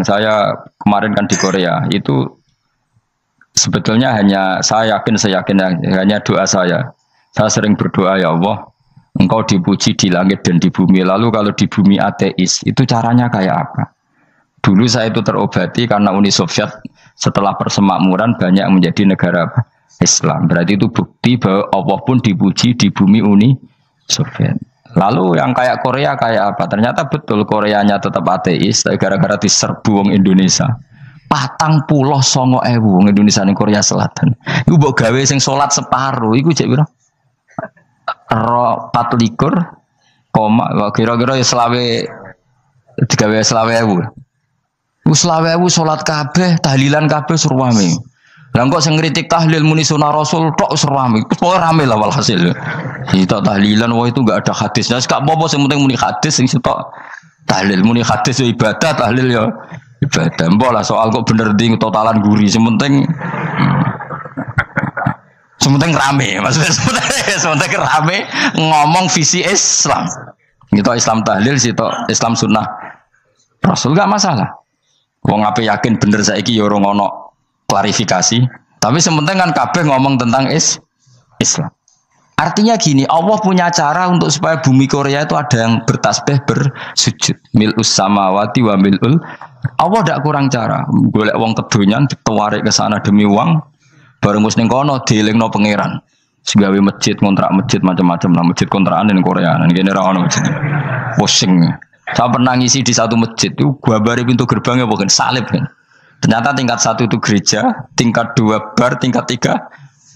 Saya kemarin kan di Korea itu sebetulnya saya yakin hanya doa saya. Saya sering berdoa, ya Allah, Engkau dipuji di langit dan di bumi. Lalu kalau di bumi ateis, itu caranya kayak apa? Dulu saya itu terobati karena Uni Soviet setelah persemakmuran banyak menjadi negara Islam. Berarti itu bukti bahwa Allah pun dipuji di bumi Uni Soviet. Lalu yang kayak Korea kayak apa? Ternyata betul Koreanya tetap ateis, tapi gara-gara diserbu wong Indonesia. 49.000 wong Indonesia ning Korea Selatan. Iku mbok gawe sing salat separuh, iku jek piro? 24, kira-kira ya selawe digawe selawe ewu. Selawe ewu salat kabeh, tahlilan kabeh surwame. Lah kok sing ngritik tahlil muni sunah Rasul tok surwame. Pokoke rame lah walhasil. Itu tahlilan wah itu enggak ada hadisnya. Gak apa-apa sing penting muni hadis sing sitok tahlil muni hadis ya ibadah, tahlil ya ibadah. Mbok lah soal kok bener ding totalan guri sing penting rame, maksudnya sementing rame ngomong visi Islam. Gitu Islam tahlil, situ Islam sunnah Rasul gak masalah. Wong ape yakin bener saiki ya ora ono klarifikasi. Tapi sementing kan kabeh ngomong tentang Islam. Artinya gini, Allah punya cara untuk supaya bumi Korea itu ada yang bertasbih bersujud. Mil'us samawati wa mil'ul. Allah tidak kurang cara. Golek wong kedonyan ditawarik ke sana demi uang. Bareng mus ning kono dielingno pangeran. Segawe masjid, kontrak masjid macam-macam lah, masjid kontrakan ning Korea. Nang kene ra ono masjid. Pusing. Saya pernah ngisi di satu masjid itu, gambare pintu gerbangnya bukan salib kan. Ternyata tingkat 1 itu gereja, tingkat 2 bar, tingkat 3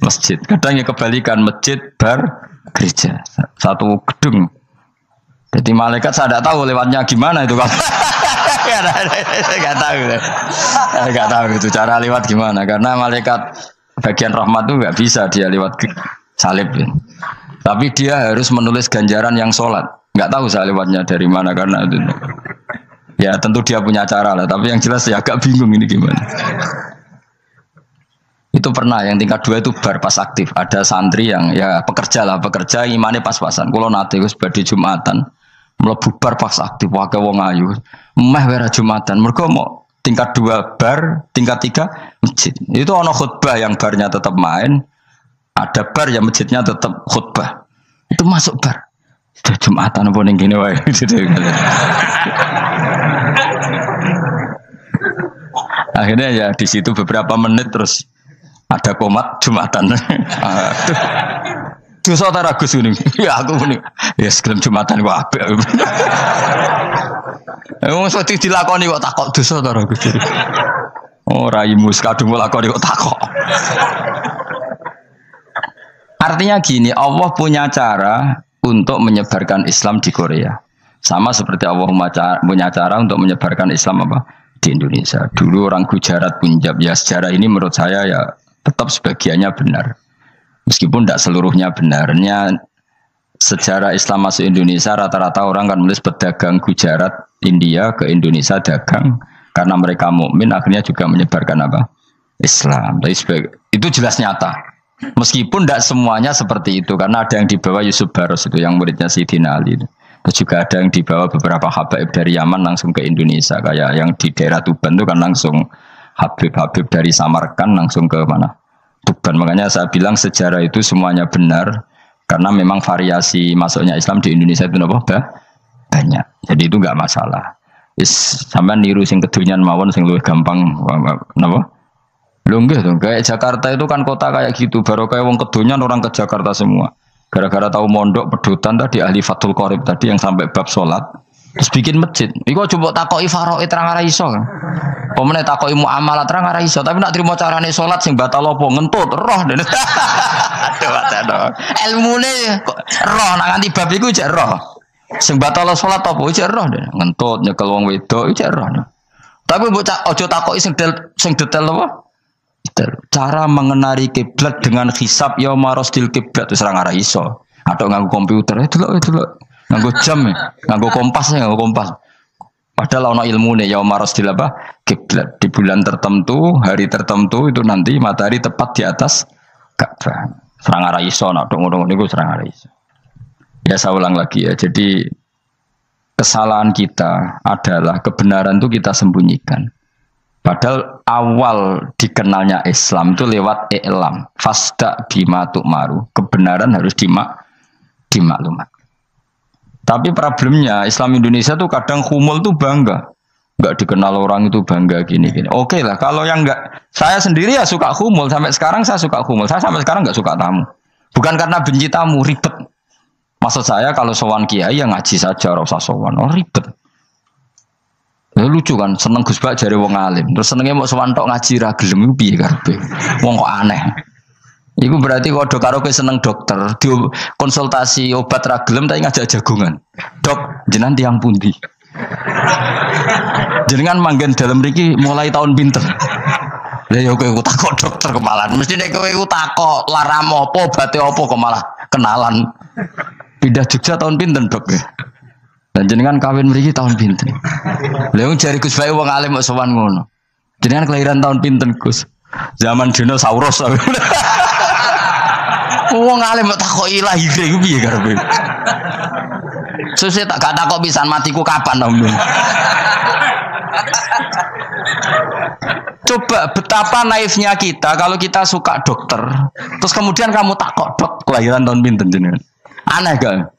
masjid. Kadang ya kebalikan, masjid, bar, gereja. Satu gedung. Jadi malaikat saya tidak tahu lewatnya gimana itu kan. Saya nggak tahu itu cara lewat gimana. Karena malaikat bagian rahmat itu nggak bisa dia lewat salib. Ya. Tapi dia harus menulis ganjaran yang sholat. Nggak tahu saya lewatnya dari mana karena itu. Ya tentu dia punya cara lah. Tapi yang jelas ya agak bingung ini gimana. Itu pernah yang tingkat 2 itu bar pas aktif. Ada santri yang ya pekerja imannya pas-pasan. Kalau nanti gue sebagai Jumatan mlebu bar pas aktif wae wong ayu. Meh wera Jumatan. Mergo mau tingkat 2 bar, tingkat 3 masjid. Itu ono khutbah yang barnya tetap main. Ada bar yang masjidnya tetap khutbah. Itu masuk bar. Itu Jumatan apa ning kene wae. Akhirnya ya di situ beberapa menit terus ada komat Jumatan. Dosa ta Gus ini. Ya aku muni. Ya sekelem Jumatan kok apik. Wong sing dilakoni kok takok dosa ta Gus. Oh raimu kadung lakoni kok takok. Artinya gini, Allah punya cara untuk menyebarkan Islam di Korea. Sama seperti Allah punya cara untuk menyebarkan Islam apa di Indonesia. Dulu orang Gujarat, Punjab, ya sejarah ini menurut saya ya tetap sebagiannya benar. Meskipun tidak seluruhnya benarnya sejarah Islam masuk Indonesia rata-rata orang kan menulis pedagang Gujarat, India ke Indonesia dagang karena mereka mukmin akhirnya juga menyebarkan apa? Islam. Itu jelas nyata. Meskipun tidak semuanya seperti itu karena ada yang dibawa Yusuf Baros itu yang muridnya Sayyidina Ali. Terus juga ada yang dibawa beberapa habaib dari Yaman langsung ke Indonesia kayak yang di daerah Tuban itu kan langsung Habib-habib dari Samarkand langsung ke mana? Tuban. Makanya saya bilang sejarah itu semuanya benar karena memang variasi masuknya Islam di Indonesia itu banyak. Jadi itu enggak masalah. Sampean niru sing kedunyan mawon sing luwih gampang napa? Lho nggih to, kayak Jakarta itu kan kota kayak gitu, baru kayak wong kedonyan orang ke Jakarta semua. Gara-gara tahu mondok pedutan tadi ahli Fathul Qorib tadi yang sampai bab salat. Terus bikin masjid. Iku coba takoki faraid terang ora iso. Pemene takoki muamalah terang ora iso, tapi nak trimo carane salat sing batal apa ngentut roh. Aduh. Ilmune roh nak nganti bab iku jek roh. Sing batal salat apa jek roh ngentut nyekel wong wedok jek roh. Tapi mbok aja takoki sing detail apa? Cara mengenali kiblat dengan hisab ya marosdil kiblat wis ora ngara iso. Atau nganggo komputer itu loh. Nganggo jam nganggo kompas. Padahal ana ilmune ya marosdil apa? Kiblat di bulan tertentu, hari tertentu itu nanti matahari tepat di atas Ka'bah. Ora ngara iso nek ngono niku ora ngara iso. Ya saya ulang lagi ya. Jadi kesalahan kita adalah kebenaran itu kita sembunyikan. Padahal awal dikenalnya Islam itu lewat i'lam. Fasda bima tu'maru. Kebenaran harus dimaklumat. Tapi problemnya Islam Indonesia tuh kadang humul tuh bangga. Enggak dikenal orang itu bangga gini-gini. Oke lah, kalau yang enggak, saya sendiri ya suka humul. Sampai sekarang saya suka humul. Saya sampai sekarang enggak suka tamu. Bukan karena benci tamu, ribet. Maksud saya kalau sowan kiai ya ngaji saja, ora usah sowan. Oh ribet. Lucu kan, seneng Gus Bak jare wong alim. Terus senenge mau sowan tok ngaji ra gelem piye karepe. Wong kok aneh. Iku berarti kok do karo kowe seneng dokter, di konsultasi obat ra gelem tapi ngajak jagongan. Dok, jenengan tiyang pundi? Jenengan manggen dalem mriki mulai tahun pinten? Lah ya kowe takok dokter kemalan. Mesti nek kowe takok laram apa, obate apa kok malah kenalan. Pindah Jogja tahun pinten, Dok? Dan jenengan kawin mriki tahun pinten? Lha wong jare Gus Bae wong alim kok sowan ngono. Jenengan kelahiran tahun pinten, Gus? Zaman dinosaurus. Wong alim kok takoki lahir iku piye karepe? Sesuk tak gak takok pisan matiku kapan, Om. Coba betapa naifnya kita kalau kita suka dokter, terus kemudian kamu takok, Dok, kelahiran tahun pinten jenengan? Aneh gak?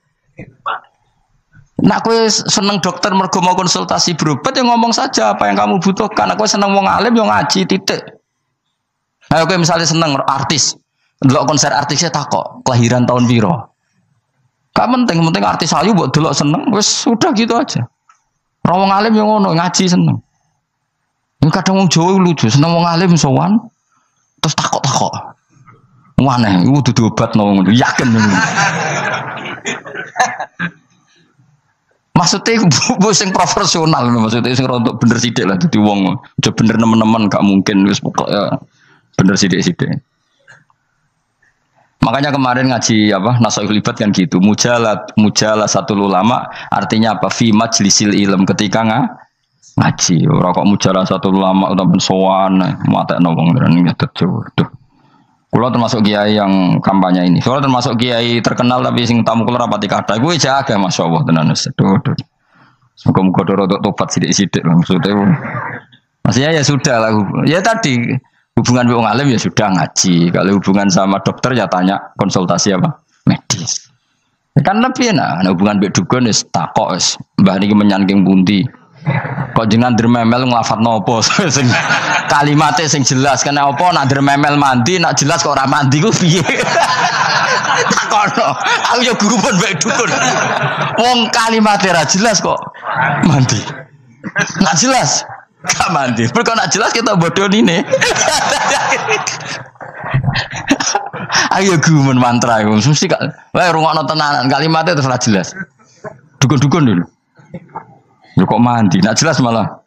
Nak kowe seneng dokter mergo mau konsultasi berobat ya ngomong saja apa yang kamu butuhkan. Aku seneng wong alim yo ngaji titik. Nah, kowe misalnya seneng artis, delok konser artisnya takok kelahiran tahun piro. Gak penting artis ayu mbok delok seneng wis sudah gitu aja. Wong alim yo ngono ngaji seneng. Ini kadang wong Jawa lucu, seneng wong alim sowan terus takok-takok. Aneh, iku dudu obat no ngono, yakin ngono. Maksudnya bu sing profesional, maksudnya sing rontok bener sidik lah, jadi wong udah bener nemen-nemen gak mungkin wis pokoknya bener sidik-sidik. Makanya kemarin ngaji apa Nasoihul Ibad kan gitu, mujalah satu ulama artinya apa? Fi majlisil ilm ketika ngaji, orang kok mujalah satu ulama udah bensoan, matekno wong ini nyatet tuh. Kulo termasuk kiai yang kampanye ini. Kulo termasuk kiai terkenal tapi sing tamu kulo rapati kathah. Kuwi jaga masyaallah tenan wis. Muga-muga rodok tobat sithik-sithik maksudnya. Maksudnya ya sudah lah. Ya tadi hubungan wong alim ya sudah ngaji. Kalau hubungan sama dokter ya tanya konsultasi apa? Medis. Kan lebih enak. Hubungan mbek dukun wis takok wis. Mbah niki menyangking pundi? Kok jenengan dermemel nglafadzno apa sing kalimate sing jelas kena apa nak dermemel mandi nak jelas kok ora mandi ku piye takono aku yo guru pun mbek dukun wong kalimate ra jelas kok mandi nak jelas gak mandi mergo nak jelas kita bodoh nine ayo guru mantra iku mesti gak wae rungokno tenanan kalimate terus ra jelas dukun-dukun dulu. Ya kok mandi, nak jelas malah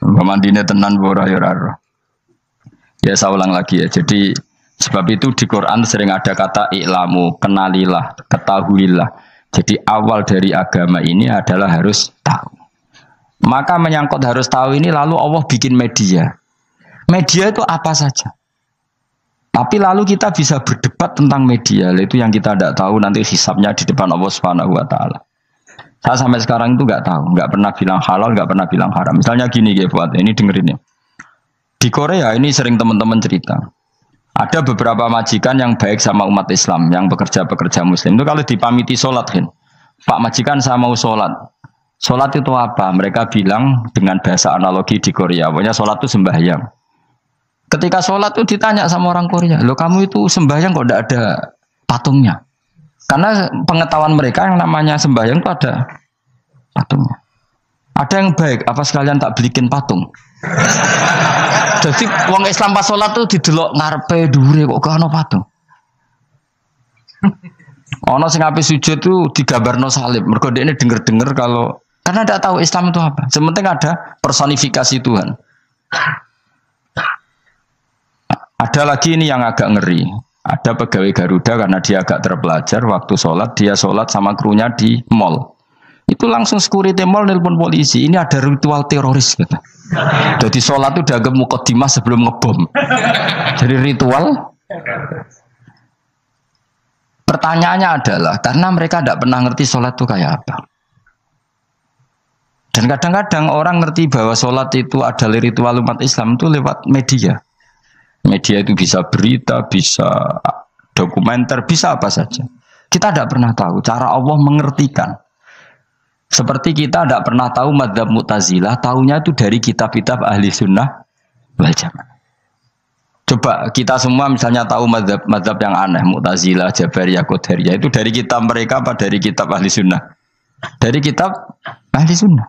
mandine tenan ora ya ora. Ya saya ulang lagi ya. Jadi sebab itu di Quran sering ada kata i'lamu, kenalilah, ketahuilah. Jadi awal dari agama ini adalah harus tahu. Maka menyangkut harus tahu ini lalu Allah bikin media. Media itu apa saja. Tapi lalu kita bisa berdebat tentang media, itu yang kita tidak tahu nanti hisabnya di depan Allah Subhanahu wa taala. Saya sampai sekarang itu nggak tahu, nggak pernah bilang halal, nggak pernah bilang haram. Misalnya gini ya buat ini dengerin ya. Di Korea ini sering teman-teman cerita. Ada beberapa majikan yang baik sama umat Islam, yang pekerja-pekerja Muslim itu kalau dipamiti sholat kan, Pak majikan saya mau sholat. Sholat itu apa? Mereka bilang dengan bahasa analogi di Korea, pokoknya sholat itu sembahyang. Ketika sholat itu ditanya sama orang Korea, loh kamu itu sembahyang kok tidak ada patungnya? Karena pengetahuan mereka yang namanya sembahyang itu ada patungnya. Ada yang baik, apa sekalian tak belikin patung? Jadi wong Islam pas sholat tuh didelok ngarepe dhuwure kok gak ono patung. Ono sing ape sujud tuh digambarno salib. Mergo dekne denger-denger kalau karena tidak tahu Islam itu apa. Sementing ada personifikasi Tuhan. Ada lagi ini yang agak ngeri. Ada pegawai Garuda karena dia agak terpelajar waktu sholat, dia sholat sama krunya di mall. Itu langsung security mall nelpon polisi. Ini ada ritual teroris gitu. Jadi sholat itu dianggap mukadimah sebelum ngebom. Jadi ritual. Pertanyaannya adalah karena mereka tidak pernah ngerti sholat itu kayak apa. Dan kadang-kadang orang ngerti bahwa sholat itu adalah ritual umat Islam itu lewat media. Media itu bisa berita, bisa dokumenter, bisa apa saja. Kita tidak pernah tahu cara Allah mengertikan. Seperti kita tidak pernah tahu madzhab Mu'tazilah, tahunya itu dari kitab-kitab ahli sunnah wal jamaah. Coba kita semua misalnya tahu madzhab yang aneh, Mu'tazilah, Jabariyah, Qadariyah, itu dari kitab mereka apa dari kitab ahli sunnah? Dari kitab ahli sunnah.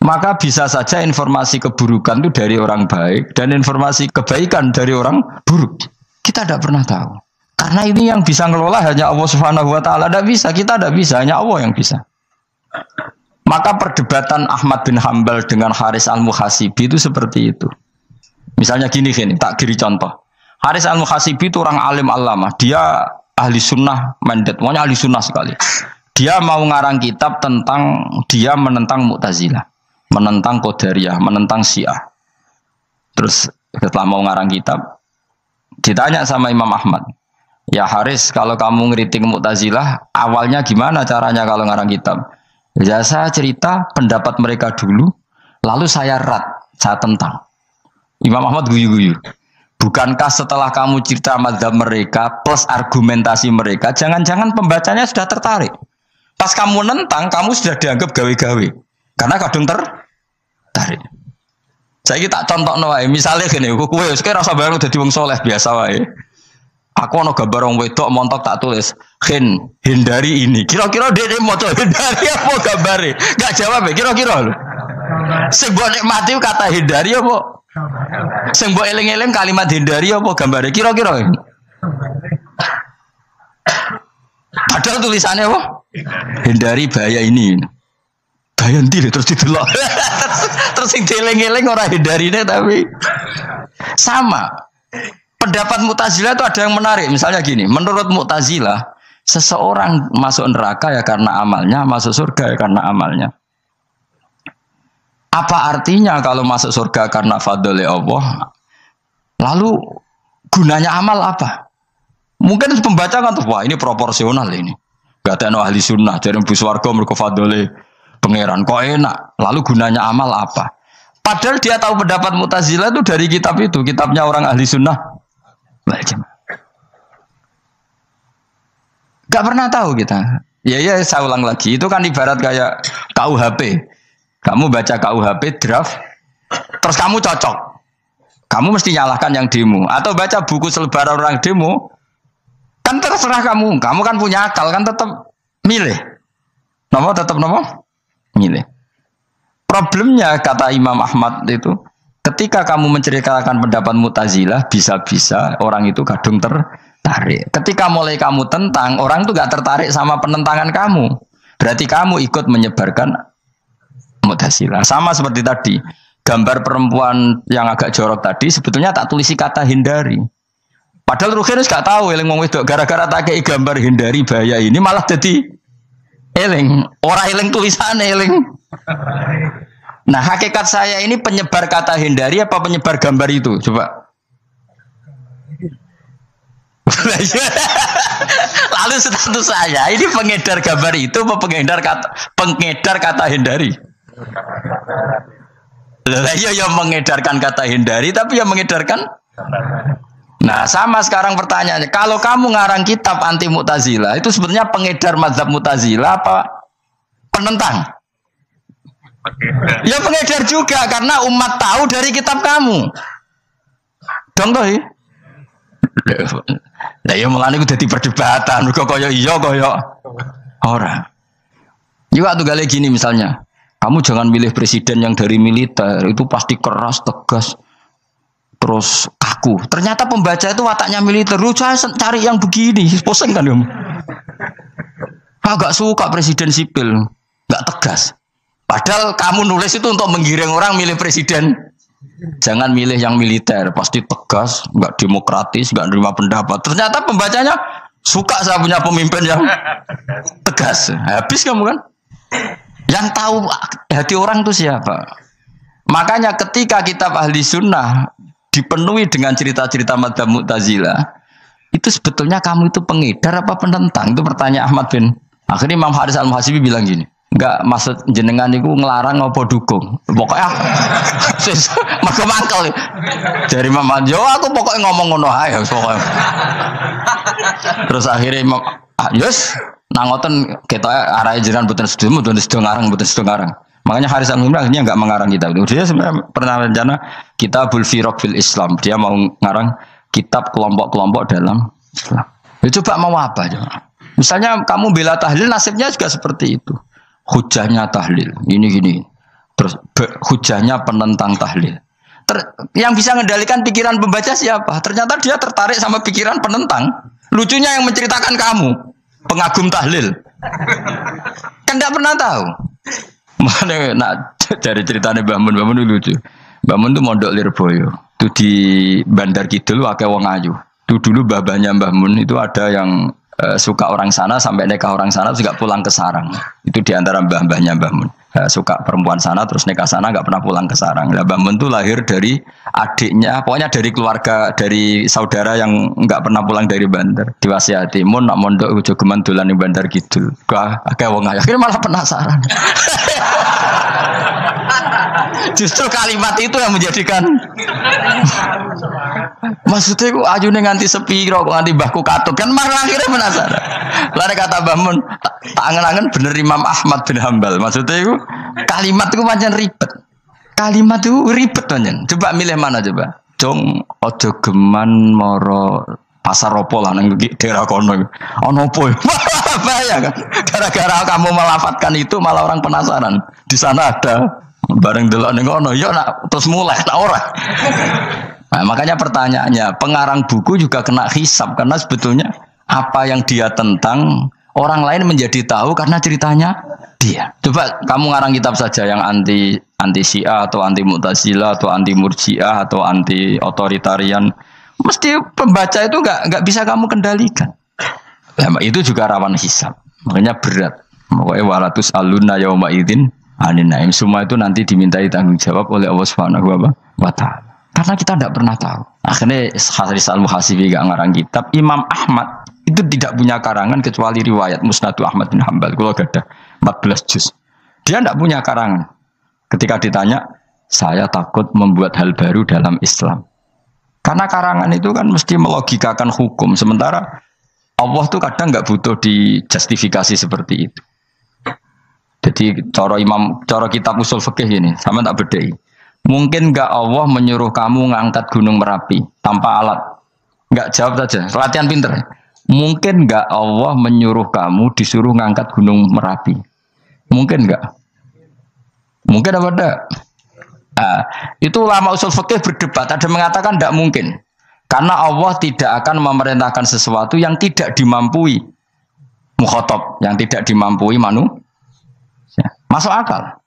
Maka bisa saja informasi keburukan itu dari orang baik dan informasi kebaikan dari orang buruk. Kita tidak pernah tahu. Karena ini yang bisa ngelola hanya Allah Subhanahu wa taala. Tidak bisa, kita tidak bisa, hanya Allah yang bisa. Maka perdebatan Ahmad bin Hambal dengan Haris al-Muhasibi itu seperti itu. Misalnya gini, tak kiri contoh. Haris al-Muhasibi itu orang alim allamah. Dia ahli sunnah mandat, pokoknya ahli sunnah sekali. Dia mau ngarang kitab tentang dia menentang Mu'tazilah, menentang Qadariyah, menentang Syiah. Terus setelah mau ngarang kitab, ditanya sama Imam Ahmad, ya Haris, kalau kamu ngeritik Mu'tazilah, awalnya gimana caranya kalau ngarang kitab? Ya saya cerita pendapat mereka dulu, lalu saya saya tentang. Imam Ahmad guyu-guyu. Bukankah setelah kamu cerita mazhab mereka plus argumentasi mereka, jangan-jangan pembacanya sudah tertarik. Pas kamu nentang, kamu sudah dianggap gawe-gawe. Karena kadung tertarik. Saya tak contoh wae, misalnya gini, kowe sekarang rasa baru dadi wong soleh biasa wae. Aku ono gambar wong wedok montok tak tulis, hindari ini. Kira-kira dia mau hindari apa gambare? Gak jawab ya, kira-kira lho. Sing mbok nikmati kata hindari apa? Sing mbok eling-eling kalimat hindari apa gambare? Kira-kira. Padahal tulisannya apa? Hindari bahaya ini. Bahaya nanti terus didelok. Terus sing dieling-eling ora hindarine tapi sama. Pendapat Mu'tazilah itu ada yang menarik. Misalnya gini, menurut Mu'tazilah, seseorang masuk neraka ya karena amalnya, masuk surga ya karena amalnya. Apa artinya kalau masuk surga karena fadlnya Allah? Lalu gunanya amal apa? Mungkin pembaca kan tuh, wah ini proporsional ini. Gak ada ahli sunnah, jadi bus warga mereka fadlnya pangeran. Kok enak? Lalu gunanya amal apa? Padahal dia tahu pendapat Mu'tazilah itu dari kitab itu, kitabnya orang ahli sunnah. Gak pernah tahu kita. Ya saya ulang lagi. Itu kan ibarat kayak KUHP. Kamu baca KUHP draft, terus kamu cocok. Kamu mesti nyalahkan yang demo. Atau baca buku selebaran orang demo, kan terserah kamu. Kamu kan punya akal, kan tetap milih. Tetap milih. Problemnya kata Imam Ahmad itu, ketika kamu menceritakan pendapat Mu'tazilah, bisa-bisa orang itu kadung tertarik. Ketika mulai kamu tentang, orang itu gak tertarik sama penentangan kamu. Berarti kamu ikut menyebarkan Mu'tazilah. Sama seperti tadi, gambar perempuan yang agak jorok tadi, sebetulnya tak tulisi kata hindari. Padahal Rukinus gak tahu, eling wong wedok gara-gara tak kei gambar hindari bahaya ini, malah jadi eling. Orang eling tulisannya eling. Nah, hakikat saya ini penyebar kata hindari apa penyebar gambar itu? Coba. Lalu status saya ini pengedar gambar itu apa pengedar kata hindari? Yang mengedarkan kata hindari tapi yang mengedarkan. Nah, sama sekarang pertanyaannya, kalau kamu ngarang kitab anti Mu'tazilah, itu sebenarnya pengedar mazhab Mu'tazilah apa penentang? Ya pengedar juga karena umat tahu dari kitab kamu. Contoh ya. Lah ya mulane ku dadi perdebatan, kok kaya iya kaya ora. Juga tuh gale gini misalnya, kamu jangan milih presiden yang dari militer, itu pasti keras, tegas, terus kaku. Ternyata pembaca itu wataknya militer, lu cari yang begini, pusing kan kamu. Agak suka presiden sipil, nggak tegas. Padahal kamu nulis itu untuk menggiring orang milih presiden. Jangan milih yang militer, pasti tegas, nggak demokratis, nggak nerima pendapat. Ternyata pembacanya suka saya punya pemimpin yang tegas. Habis kamu kan? Yang tahu hati orang itu siapa? Makanya ketika kitab ahli sunnah dipenuhi dengan cerita-cerita madzhab Mu'tazilah, itu sebetulnya kamu itu pengedar apa penentang? Itu pertanyaan Ahmad bin. Akhirnya Imam Haris al-Muhasibi bilang gini, Enggak maksud jenengan niku nglarang apa dukung. Pokoknya mangkel. Dari Imam Manjo aku pokoknya ngomong ngono ae pokoknya. Terus akhirnya Imam yes nang ngoten ketoke arahe jenengan mboten sedo ngarang. Makanya Haris Al-Humra akhirnya enggak mengarang kitab itu. Dia sebenarnya pernah rencana Kitabul Firaq fil Islam. Dia mau ngarang kitab kelompok-kelompok dalam Islam. Ya coba mau apa coba? Misalnya kamu bela tahlil nasibnya juga seperti itu. Hujahnya tahlil, ini. Terus hujahnya penentang tahlil. Yang bisa mengendalikan pikiran pembaca siapa? Ternyata dia tertarik sama pikiran penentang. Lucunya yang menceritakan kamu, pengagum tahlil. Kan tidak pernah tahu. Mana dari ceritanya Mbah Mun itu lucu. Mbah Mun itu mondok Lirboyo. Itu di Bandar Kidul akeh wong ayu. Itu dulu babanya Mbah Mun itu ada yang suka orang sana sampai nikah orang sana juga pulang ke sarang. Itu diantara mbah-mbahnya Mbah Mun. Suka perempuan sana terus nikah sana nggak pernah pulang ke sarang. Nah, Mbah Mun itu lahir dari adiknya, pokoknya dari keluarga dari saudara yang nggak pernah pulang dari Bandar. Diwasiati mun nak mondok ujo geman dolan ning Bandar Kidul. Kayak wong akhirnya malah penasaran. Justru kalimat itu yang menjadikan maksudnya aku ajune nganti sepiro kok nganti mbahku katut kan malah akhirnya penasaran. Lare kata Mbah Mun tak angen-angen bener Imam Ahmad bin Hambal. Maksudnya itu kalimat itu pancen ribet. Kalimat itu ribet pancen. Coba milih mana coba? Jong ojo geman moro pasar opo lah nang daerah kono. Ono opo? Bahaya kan. Gara-gara kamu melafatkan itu malah orang penasaran. Di sana ada bareng delok ning kono, yo nak terus mulai tak ora. Nah, makanya pertanyaannya, pengarang buku juga kena hisab karena sebetulnya apa yang dia tentang orang lain menjadi tahu karena ceritanya dia. Coba kamu ngarang kitab saja yang anti Syiah atau anti Mu'tazilah atau anti Murji'ah atau anti otoritarian, mesti pembaca itu enggak bisa kamu kendalikan. Nah, itu juga rawan hisab. Makanya berat. Pokoknya walatus alunna yauma idzin anin naim, semua itu nanti dimintai tanggung jawab oleh Allah Subhanahu wa Ta'ala. Karena kita tidak pernah tahu. Akhirnya Haris Al-Muhasibi gak ngarang kitab. Imam Ahmad itu tidak punya karangan kecuali riwayat Musnad Ahmad bin Hambal. Kalau ada 14 juz. Dia tidak punya karangan. Ketika ditanya, saya takut membuat hal baru dalam Islam. Karena karangan itu kan mesti melogikakan hukum. Sementara Allah tuh kadang nggak butuh dijustifikasi seperti itu. Jadi cara kitab usul fikih ini, sama tak bedai. Mungkin nggak Allah menyuruh kamu ngangkat gunung Merapi tanpa alat? Nggak, jawab saja. Latihan pinter. Mungkin nggak Allah menyuruh kamu disuruh ngangkat gunung Merapi? Mungkin nggak? Mungkin apa enggak? Nah, itu ulama usul fikih berdebat. Ada mengatakan tidak mungkin. Karena Allah tidak akan memerintahkan sesuatu yang tidak dimampui mukhatab, yang tidak dimampui manusia. Masuk akal.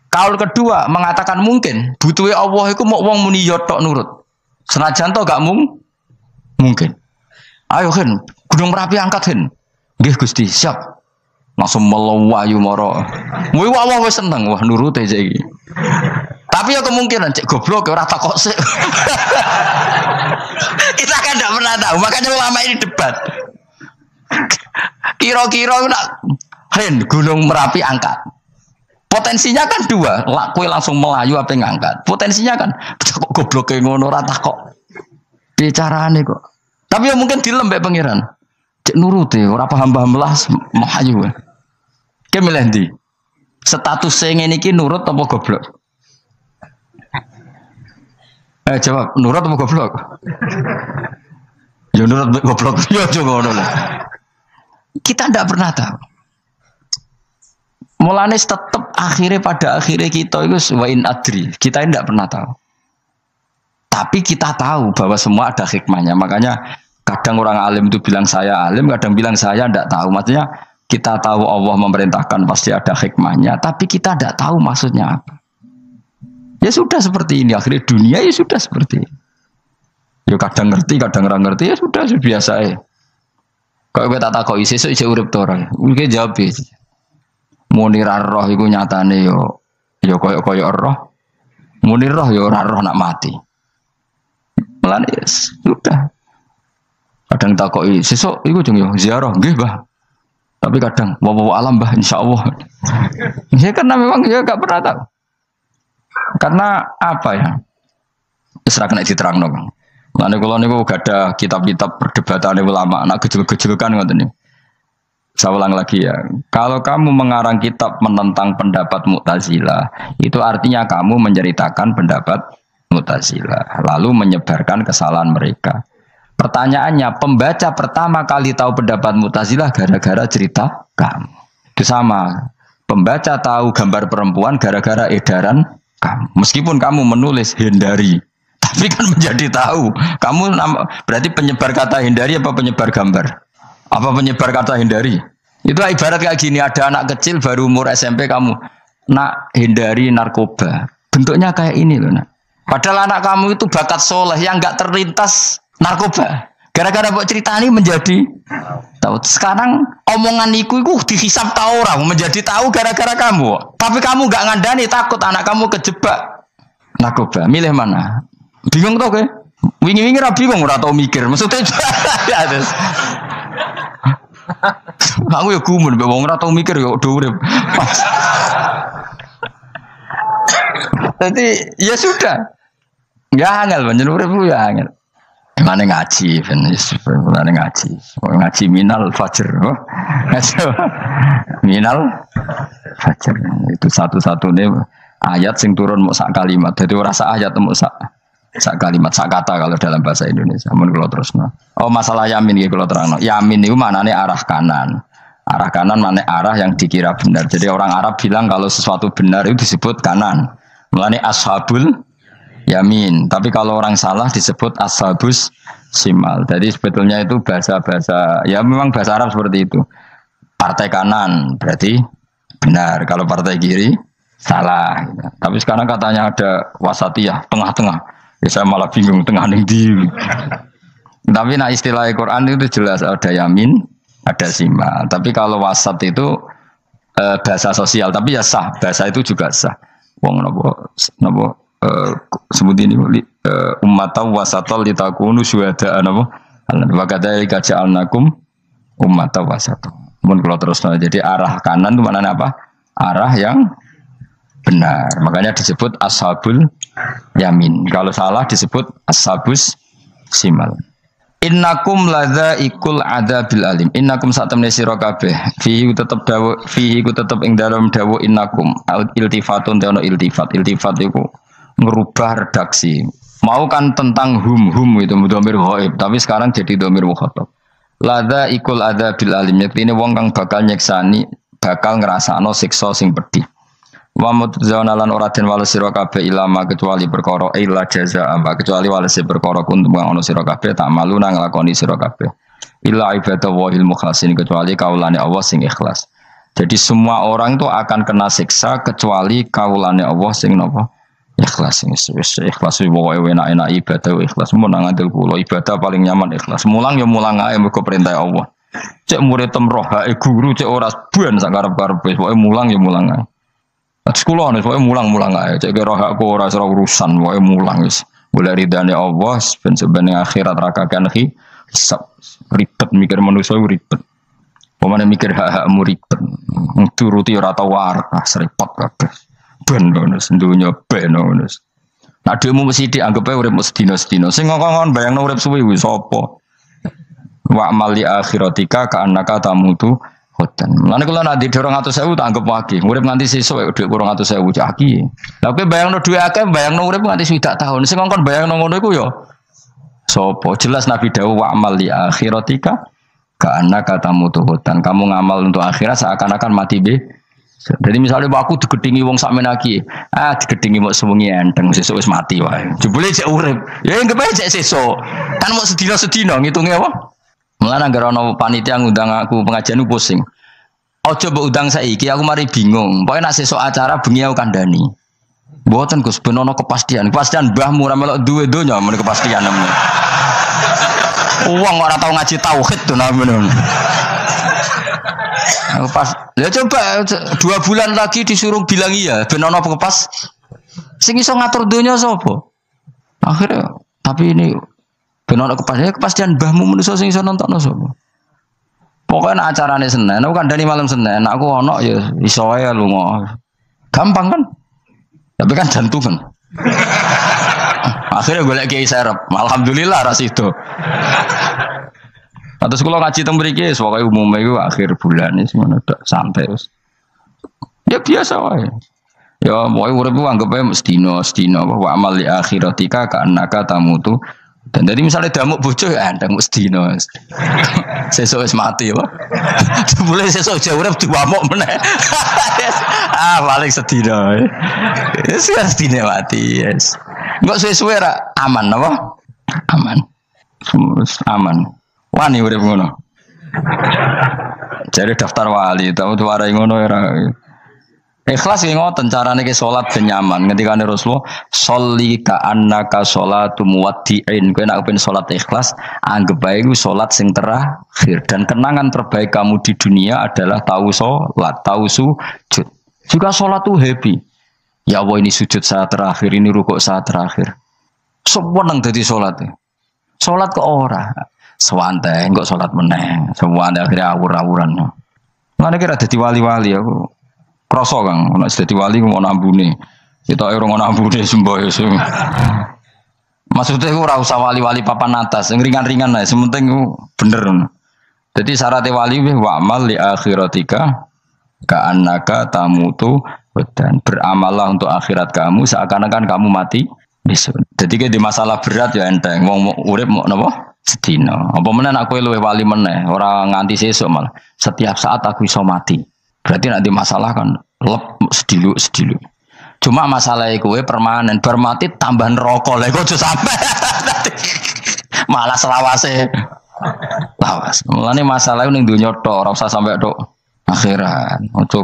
Kaul kedua mengatakan mungkin. Butuhe Allah itu mau wong muni yo tok nurut. Senajan to gak mungkin. Ayo Hen, Gunung Merapi angkat Hen. Nggih Gusti, siap. Langsung melayu moro. Kuwi Allah wis seneng, wah nurut aja iki. Tapi ya kemungkinan cek goblok ora takok sik. Kita kan tidak pernah tahu, makanya ulama ini debat. Kira-kira nak Hen, Gunung Merapi angkat. Potensinya kan dua, kue langsung melayu apa ngangkat. Potensinya kan kok goblok kayak ngono rata kok. Bicarane kok. Tapi ya mungkin dilembek pangeran. Cek nuruti, ora paham belas melayu. Ki milih ndi? Status ngene iki nurut apa goblok? Jawab, nurut apa goblok? Ya nurut goblok. Ya ngono lah. Kita ndak pernah tahu. Mulane tetap pada akhirnya kita itu wain adri. Kita tidak pernah tahu. Tapi kita tahu bahwa semua ada hikmahnya. Makanya kadang orang alim itu bilang saya alim, kadang bilang saya tidak tahu. Maksudnya kita tahu Allah memerintahkan pasti ada hikmahnya, tapi kita tidak tahu maksudnya apa. Ya sudah seperti ini. Akhirnya dunia ya sudah seperti ini. Ya kadang ngerti, kadang nggak ngerti. Ya sudah biasa ya. Kalau kita tak tahu sesuk isih urip to ora. Mungkin jawab ya. Munir roh iku nyatane yo koyo roh. Munir roh yo ora roh nak mati. Mulane sudah. Kadang takoki sesuk iku jeng yo ziarah nggih, Mbah. Tapi kadang wallahu alam bah insyaallah. Ya karena memang dia enggak pernah tahu. Karena apa ya? Isra kena diterangno, Kang. Lan kula niku gak ada kitab-kitab perdebatan ulama, nak gejol-gejolkan ngoten niku. Saya ulang lagi ya. Kalau kamu mengarang kitab menentang pendapat Mu'tazilah, itu artinya kamu menceritakan pendapat Mu'tazilah, lalu menyebarkan kesalahan mereka. Pertanyaannya, pembaca pertama kali tahu pendapat Mu'tazilah gara-gara cerita kamu. Itu sama. Pembaca tahu gambar perempuan gara-gara edaran kamu. Meskipun kamu menulis hindari, tapi kan menjadi tahu. Kamu berarti penyebar kata hindari apa penyebar gambar? Apa penyebar kata hindari? Itu ibarat kayak gini, ada anak kecil baru umur SMP kamu nak hindari narkoba. Bentuknya kayak ini loh nak. Padahal anak kamu itu bakat soleh yang nggak terlintas narkoba. Gara-gara buat cerita ini menjadi tahu. Sekarang omongan iku dihisap tahu orang menjadi tahu gara-gara kamu. Tapi kamu nggak ngandani, takut anak kamu kejebak narkoba. Milih mana? Bingung tuh ke? Wingi-wingi ra bingung ora tau mikir. Maksudnya ya terus. Aku ya gumun mbek wong ora tau mikir ya do urip. Jadi ya sudah. Ya angel panjen urip ya angel. Mane ngaji ben mane ngaji. Ngaji minal fajr. Minal fajr. Itu satu-satunya ayat sing turun mau sak kalimat. Jadi ora sak ayat mau sak kalimat, sak kata kalau dalam bahasa Indonesia. Mun kula terusno. Oh, masalah yamin iki kula terangno. Yamin itu maknane arah kanan. Arah kanan maknane arah yang dikira benar. Jadi orang Arab bilang kalau sesuatu benar itu disebut kanan. Mulane ashabul yamin. Tapi kalau orang salah disebut ashabus simal. Jadi sebetulnya itu bahasa-bahasa ya memang bahasa Arab seperti itu. Partai kanan berarti benar. Kalau partai kiri salah. Tapi sekarang katanya ada wasatiyah, tengah-tengah. Ya saya malah bingung tengah ning ndi. Tapi nah istilah Al-Qur'an itu jelas ada yamin, ada simal. Tapi kalau wasat itu bahasa sosial, tapi ya sah, bahasa itu juga sah. Wong napa sebut ini ummatan wasatan litakunu syuhada'a napa? Wa kadzalika ja'alnakum ummatan wasatan. Mun kula terusno jadi arah kanan itu maknanya apa? Arah yang benar. Makanya disebut ashabul yamin. Kalau salah disebut ashabus simal. Innakum ladzaikul adzabil alim. Innakum satamne sira kabeh. Fihi tetep dawu, fihi ku tetep ing dalam dawu innakum. Iltifatun teono iltifat. Iltifat iku ngerubah redaksi. Mau kan tentang hum itu dhamir ghaib, tapi sekarang jadi dhamir mukhatab. Ladzaikul adzabil alim. Yektine wong kang bakal nyeksani, bakal ngrasakno siksa sing pedih. Wa mutzauna lan ora den wales sira kabeh ilama kecuali perkara illa jazaa kecuali wales perkara kuntum ana sira kabeh tak malu nang nglakoni sira kabeh illa ibadah wahil mukhlasin kecuali kaulane Allah sing ikhlas. Jadi semua orang itu akan kena siksa kecuali kaulane Allah sing napa ikhlas. Wis ikhlas wae enak-enak ibadah ikhlas mun nang ngandel kula ibadah paling nyaman ikhlas. Mulang ya mulang ae mergo perintah Allah. Cek murid temroh guru cek ora ban sak karep-karepe pokoke mulang ya mulang ae. Sekolah nih, pokoknya mulang-mulang aja. Cek rohakku ora serau urusan, pokoknya mulang guys. Boleh ridane Allah, sebenarnya akhirat rakakan hisab ribet mikir manusia ribet. Pemane mikir hak-hakmu ribet. Turuti ora tau warak, seripot kabeh. Ben bonus, dunya ben bonus. Nah dhewe mesti dianggep urip sedina-sedina. Sing ngongkon bayangno urip suwi wis sapa? Wa amali akhiratika ka annaka tamutu hoten. Lan kula nak di 200.000 tak anggap wage. Urip nganti sesuk dhuwit 200.000 caki. Lah kowe bayangno dhuwit akeh, bayangno urip nganti 1 tahun. Sing ngongkon bayangno ngono iku ya sapa? Jelas Nabi dawuh wa amal li akhiratika ka annaka tamutu hoten. Kamu ngamal untuk akhirat seakan-akan mati be. Jadi misalnya aku digedingi wong sak menaki, digedingi mbok sewengi enteng sesuk wis mati wae. Jebule cek urip. Ya anggap ae cek sesuk. Kan mau sedina-sedina ngitunge apa? Mulane anggere ana panitia ngundang aku pengajian pusing. Aja mbok undang saiki aku mari bingung. Pokoke nek sesuk acara bengi aku kandhani. Mboten Gus ben ana kepastian. Kepastian mbahmu ora melok duwe donya men kepastian namanya. Wong ora tau ngaji tauhid to namanya. Aku pas, ya coba 2 bulan lagi disuruh bilang iya, ben ana kepas. Sing iso ngatur donya sapa? Akhirnya tapi ini benar kepastian mbahmu manusia sing iso nonton sapa? Pokoknya acarane Senin, aku kandhani malam Senin, aku ono ya iso wae lunga. Gampang kan? Tapi kan jantungan. Akhirnya golek kiai serep. Alhamdulillah ras itu. Terus kalau ngaji teng mriki pokoke umume iku akhir bulan wis ngono tok santai wis. Ya biasa wae. Ya pokoke urip ku anggap ae sedina wa amal li akhiratika ka annaka tamutu. Dan jadi misalnya damuk bojo ya ndang sedina. Sesuk wis mati wae. Boleh sesuk jauh urip diwamuk meneh. Paling sedina. Wis sedina mati, yes. Enggak suwe-suwe ra aman apa? Aman. Aman. Wani urip ngono. Jadi daftar wali, tahu warai ngono ora. Ikhlas ki ngoten carane ki salat ben nyaman. Ngendikane Rasulullah, "Sholli ka annaka sholatu muwaddi'in." Kowe nek pengen salat ikhlas, anggap bae iku salat sing terakhir dan kenangan terbaik kamu di dunia adalah tahu salat, tahu sujud. Juga salat tuh happy. Ya Allah ini sujud saat terakhir, ini rukuk saat terakhir. Seneng dadi salat. Salat ke ora. Sewante enggak salat meneh. Sewante akhirnya awur-awuran. Lan kira dadi wali-wali aku. Krasa Kang, nek dadi wali ku ono ambune. Kita ora ono ambune semboyo. Maksudnya ku ora usah wali-wali papan atas, sing ringan-ringan ae, sementing ku bener. Jadi syarat wali wa amal li akhiratika ka annaka tamutu dan beramallah untuk akhirat kamu seakan-akan kamu mati besok. Jadi kayak di masalah berat ya enteng. Wong urip mau napa? Sedina. Apa meneh aku luwih wali meneh, ora nganti sesuk malah. Setiap saat aku iso mati. Berarti nanti masalah kan lep sedilu. Cuma masalah kowe permanen bar mati tambah neraka lha kok aja sampe. Malah selawase. Lawas. Mulane masalah ning donya tok ora usah sampe tok akhirat. Ojo.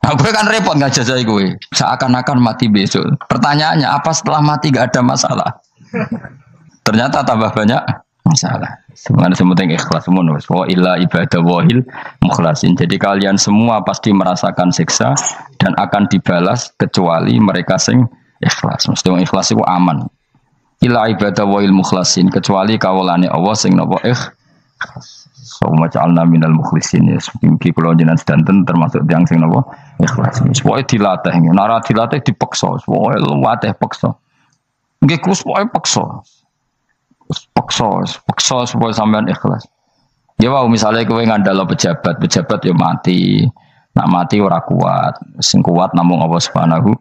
Nah, gue kan repot nggak jajah gue. Seakan-akan mati besok. Pertanyaannya apa setelah mati gak ada masalah? Ternyata tambah banyak masalah. Sebenarnya sementing ikhlas semua. Wa illa ibadah wahil mukhlasin. Jadi kalian semua pasti merasakan siksa dan akan dibalas kecuali mereka sing ikhlas. Mesti ikhlas itu aman. Illa ibadah wahil mukhlasin kecuali kawulane Allah sing napa ikhlas. Semua calon minal mukhlisin ya. Mungkin kalau jenengan sedanten termasuk yang sing napa ikhlas. Supaya dilatih, nara dilatih dipaksa. Supaya latih paksa. Nggih kus supaya paksa. Paksa supaya sampean ikhlas. Ya wau misalnya kowe ngandalo pejabat ya mati. Nak mati ora kuat. Sing kuat namung Allah Subhanahu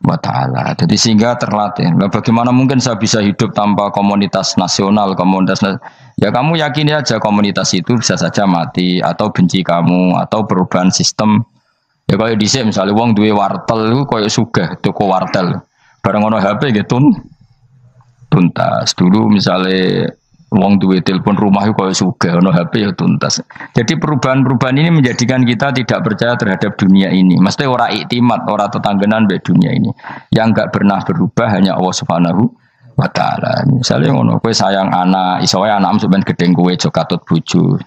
wa taala. Jadi sehingga terlatih. Nah, bagaimana mungkin saya bisa hidup tanpa komunitas nasional, ya kamu yakini aja komunitas itu bisa saja mati atau benci kamu atau perubahan sistem. Ya kayak dhisik misalnya wong duwe wartel iku koyo sugih toko wartel. Bareng ono HP gitu tuntas. Dulu misalnya wong duwe telepon rumah itu kalau sugih ono HP ya tuntas. Jadi perubahan-perubahan ini menjadikan kita tidak percaya terhadap dunia ini. Mesti ora iktimat, ora tetanggenan be dunia ini. Yang enggak pernah berubah hanya Allah Subhanahu wa taala. Misalnya ngono, kowe sayang anak, iso wae anakmu sampean gedeng kowe aja katut bojo.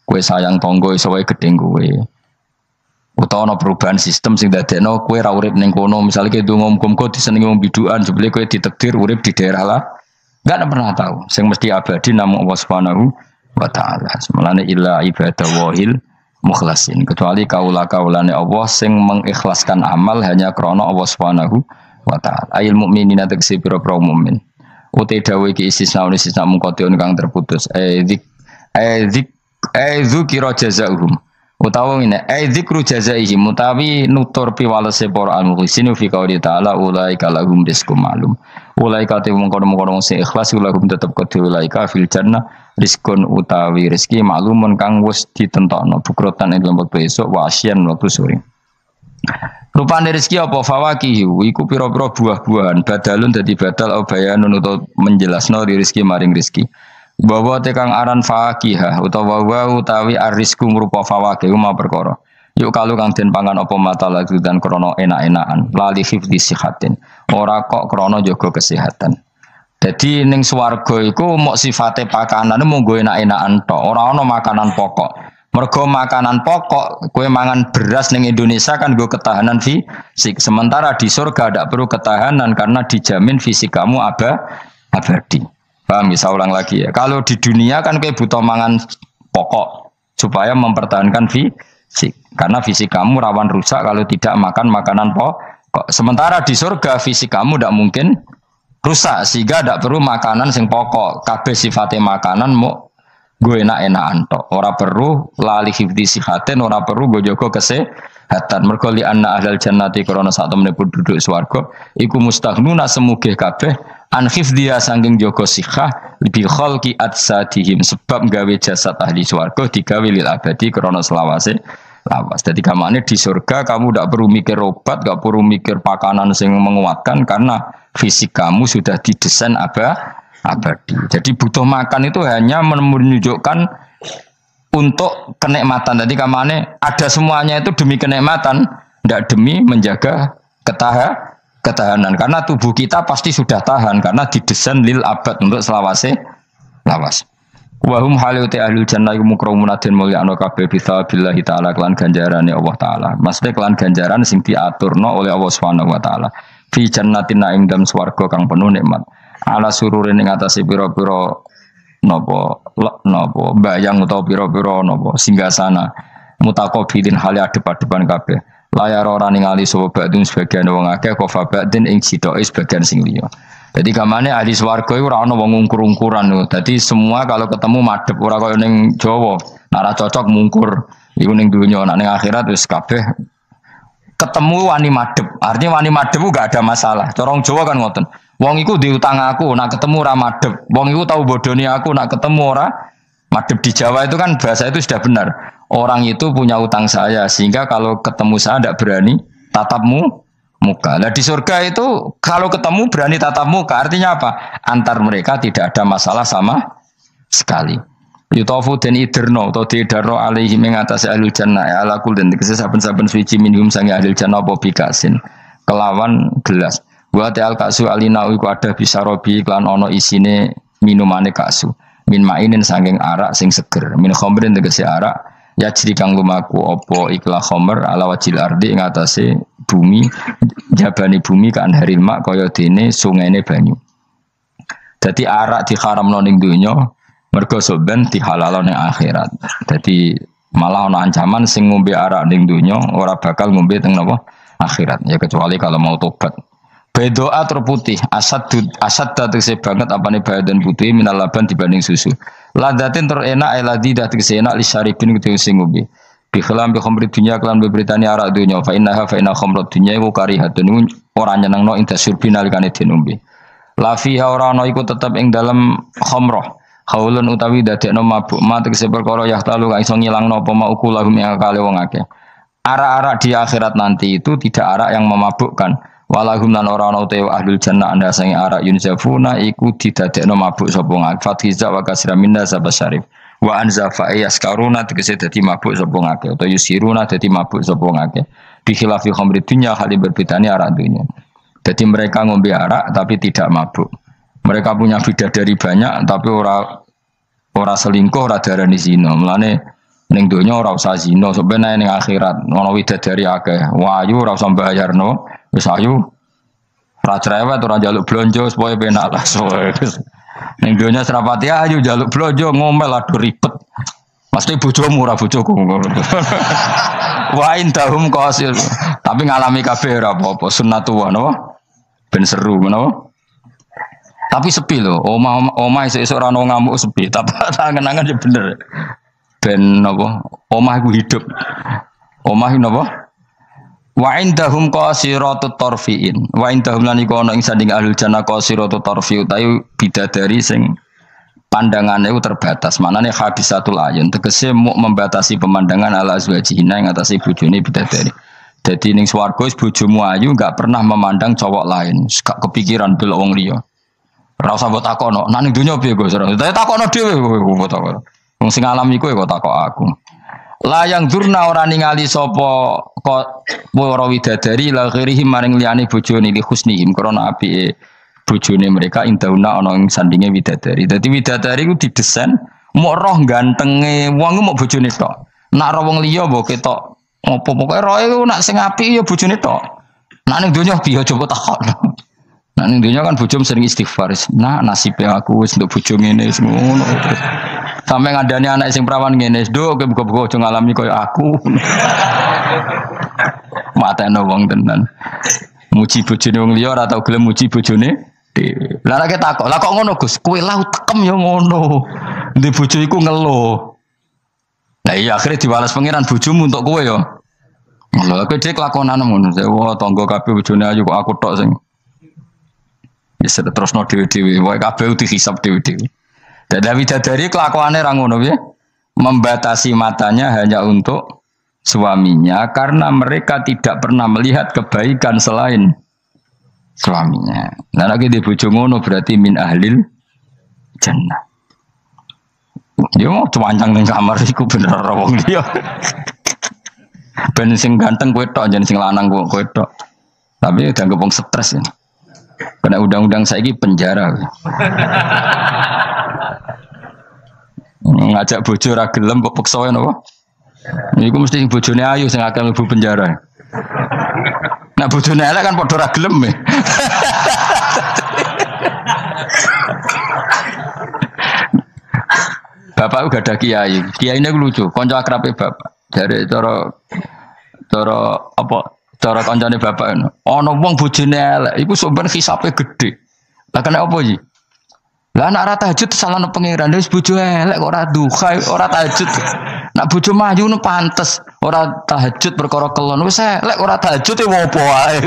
Kowe sayang tangga iso wae gedeng kowe. Utawa ana perubahan sistem sing dadekno kowe ra urip ning kono, misale kowe ndonga muga-muga disenengi wong bidukan, jebule kowe ditakdir urip di daerah lah. Enggak pernah tahu. Sing mesti abadi namung Allah Subhanahu wa taala. Semalane illa ibadah wahil mukhlasin. Kecuali kaula-kaulane Allah sing mengikhlaskan amal hanya krana Allah Subhanahu wa taala. Ayil mukminina tegese pira-pira mukmin. Uti dawuh iki istisna mungkotion kang terputus. Dzikra jazaahum. Utawa ngene, dzikru jazaihim mutawi nutur piwalese para al-mukhlisin fi qouli ta'ala ulaika lahum rizqum ma'lum. Ulaika te mungkon-mungkon sing ikhlas lahum tetep kedhe ulaika fil jannah rizqun utawi rezeki ma'lumun kang wis ditentokno bukrotan ing wektu esuk wa asyan wektu sore. Rupane rezeki apa fawakih iku pira-pira buah-buahan badalun dadi badal bayanun utawa menjelasno rezeki maring rezeki. Bahwa tekang aran fakihah utawa utawi arisku merupa fawakih ma perkara. Yuk kalau kang den pangan apa mata lagi dan krono enak-enakan lali hifdzi sihatin. Ora kok krono jaga kesehatan. Jadi ning swarga iku mok sifate pakanane mung enak-enakan tok, ora ana makanan pokok. Mergo makanan pokok kowe mangan beras ning Indonesia kan nggo ketahanan fisik. Sementara di surga tidak perlu ketahanan karena dijamin fisik kamu abadi. Paham bisa ulang lagi ya. Kalau di dunia kan kayak butuh mangan pokok. supaya mempertahankan fisik. Karena fisik kamu rawan rusak kalau tidak makan makanan pokok. Sementara di surga fisik kamu tidak mungkin rusak sehingga tidak perlu makanan sing pokok. Kabeh sifatnya makanan mau gue enak-enakan tok. Ora perlu lali hifdzi sihaten, ora perlu gue jaga kesehatan. Mergo li anna ahlal jannati krana sak temene penduduk swarga iku mustaghnuna semugih kabeh an hifdziya saking jaga sihah bi khalqi atsadihim sebab gawe jasad ahli swarga digawe lil abadi krana selawase lawas. Jadi kamane di surga kamu tidak perlu mikir obat, tidak perlu mikir makanan yang menguatkan karena fisik kamu sudah didesain abadi. Jadi butuh makan itu hanya menunjukkan untuk kenikmatan. Jadi kamane ada semuanya itu demi kenikmatan, tidak demi menjaga ketahanan. Karena tubuh kita pasti sudah tahan karena didesain lil abad untuk selawase lawas. Wahum haluti ahlul jannah mukramuna den mulyakno kabeh billahi taala kelan ganjarane Allah taala. Maksudnya kelan ganjaran sing diaturno oleh Allah Subhanahu wa taala. Fi jannatin naim dalam swarga kang penuh nikmat. Ala sururin ing atase pira-pira napa bayang utawa pira-pira napa singgasana mutaqabilin hale adep-adepan kabeh. Layar ora ningali sapa badung sebagian wong akeh kofa badin ing sidoke sebagian sing liya. Jadi kamane ahli swarga iku ora ana wong ngungkur-ungkuran lho. Dadi semua kalau ketemu madhep ora kaya ning Jawa. Ora cocok mungkur. Iku ning donya, nek ning akhirat wis kabeh ketemu wani madhep. Artinya wani madhep ku gak ada masalah. Corong Jawa kan ngoten. Wong iku diutang aku, nak ketemu ora madhep. Wong iku tau bodoni aku, nak ketemu ora madhep. Di Jawa itu kan bahasa itu sudah benar. Orang itu punya utang saya sehingga kalau ketemu saya tidak berani tatapmu muka. Nah di surga itu kalau ketemu berani tatap muka artinya apa? Antar mereka tidak ada masalah sama sekali. Yutofu dan iderno atau didarno alaihi mengatasi ahlul jannah ala kul dan saben-saben suci minhum sangi ahlul jannah apa bikasin kelawan gelas. Wa ta'al kasu alina iku ada bisa robi klan ono isine minumane kasu. Min mainin sanging arak sing seger. Min khamrin tegese arak ya jri kang lumaku apa iklah khamr ala wajil ardi ing atase bumi jabani bumi kan haril mak kaya dene sungene banyu. Dadi arak diharamno ning donya mergo soben dihalalno ning akhirat. Dadi malah ana ancaman sing ngombe arak ning donya ora bakal ngombe teng napa akhirat ya kecuali kalau mau tobat. Bedoa terputih asad tegese banget apane badan putih minal laban dibanding susu. Ladatin terenak eladi tegese enak li syaribin kudu sing ngombe. Bi khilam bi khamri dunya kelan beberitani arak dunya fa inna khamrat dunya iku karihatun ora nyenengno inda syurbi nalikane den ombe. La fiha ora ana iku tetep ing dalem khamrah. Haulun utawi dadekno mabuk ma tegese perkara yahtalu kang iso ngilangno apa mauku lahum ing akale wong akeh. Arak-arak di akhirat nanti itu tidak arak yang memabukkan. Walahum lan ora ana utawa ahlul jannah anda sing arak yunzafuna iku didadekno mabuk sapa ngak fathiza wa kasra minna sabasyarif. Wa anzafa yaskaruna tegese dadi mabuk sapa ngake utawa yusiruna dadi mabuk sapa ngake bi khilafi khamri dunya hal berbedane arak dunya. Jadi mereka ngombe arak tapi tidak mabuk. Mereka punya bidadari banyak tapi ora selingkuh ora darani zina. Mulane ning donya ora usah zina sampeyan ning akhirat ana widadari akeh. Wayu ora usah bayarno wis ayu ora cerewet ora njaluk blonjo supaya penak lah. Ning donya serapati ayu njaluk blonjo ngomel aduh ribet. Mesti bojomu ora bojoku. Wa indahum qasil. Tapi ngalami kabeh ora apa-apa sunnatullah napa? Ben seru menapa? Tapi sepi lho, omah esuk-esuk ora ono ngamuk sepi, tapi angen-angen ya bener. Ben napa? Omah iku hidup. Omah iku napa? Wa indahum qasiratut tarfiin. Wa indahum lan iku ana ing sanding ahlul jannah qasiratut tarfi utawi bidadari sing pandangane itu terbatas. Manane habisatul ayun tegese muk membatasi pemandangan ala azwajina ing atase bojone bidadari. Dadi ning swarga bojomu ayu enggak pernah memandang cowok lain, gak kepikiran delok wong liya. Ora usah mbok takono, nek ning donya piye Gus? Takono dhewe kok takon. Wong sing alami kowe kok takok aku. Layang durna ora ningali sapa kok para widadari la ghirihi maring liyane bojone li husnihim krana apike bojone mereka indauna ana ing sandinge widadari. Dadi widadari ku didesain mok roh gantenge wong mok bojone tok. Nak ro wong liya mbok ketok apa pokoke roe ku nak sing apik ya bojone tok. Nak ning donya piye coba takokno. Nak ning donya kan bojom sering istighfar. Nah nasibe aku wis nduk bojo ngene ngono. Sampai ngandani anak sing perawan ngene, "Nduk, kowe buka-buka aja ngalami koyo aku." Mateno wong tenan. Muji bojone wong liya ora tau gelem muji bojone dhewe. Lah nek takok, "Lah kok ngono, Gus? Kowe lau tekem ya ngono." Ndek bojo iku ngeluh. Lah iya akhirnya dibalas pangeran bojomu untuk kowe ya. Lho kowe dhek lakonan ngono. Wah, tangga kabeh bojone ayu kok aku tok sing. Wis terusno dhewe-dhewe, wae kabeh dihisab dhewe-dhewe. Dadi widadari kelakuannya ra ngono piye? Membatasi matanya hanya untuk suaminya karena mereka tidak pernah melihat kebaikan selain suaminya. Nah lagi di bojo ngono berarti min ahlil jannah. Dia mau cuancang ning kamar iku bener ora wong liya. Ben sing ganteng kowe tok jan sing lanang kowe tok. Tapi dianggap wong stres ya. Kena undang-undang saiki penjara. Ngajak bojo ra gelem kok peksa napa? Iku mesti bojone ayu sing akeh mlebu penjara. Nek bojone elek kan padha ra gelem e. Bapak uga ada kiai. Kiai ini lucu, kanca akrabe bapak. Dari cara apa? Cara kancane bapak ngono. Ana wong bojone elek, iku sampean hisabe gede. Lah kena apa iki? Lah anak ora tahajud salahno pangeran wis bojo elek kok ora duha, ora tahajud. Nak bojo maju nu pantes, ora tahajud perkara kelon wis elek ora tahajud e opo wae.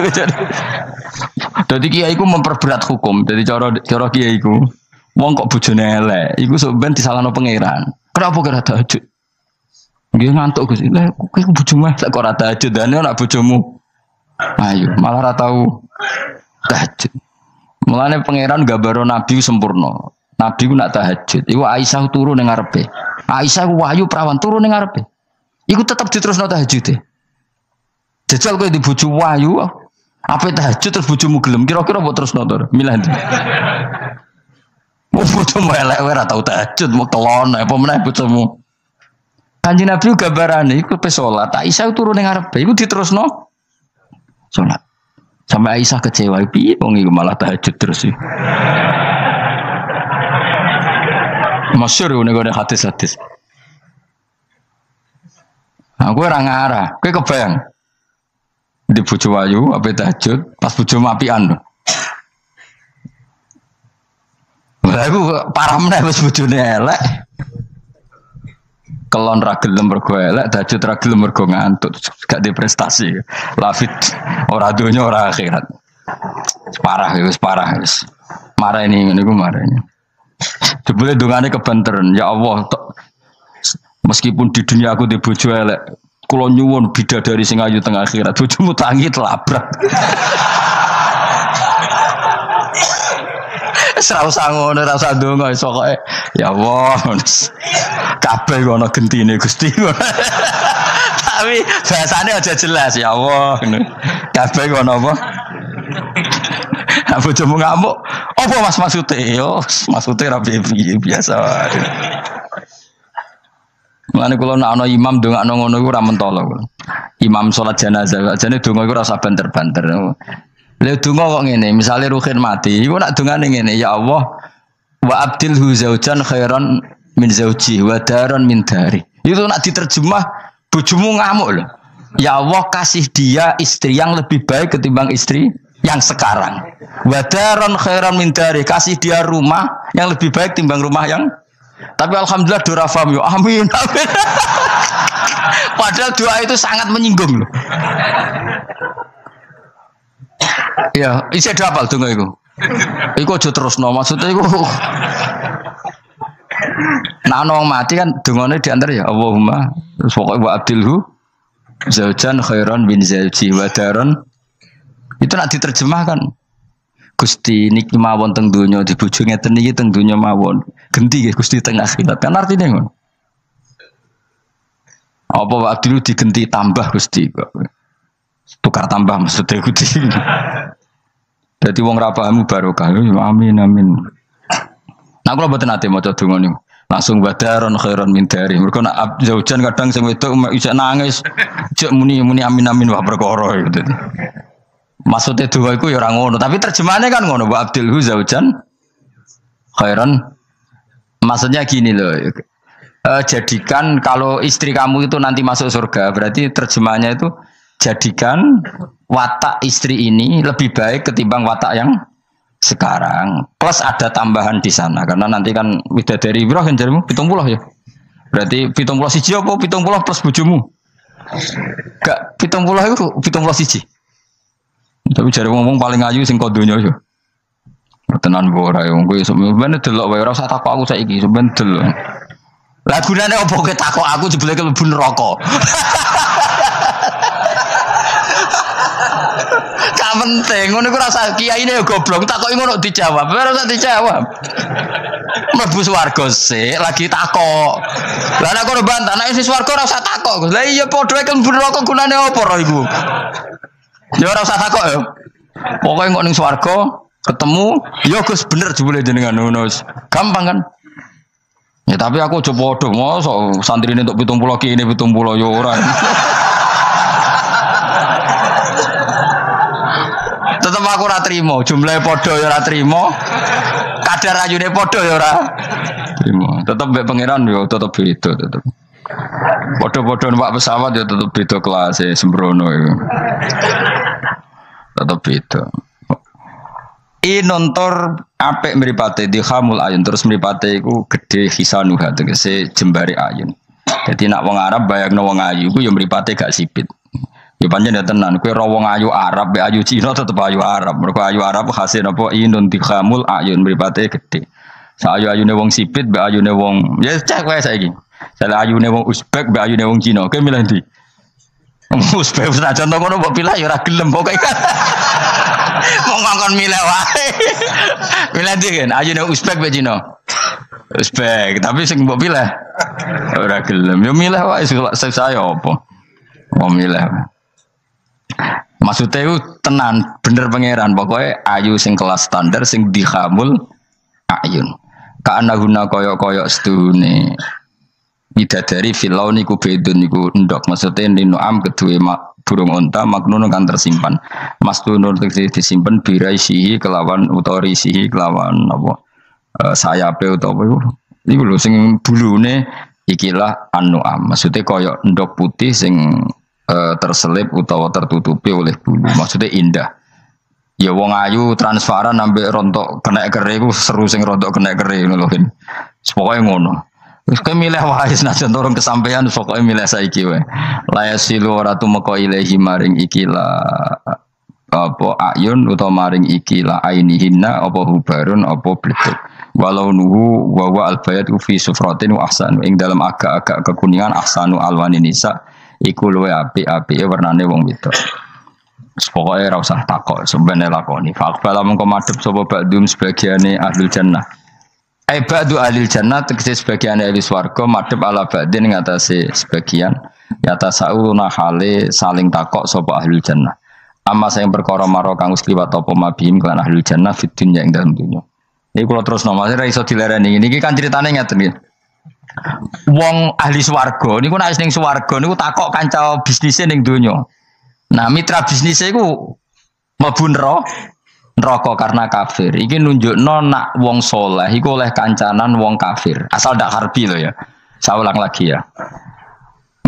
Dadi kiai iku memperberat hukum. Dadi cara kiai iku wong kok bojone elek, iku sampeyan disalahno pangeran. Kenapa kira tahajud? Nggih ngantuk Gus. Lah kowe bojomu elek kok ora tahajud, dane nek bojomu ayo malah ora tau tahajud. Mulane pangeran gambaro nabi sempurna. Nabi ku nak tahajud. Iku Aisyah turu ning ngarepe. Aisyah ku wahyu prawan turu ning ngarepe. Iku tetep diterusno tahajude. Jajal kowe di bojo wahyu, apa tahajud terus bojomu gelem kira-kira mbok terusno to? Milih ndi? Mau bojomu elek ora tau tahajud, mau kelon apa meneh bojomu. Kanjeng Nabi gambarane iku pe salat. Aisyah turu ning ngarepe iku diterusno salat. Sampai Aisyah kecewa, piye wong iku malah tahajud terus sih. Masyhur ngene hadis-hadis. Aku ora ngarah, kowe kebayang. Di bojo ayu ape tahajud, pas bojo apian. Lah aku parah meneh wis bojone elek. Kelon ra gelem mergo elek, tahajud ra gelem mergo ngantuk, gak di prestasi. Lafit ora donya ora akhirat. Wis parah wis. Marah ini ngene iku marah ini. Jebule dongane kebanteran, ya Allah, meskipun di dunia aku di bojo elek, kula nyuwun bidadari sing ayu teng akhirat, bojomu tangi telabrak. Ora usah ngono, ora usah ndonga iso kok. Ya Allah. Kabeh ono gentine Gusti. Tapi bahasane aja jelas ya Allah. Kabeh ono apa? Apa bojomu ngamuk? Apa Mas maksude? Yo, maksude ra piye biasa. Mulane kula nek ana imam ndongakno ngono iku ora mentolo. Imam salat jenazah, jane donga iku ora usah banter-banter. Lha donga kok ngene, misale Ruhin mati, iku nak dongane ngene, ya Allah wa abdilhu zaujan khairan min zauji wa daran min dari. Itu nak diterjemah bojomu ngamuk loh. Ya Allah kasih dia istri yang lebih baik ketimbang istri yang sekarang. Wa daran khairan min dari, kasih dia rumah yang lebih baik timbang rumah yang. Tapi alhamdulillah dora faham yo. Amin. Amin. Padahal doa itu sangat menyinggung loh. Ya, isi ada apa donga iku? Iku aja terusno, maksudnya iku. Nah, wong mati kan dongane diantar ya Allahumma terus pokoke wa abdilhu zaujan khairan bin zauji wa daron. Itu nak diterjemahkan. Gusti niki mawon teng donya di bojo ngeten niki teng donya mawon. Genti nggih Gusti teng akhirat. Kan artine ngono. Apa wa abdilhu digenti tambah Gusti kok. Tukar tambah maksudnya Gusti. Jadi wong ra pahamu barokah. Amin amin. Nah kalau mboten nate maca donga niku. Langsung badaron khairon min dari. Mergo nak zaujan kadang sing wedok iso nangis. Jek muni amin amin wah perkara gitu. Maksudnya donga iku ya ora ngono, tapi terjemahannya kan ngono, wa abdilhu zaujan khairon. Maksudnya gini loh. jadikan kalau istri kamu itu nanti masuk surga, berarti terjemahnya itu jadikan watak istri ini lebih baik ketimbang watak yang sekarang. Plus ada tambahan di sana karena nanti kan widadari berapa kan jarimu 70 ya. Berarti 70 siji apa 70 plus bojomu? Gak 70 itu 70 siji. Tapi jare ngomong paling ayu sing kodonya yo. Tenan ora yo kowe sampeyan delok wae ora usah takok aku saiki sampeyan delok. Lah gunane opo kowe takok aku jebule mlebu neraka. Gak penting, ngono iku rasa kiyaine ya goblok, takoki ngono dijawab, ora usah dijawab. Mlebu swarga sik lagi takok. Lah nek kono bantah, nek wis swarga ora usah takok. Lah iya padha iku mlebu neraka gunane apa ro iku? Ya ora usah takok ya. Pokoke kok ning swarga ketemu, ya Gus bener jebule jenengan ngono. Gampang kan? Ya tapi aku aja padha, mosok santrine entuk 70 kene 70 ya ora. Tetep aku ora trimo, jumlahe padha ya ora trimo. Kadar ayune padha ya ora trimo. Tetep mbek pangeran ya tetep beda tetep. Padha-padha numpak pesawat ya tetep beda kelas sembrono iku. Tetep beda. Nontor apik mripate dikhamul ayun terus mripate iku gedhe hisanuha tegese jembare ayun. Dadi nak wong Arab bayangno wong ayu iku ya mripate gak sipit. Ya pancen ya tenan, kowe ro wong ayu Arab be ayu Cina tetep ayu Arab. Mergo ayu Arab hasil apa inun dikhamul ayun mripate gedhe. Sayu-ayune wong sipit be ayune wong ya cek wae saiki. Sale ayune wong Uzbek be ayune wong Cina, kowe milih ndi? Uzbek wis contoh ngono mbok pilih ya ora gelem pokoke. Wong ngongkon milih wae. Milih ndi kan ayune Uzbek be Cina. Uzbek, tapi sing mbok pilih ora gelem. Ya milih wae saya apa? Mau milih. Maksudnya itu tenan bener pangeran pokoknya ayu sing kelas standar sing dikhamul ayun. Kana guna koyok-koyok sedune. Bidadari filau niku bedun niku endok maksudnya ninuam kedue burung unta maknun kan tersimpan. Mastunur disimpan biraisihi kelawan utorisihi kelawan apa sayape utawa iku lho sing bulune ikilah anuam. Maksudnya koyok endok putih sing terselip utawa tertutupi oleh bulu. Maksudnya indah. Ya wong ayu transparan sampai rontok kena kere iku seru sing rontok kena kere ngono lho. Pokoke ngono. Wis kowe milih wae senajan turun kesampaian pokoke milih saiki wae. La yasilu ora tumeka ilahi maring ikila apa ayun utawa maring ikila ainihinna apa hubarun apa bledek. Walau nuhu wa wa albayatu fi sufratin wa ahsan ing dalam agak-agak kekuningan ahsanu alwani nisa iku luwe apik-apike warnane wong wedok. Pokoke ora usah takok, sampeyan lakoni. Faqbala mengko madhep sapa ba'dum sebagiane ahlul jannah. Ba'du ahlil jannah tegese sebagiane ahli swarga madhep ala ba'din ngatasé sebagian yata sauluna hale saling takok sapa ahlul jannah. Amma sing perkara maro kang wis liwat apa mabihim kan ahlul jannah fid dunya ing dalem dunya. Iki kula terus nomase ra iso dilereni. Niki kan critane ngeten iki. Wong ahli swarga niku nek ning swarga niku takok kanca bisnise ning donya. Nah, mitra bisnise iku mlebu neraka karena kafir. Iki nunjukno nak wong saleh iku oleh kancanan wong kafir. Asal ndak harbi lho ya. Saya ulang lagi ya.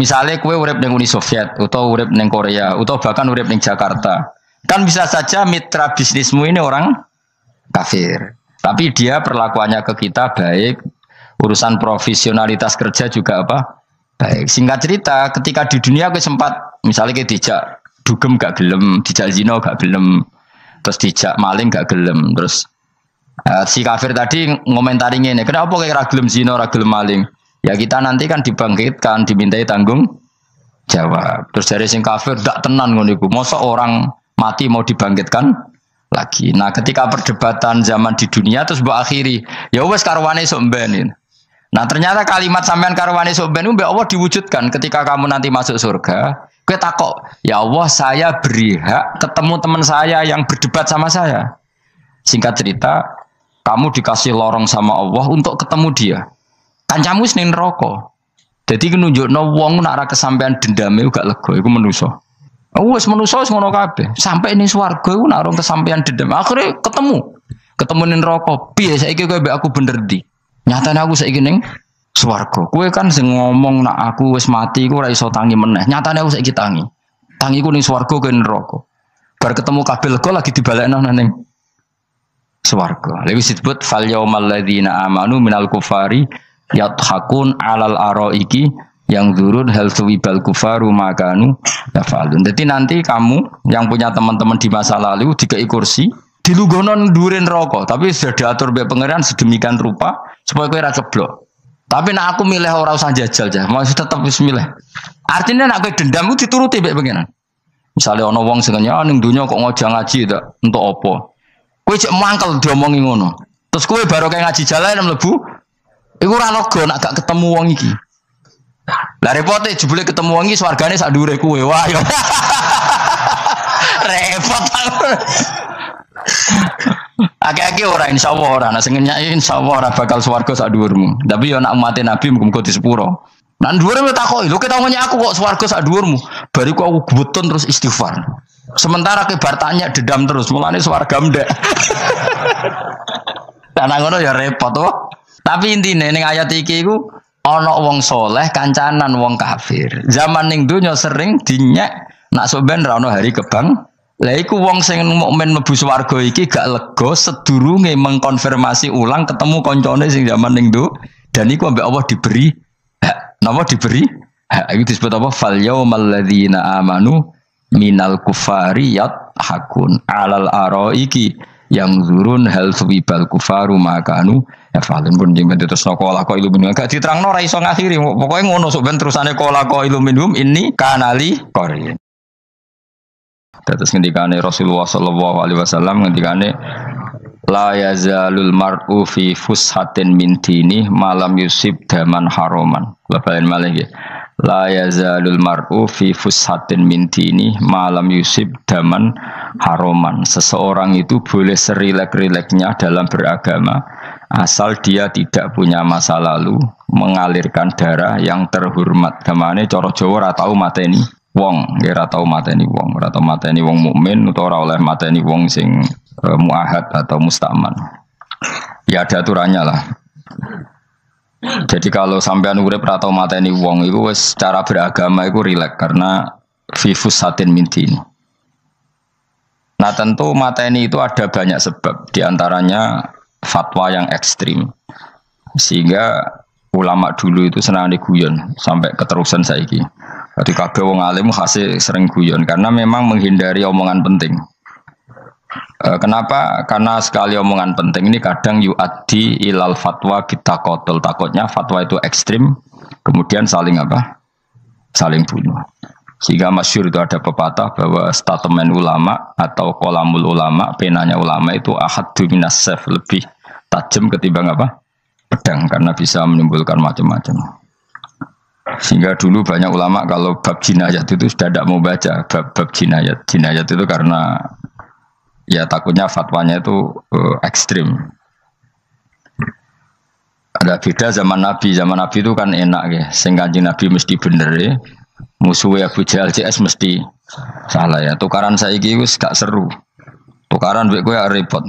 Misalnya kowe urip ning Uni Soviet utawa urip ning Korea utawa bahkan urip ning Jakarta. Kan bisa saja mitra bisnismu ini orang kafir. Tapi dia perlakuannya ke kita baik. Urusan profesionalitas kerja juga apa? Baik. Singkat cerita, ketika di dunia aku sempat, misalnya kita dijak dugem gak gelem, dijak zina gak gelem, terus dijak maling gak gelem, terus si kafir tadi ngomentari ngene, kenapa kayak ra gelem zina, ra gelem maling? Ya kita nanti kan dibangkitkan, dimintai tanggung jawab. Terus dari sing kafir gak tenan ngono iku. Mosok orang mati mau dibangkitkan lagi. Nah, ketika perdebatan zaman di dunia terus mbok akhiri, ya wis karwane sok mbenin. Nah ternyata kalimat sampean karwane soben mbak Allah diwujudkan ketika kamu nanti masuk surga. Kowe takok, ya Allah saya beri hak ketemu teman saya yang berdebat sama saya. Singkat cerita, kamu dikasih lorong sama Allah untuk ketemu dia. Kancamu wis ning neraka. Dadi nunjukno wong nek ora kesampean dendame gak lega iku manusa. Wis manusa wis ngono kabeh. Sampai ning swarga iku nek ora kesampean dendam. Akhire ketemu ning neraka. Piye saiki kowe mbek aku bener ndi? Nyatane aku saiki ning swarga. Kowe kan sing ngomong nak aku wis mati iku ora iso tangi meneh. Nyatane aku saiki tangi. Tangiku ning swarga kowe neraka. Bar ketemu kabel kok lagi dibalekno ning swarga. Lha wis disebut fal yaumal ladzina amanu minal kufari yadhakun alal araiki yang zurun hal suwibal kufaru makanu yafalun. Jadi nanti kamu yang punya teman-teman di masa lalu dikei kursi dilunggono ndurin rokok, tapi sudah diatur oleh pangeran sedemikian rupa supaya kowe ora ceblok. Tapi nak aku milih ora usah jajal aja, masih tetap wis milih. Artinya nak kowe dendam ku dituruti mbek pangeran. Misalnya ana wong sing ning donya kok ngojang ngaji ta, entuk apa? Kowe cek mangkel diomongi ngono. Terus kowe baru kayak ngaji jalan mlebu, iku ora lega nak gak ketemu wong iki. Lah repote jebule ketemu wong iki swargane sak dhuwure kowe. Wah yo. Repot. Akeh-akeh ora insyaallah ora, nek sing nyai insyaallah ora bakal swarga sak dhuwurmu. Tapi yo nek umat Nabi muga di sepuro. Nan dhuwure takoki, lho ketemu aku kok swarga sak dhuwurmu. Bariku aku gebutun terus istighfar. Sementara ke bar tanya dedam terus, mulane swarga ndek. Karena ngono ya repot to. Tapi intine ning ayat iki iku ana wong soleh kancanan wong kafir. Zaman ning donya sering dinyek nak sok ben ra ono hari kebang. Lah iku wong sing mukmin mlebu swarga iki gak lega sedurunge mengkonfirmasi ulang ketemu koncone sing zaman ning do dan iku ambek Allah diberi hak. Napa diberi? Hak iku disebut apa? Fal yaumal ladzina amanu minal kufari yadhakun alal araiki yang zurun hal subibal kufaru makanu ya falun pun jeng terus kola ko iluminum gak diterangno ora iso ngakhiri pokoke ngono sok ben terusane kola ko iluminum ini kanali korin. Terus ngendikane Rasulullah sallallahu alaihi wasallam ngendikane la yazalul mar'u fi fushatin min dini malam yusib daman haroman. Bapak malih ya. La yazalul mar'u fi fushatin min dini malam yusib daman haroman. Seseorang itu boleh serilek-rileknya dalam beragama asal dia tidak punya masa lalu mengalirkan darah yang terhormat. Gamane cara Jawa ora tau mateni wong, ora tau mateni wong, ora tau mateni wong mukmin utawa ora oleh mateni wong sing muahad atau mustaman. Ya ada aturannya lah. Jadi kalau sampean urip ora tau mateni wong iku wis cara beragama iku rileks karena fifus satin mintin. Nah tentu mateni itu ada banyak sebab, diantaranya fatwa yang ekstrim. Sehingga ulama dulu itu senang diguyon sampai keterusan saiki. Jadi kabeh wong alim hasil sering guyon karena memang menghindari omongan penting. Kenapa? Karena sekali omongan penting ini kadang yu'addi ilal fatwa kita kotul. Takutnya fatwa itu ekstrim, kemudian saling apa? Saling bunuh. Sehingga masyhur itu ada pepatah bahwa statement ulama atau kolamul ulama, penanya ulama itu ahaddu minas sayf, lebih tajam ketimbang apa? Pedang, karena bisa menimbulkan macam-macam. Sehingga dulu banyak ulama kalau bab jinayat itu sudah tidak mau baca bab jinayat. Jinayat itu karena ya takutnya fatwanya itu ekstrim. Ada beda zaman Nabi. Zaman Nabi itu kan enak ya. Sing Kanjeng Nabi mesti bener ya. Musuhnya Abu Jahal CS mesti salah ya. Tukaran saiki wis gak seru. Tukaran mbek kowe repot.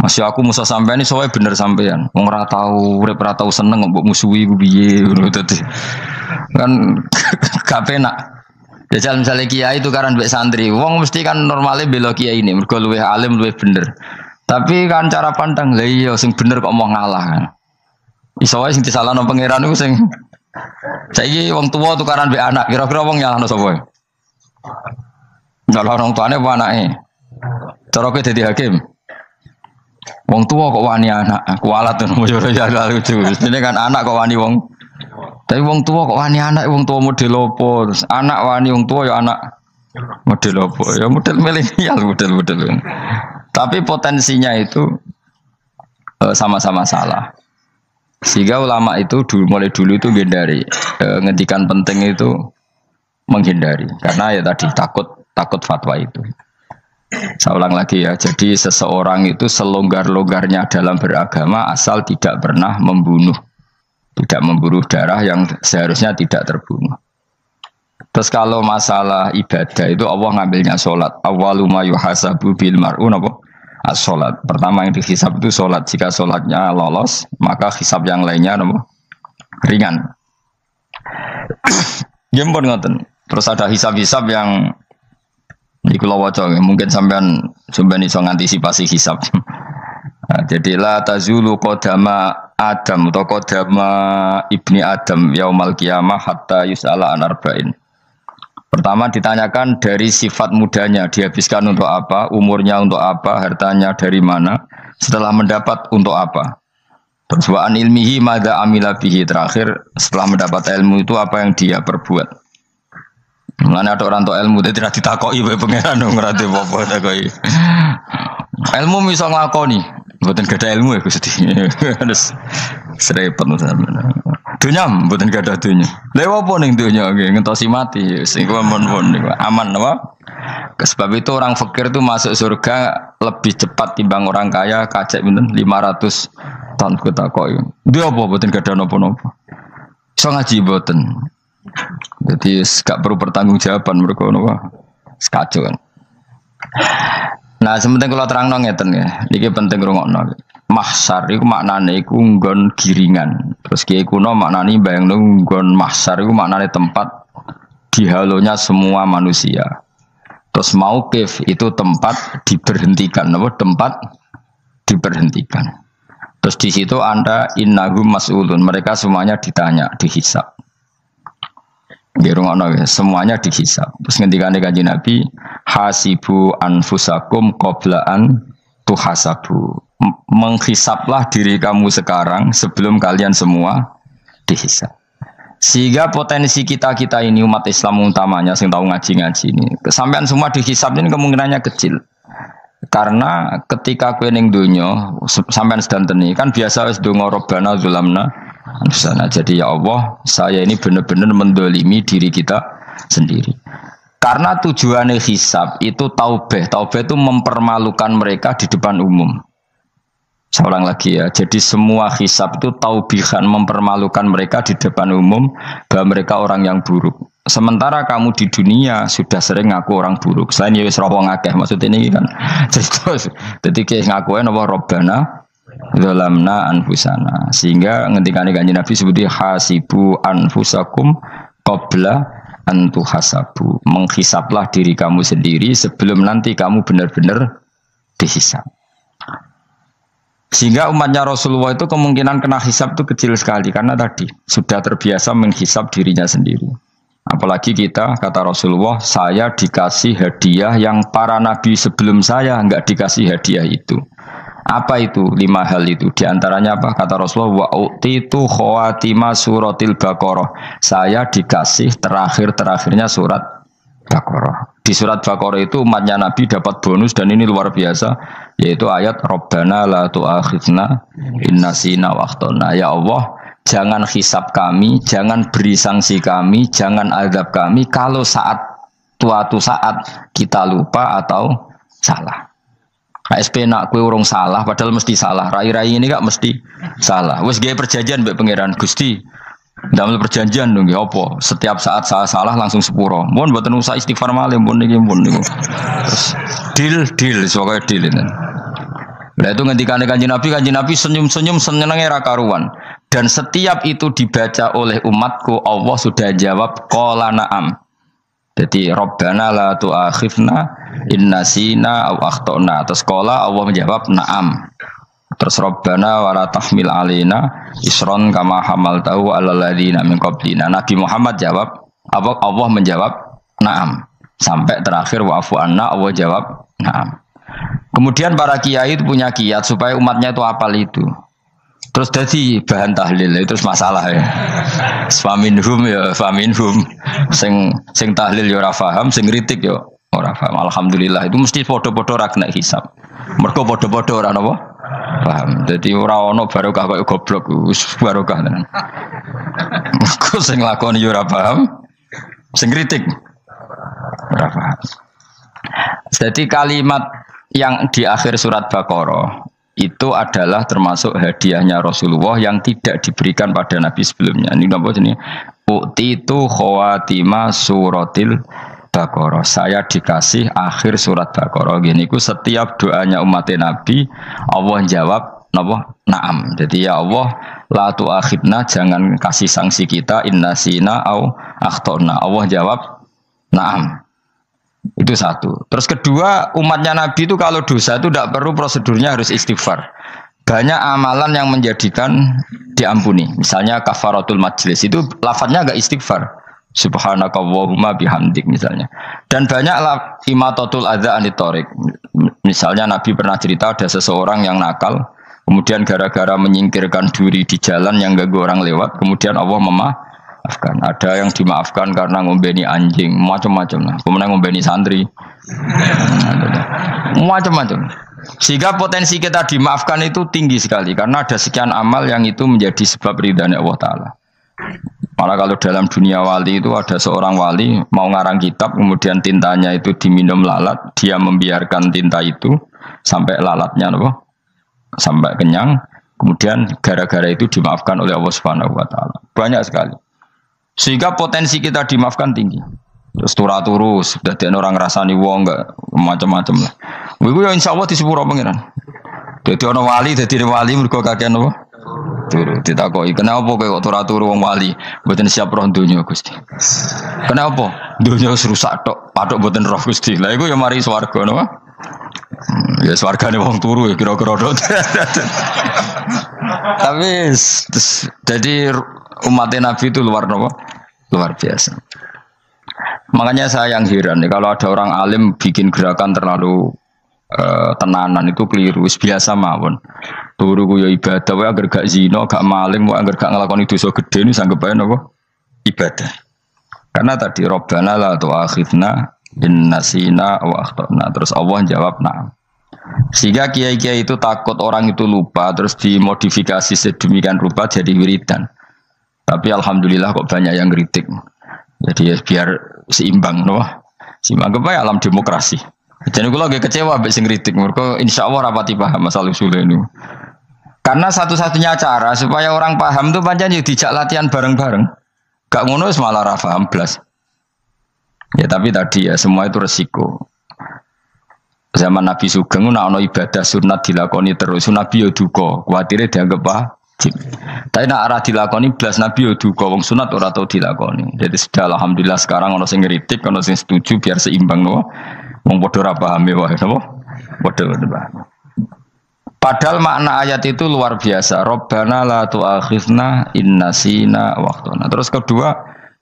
Masih aku musuh sampean ini soalnya bener sampean. Wong ora tau urip ora tau seneng mbok musuhi ku piye ngono dadi. Kan gak penak. Jajal misalnya kiai itu kan mbek santri, wong mesti kan normalnya bela kiai ini, mergo luwih alim luwih bener. Tapi kan cara pandang lha iya sing bener kok mau ngalah kan. Iso wae sing disalahno pangeran iku sing saiki wong tuwa tukaran mbek anak, kira-kira wong nyalahno sapa? Nyalahno wong tuane apa anake? Cara kowe dadi hakim. Wong tua kok wani anak, kualat ngono yo ya lucu. Mestine kan anak kok wani wong. Tapi wong tua kok wani anak, wong tua model opo? Terus anak wani wong tua ya anak model opo? Ya model milenial, model-model. Tapi potensinya itu sama-sama salah. Sehingga ulama itu mulai dulu itu menghindari ngendikan penting itu menghindari karena ya tadi takut fatwa itu. Saya ulang lagi ya, jadi seseorang itu selonggar-longgarnya dalam beragama asal tidak pernah membunuh, tidak memburu darah yang seharusnya tidak terbunuh. Terus kalau masalah ibadah itu Allah ngambilnya sholat. Awwaluma yuhasabu bil mar'un apa? As-sholat. Pertama yang dihisab itu sholat. Jika sholatnya lolos, maka hisab yang lainnya apa? ringan. Ya pun ngoten. Terus ada hisab-hisab yang iku lho waca mungkin sampean iso ngantisipasi hisab. Nah, jadi la tazulu qadama Adam atau qadama ibni Adam yaumal qiyamah hatta yus'ala an arba'in. Pertama ditanyakan dari sifat mudanya, dihabiskan untuk apa, umurnya untuk apa, hartanya dari mana, setelah mendapat untuk apa. Terus wa an ilmihi madza amila bihi, terakhir setelah mendapat ilmu itu apa yang dia perbuat. Mulane ada orang tua ilmu dia tidak ditakoki wae pangeran ngerti apa takoki. Ilmu iso nglakoni, mboten gadah ilmu ya Gusti. Terus serepet sampeyan. Dunya mboten gadah dunya. Lha apa ning dunya nggih ngentosi mati sing aman niku aman apa? Sebab itu orang fakir itu masuk surga lebih cepat timbang orang kaya kacek pinten 500 tahun kutakoki. Dia apa mboten gadah napa-napa. Iso ngaji mboten. Jadi gak perlu pertanggungjawaban mereka napa sekacau kan. Nah, sementing kalau terangno ngeten ya. Iki penting rungokno. Mahsyar iku maknane iku nggon giringan. Terus kiai kuno maknane bayangno nggon mahsyar iku maknane tempat dihalonya semua manusia. Terus mauqif itu tempat diberhentikan, napa tempat diberhentikan. Terus di situ Anda innahum mas'ulun, mereka semuanya ditanya, dihisab. Semuanya dihisab. Terus ngendikane Kanjeng Nabi, hasibu anfusakum qabla an tuhasabu. Menghisablah diri kamu sekarang sebelum kalian semua dihisab. Sehingga potensi kita ini umat Islam utamanya sing tahu ngaji-ngaji ini, kesampean semua dihisab ini kemungkinannya kecil. Karena ketika kowe ning donya sampean sedanteni kan biasa wis donga robbana zulamna anfusana. Jadi ya Allah, saya ini benar-benar mendolimi diri kita sendiri. Karena tujuannya hisab itu taubah. Taubah itu mempermalukan mereka di depan umum. Saya ulang lagi ya. Jadi semua hisab itu taubihan, mempermalukan mereka di depan umum bahwa mereka orang yang buruk. Sementara kamu di dunia sudah sering ngaku orang buruk. Selain ya wis roh ngakeh maksud ini kan. Jadi ngakuin apa robbana zalamna anfusana. Sehingga ngendikane Kanjeng Nabi sebuti hasibu anfusakum qabla an tuhasabu. Menghisablah diri kamu sendiri sebelum nanti kamu benar-benar dihisab. Sehingga umatnya Rasulullah itu kemungkinan kena hisab itu kecil sekali karena tadi sudah terbiasa menghisab dirinya sendiri. Apalagi kita, kata Rasulullah, saya dikasih hadiah yang para nabi sebelum saya enggak dikasih hadiah itu. Apa itu? 5 hal itu. Di antaranya apa? Kata Rasulullah, wa utitu khawatima suratil Baqarah. Saya dikasih terakhir-terakhirnya surat Baqarah. Di surat Baqarah itu umatnya Nabi dapat bonus dan ini luar biasa, yaitu ayat Rabbana la tu'akhidna in nasina wa akhtana. Ya Allah, jangan hisab kami, jangan beri sanksi kami, jangan azab kami kalau suatu saat kita lupa atau salah. KSP nak kue urung salah, padahal mesti salah. Rai-rai ini gak mesti salah. Wes gaya perjanjian mbek pangeran Gusti. Dalam perjanjian dong, apa? Setiap saat saya salah langsung sepuro. Mohon buatan usah istighfar malih, mohon niku. Terus deal, soalnya deal ini. Nah itu ngendikane Kanjeng Nabi senyum-senyum senengnya ra karuan. Dan setiap itu dibaca oleh umatku, Allah sudah jawab qala na'am. Jadi Rabbana la tu'akhifna in nasina aw akhtana. Terus qala Allah menjawab na'am. Terus Rabbana wa la tahmil alaina isron kama hamaltahu alal ladzina min qablina. Nabi Muhammad jawab, Allah menjawab na'am. Sampai terakhir wa'fu anna, Allah jawab na'am. Kemudian para kiai itu punya kiat supaya umatnya itu hafal itu. Terus jadi bahan tahlil itu masalah ya. Faminhum ya faminhum. Sing tahlil ya ora paham, sing kritik ya ora paham. Alhamdulillah itu mesti podo-podo ra kena hisab. Mergo podo-podo ora napa? Paham. Jadi ora ono barokah kaya goblok wis barokah tenan. Mergo sing lakoni ya ora paham, sing kritik ora paham. Jadi kalimat yang di akhir surat Baqarah itu adalah termasuk hadiahnya Rasulullah yang tidak diberikan pada Nabi sebelumnya. Ini apa jenis? Utitu khawatima suratil Baqarah. Saya dikasih akhir surat Baqarah. Gini ku setiap doanya umat Nabi Allah jawab napa? Naam. Jadi ya Allah, la tu'akhidna, jangan kasih sanksi kita innasina au akhtona. Allah jawab naam. Itu satu. Terus kedua, umatnya Nabi itu kalau dosa itu tidak perlu prosedurnya harus istighfar. Banyak amalan yang menjadikan diampuni. Misalnya kafaratul majlis itu lafadznya agak istighfar. Subhanakallahumma bihamdik misalnya. Dan banyak imatatul adza anit thoriq. Misalnya Nabi pernah cerita ada seseorang yang nakal, kemudian gara-gara menyingkirkan duri di jalan yang ganggu orang lewat, kemudian Allah memaafkan. Ada yang dimaafkan karena ngombeni anjing, macam-macam. Kemudian ngombeni santri, macam-macam. Sehingga potensi kita dimaafkan itu tinggi sekali karena ada sekian amal yang itu menjadi sebab ridhanya Allah Ta'ala. Malah kalau dalam dunia wali itu ada seorang wali mau ngarang kitab, kemudian tintanya itu diminum lalat, dia membiarkan tinta itu sampai lalatnya sampai kenyang, kemudian gara-gara itu dimaafkan oleh Allah Subhanahu wa taala. Banyak sekali. Sehingga potensi kita dimaafkan tinggi. Terus turus, dadi orang rasani wong enggak macam-macam lah. Iku ya insyaallah disepuro pangeran. Dadi ana wali, dadi wali mergo kakean apa? Turu ditakoki, kenapa kowe kok turu wong wali? Mboten siap roh donya Gusti. Kenapa? Donya wis rusak tok, patok mboten roh Gusti. Lah iku ya mari swarga napa? Ya swargane wong turu ya kira-kira tok. Tapi jadi umat Nabi itu luar biasa. Makanya saya yang heran nih kalau ada orang alim bikin gerakan terlalu tenanan itu keliru, biasa mawon. Turu ku ya ibadah, wae agar gak zina, gak maling, wae agar gak nglakoni dosa gedhe ini sanggep ae napa? Ibadah. Karena tadi Rabbana la tu'akhidna in nasina wa akhtana. Terus Allah jawab na'am. Sehingga kiai-kiai itu takut orang itu lupa, terus dimodifikasi sedemikian rupa jadi wiridan. Tapi alhamdulillah kok banyak yang kritik. Jadi ya biar seimbang, no? Seimbang kepada alam demokrasi. Jadi kalau lagi kecewa ambek sing kritik, mereka insyaallah rapati paham masalah usul ini. Karena satu-satunya cara supaya orang paham tuh pancen yo dijak latihan bareng-bareng. Gak ngono wis malah ra paham blas. Ya tapi tadi ya semua itu resiko. Zaman Nabi Sugeng ana ibadah sunat dilakoni terus, Nabi yo duka, kuwatire dianggap wajib. Tapi nek ora dilakoni blas Nabi yo duka, wong sunat ora tau dilakoni. Jadi sudah alhamdulillah sekarang ana sing ngritik, ana sing setuju biar seimbang no. Wong padha ra pahami wae napa? Padha paham. Padahal makna ayat itu luar biasa. Rabbana la tu'akhidna in nasina wa akhtana. Terus kedua,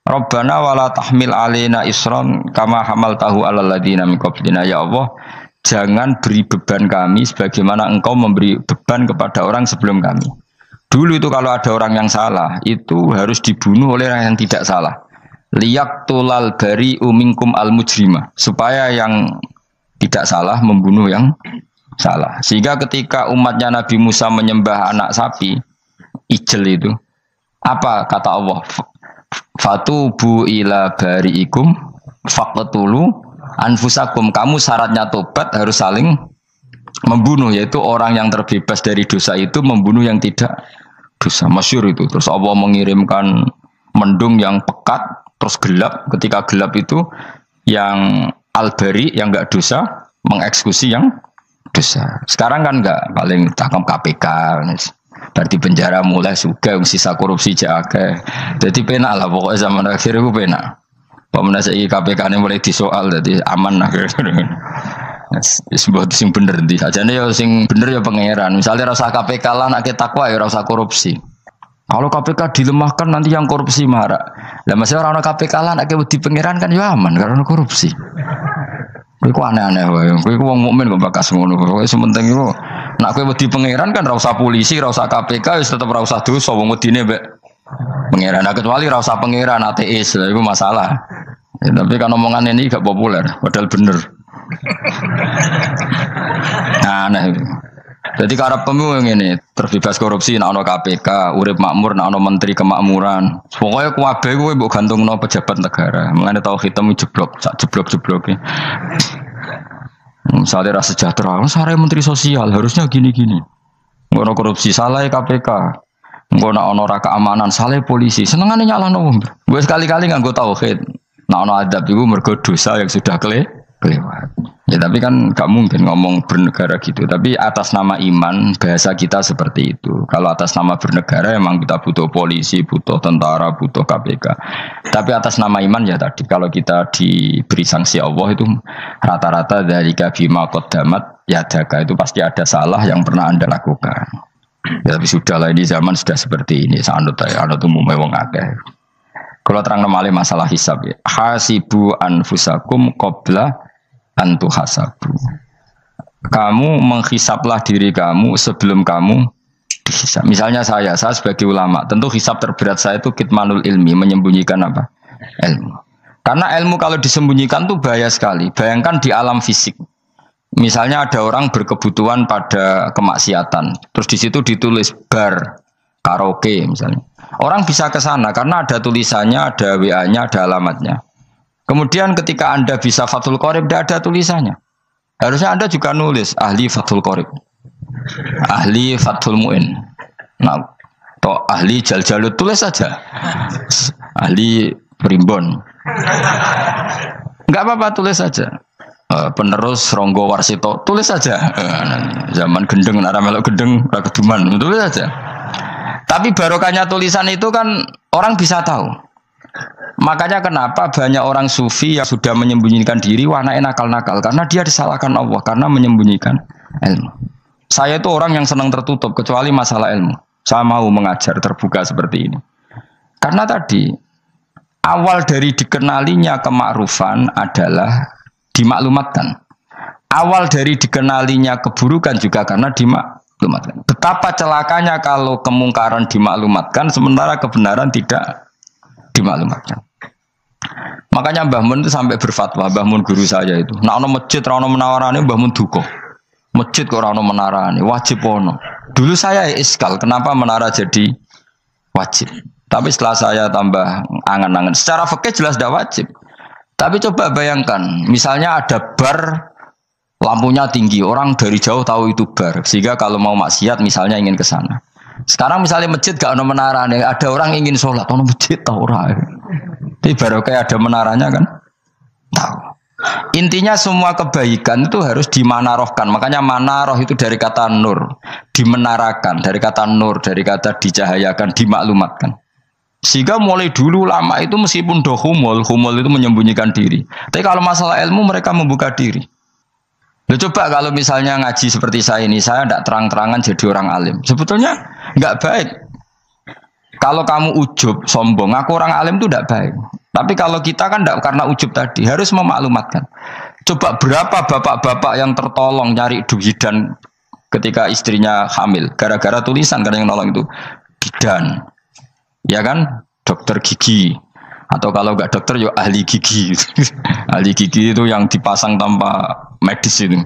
Rabbana wala tahmil alaina isran kama hamaltahu alal ladina min qablina. Ya Allah, jangan beri beban kami sebagaimana Engkau memberi beban kepada orang sebelum kami. Dulu itu kalau ada orang yang salah, itu harus dibunuh oleh orang yang tidak salah. Liyaqtulal bari'u minkum al mujrima, supaya yang tidak salah membunuh yang salah. Sehingga ketika umatnya Nabi Musa menyembah anak sapi ijel itu, apa kata Allah? Fatubu ila bari'ikum faqtulu anfusakum. Kamu syaratnya tobat harus saling membunuh, yaitu orang yang terbebas dari dosa itu membunuh yang tidak dosa. Masyhur itu. Terus Allah mengirimkan mendung yang pekat terus gelap. Ketika gelap itu yang al-bari yang enggak dosa mengeksekusi yang dosa. Sekarang kan enggak, paling tangkap KPK. Berarti penjara mulai suka sisa korupsi jaga. Jadi penak lah pokoknya zaman akhir itu penak. Pemenang saya KPK ini mulai disoal jadi aman lah. Sebuah sing bener di aja nih ya sing bener ya pangeran. Misalnya rasa KPK lah nak takwa ya rasa korupsi. Kalau KPK dilemahkan nanti yang korupsi marah. Lah masih orang KPK lah nak di pangeran kan ya aman karena korupsi. Iku aneh-aneh wae. Iku wong mukmin kok bakas ngono. Wis penting iku nak kowe wedi pangeran kan ra usah polisi, ra usah KPK wis tetep ra usah dosa wong wedine mbek pangeran. Nah, kecuali ra usah pangeran ateis. Lah iku masalah. Ya, tapi kan omongan ini gak populer, padahal bener. Nah, aneh. Jadi karep pemilu ngene, terbebas korupsi nek ana KPK, urip makmur nek ana menteri kemakmuran. Pokoke kabeh kuwi mbok gantungno pejabat negara. Mengene tau hitam jeblok, sak jeblok-jebloke. Misalnya rasa sejahtera, saya menteri sosial harusnya gini-gini. Ngono korupsi salah KPK. Ngono ana ora keamanan salah polisi. Senengane nyalahno wong. Gue sekali-kali nganggo tauhid. Nek ana adab iku mergo dosa yang sudah kelewat. Ya tapi kan gak mungkin ngomong bernegara gitu. Tapi atas nama iman bahasa kita seperti itu. Kalau atas nama bernegara emang kita butuh polisi, butuh tentara, butuh KPK. Tapi atas nama iman ya tadi kalau kita diberi sanksi Allah itu rata-rata dari bima qaddamat yadaka itu pasti ada salah yang pernah Anda lakukan. Ya, tapi sudahlah ini zaman sudah seperti ini. Sanut umumnya wong akeh. Kalau terang nomale masalah hisab ya. Hasibu anfusakum qabla antu hasabu. Kamu menghisaplah diri kamu sebelum kamu dihisap. Misalnya saya sebagai ulama, tentu hisap terberat saya itu kitmanul ilmi, menyembunyikan apa? Ilmu. Karena ilmu kalau disembunyikan tuh bahaya sekali. Bayangkan di alam fisik. Misalnya ada orang berkebutuhan pada kemaksiatan, terus di situ ditulis bar karaoke misalnya. Orang bisa ke sana karena ada tulisannya, ada WA-nya, ada alamatnya. Kemudian ketika Anda bisa Fathul Qorib, tidak ada tulisannya. Harusnya Anda juga nulis ahli Fathul Qorib, ahli Fathul Mu'in, nah, atau ahli Jaljalut, tulis saja. Ahli Primbon. Enggak apa-apa, tulis saja. Penerus Ronggo Warsito, tulis saja. Zaman gendeng, nara melok gendeng, rakeduman, tulis saja. Tapi barokahnya tulisan itu kan orang bisa tahu. Makanya kenapa banyak orang sufi yang sudah menyembunyikan diri, wanaknya nakal-nakal. Karena dia disalahkan Allah, karena menyembunyikan ilmu. Saya itu orang yang senang tertutup, kecuali masalah ilmu. Saya mau mengajar terbuka seperti ini. Karena tadi, awal dari dikenalinya kemakrufan adalah dimaklumatkan. Awal dari dikenalinya keburukan juga karena dimaklumatkan. Betapa celakanya kalau kemungkaran dimaklumatkan, sementara kebenaran tidak dimaklumatkan. Makanya Mbah Mun itu sampai berfatwa, Mbah Mun guru saya itu. Nah, ono masjid, ono menarane Mbah Mun duka. Masjid kok ono menarane, wajib ono. Dulu saya iskal, kenapa menara jadi wajib? Tapi setelah saya tambah angan-angan, secara fikih jelas tidak wajib. Tapi coba bayangkan, misalnya ada bar, lampunya tinggi, orang dari jauh tahu itu bar, sehingga kalau mau maksiat misalnya ingin ke sana. Sekarang misalnya masjid gak ada menara, ada orang ingin sholat, ada masjid tahu orang. Tapi baru kayak ada menaranya kan, tahu. Intinya semua kebaikan itu harus dimanarohkan. Makanya manaroh itu dari kata nur, dimenarakan, dari kata nur, dari kata dicahayakan, dimaklumatkan. Sehingga mulai dulu lama itu meskipun humul itu menyembunyikan diri. Tapi kalau masalah ilmu mereka membuka diri. Loh, coba kalau misalnya ngaji seperti saya ini, saya tidak terang-terangan jadi orang alim. Sebetulnya nggak baik. Kalau kamu ujub, sombong, aku orang alim itu tidak baik. Tapi kalau kita kan tidak, karena ujub tadi, harus memaklumatkan. Coba berapa bapak-bapak yang tertolong nyari bidan ketika istrinya hamil. Gara-gara tulisan, karena yang nolong itu bidan. Ya kan, dokter gigi. Atau kalau nggak dokter, ya ahli gigi. Ahli gigi itu yang dipasang tanpa medis itu.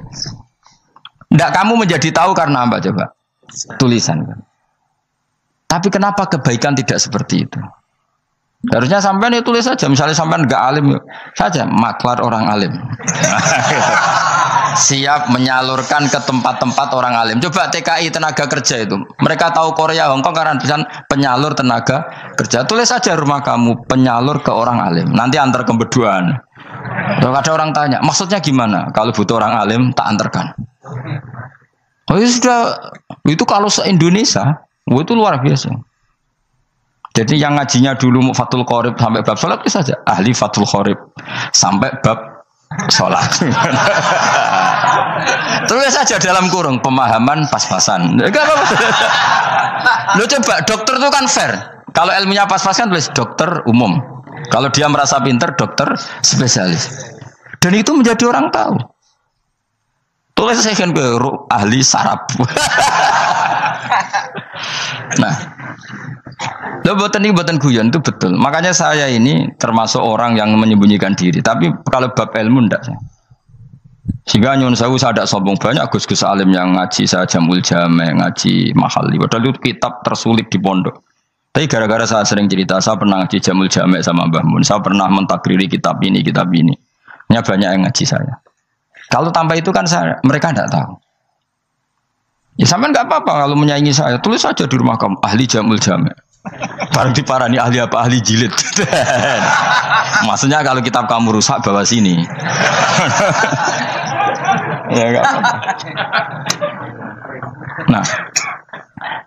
Nggak, kamu menjadi tahu karena apa coba? Tulisan. Tapi kenapa kebaikan tidak seperti itu? Harusnya sampean itu tulis saja. Misalnya sampean nggak alim saja, maklar orang alim. Siap menyalurkan ke tempat-tempat orang alim. Coba TKI tenaga kerja itu. Mereka tahu Korea, Hongkong karena tulisan penyalur tenaga kerja. Tulis saja rumah kamu penyalur ke orang alim. Nanti antar ke berduaan. Kalau ada orang tanya, maksudnya gimana? Kalau butuh orang alim, tak antarkan. Oh ya sudah, itu kalau se-Indonesia, itu luar biasa. Jadi yang ngajinya dulu Fathul Qorib sampai bab sholat itu saja. Ahli Fathul Qorib sampai bab sholat. Tulis saja dalam kurung pemahaman pas-pasan. Enggak apa-apa. Lo coba dokter itu kan fair. Kalau ilmunya pas-pasan tulis dokter umum. Kalau dia merasa pinter dokter spesialis. Dan itu menjadi orang tahu. Tulis saya kan ke ahli saraf. Nah, lo buatan guyon itu betul. Makanya saya ini termasuk orang yang menyembunyikan diri. Tapi kalau bab ilmu enggak. Sehingga nyun saya tidak sombong, banyak gus-gus alim yang ngaji saya Jamul Jame, ngaji Mahali. Padahal itu kitab tersulit di pondok. Tapi gara-gara saya sering cerita, saya pernah ngaji Jamul Jame sama Mbah Mun. Saya pernah mentakriri kitab ini. Ini banyak yang ngaji saya. Kalau tanpa itu kan mereka tidak tahu. Ya sampean nggak apa-apa kalau menyaingi saya, tulis saja di rumah kamu ahli Jamul Jame. Barang diparani ahli apa ahli jilid. Maksudnya kalau kitab kamu rusak bawa sini. Ya enggak. Nah,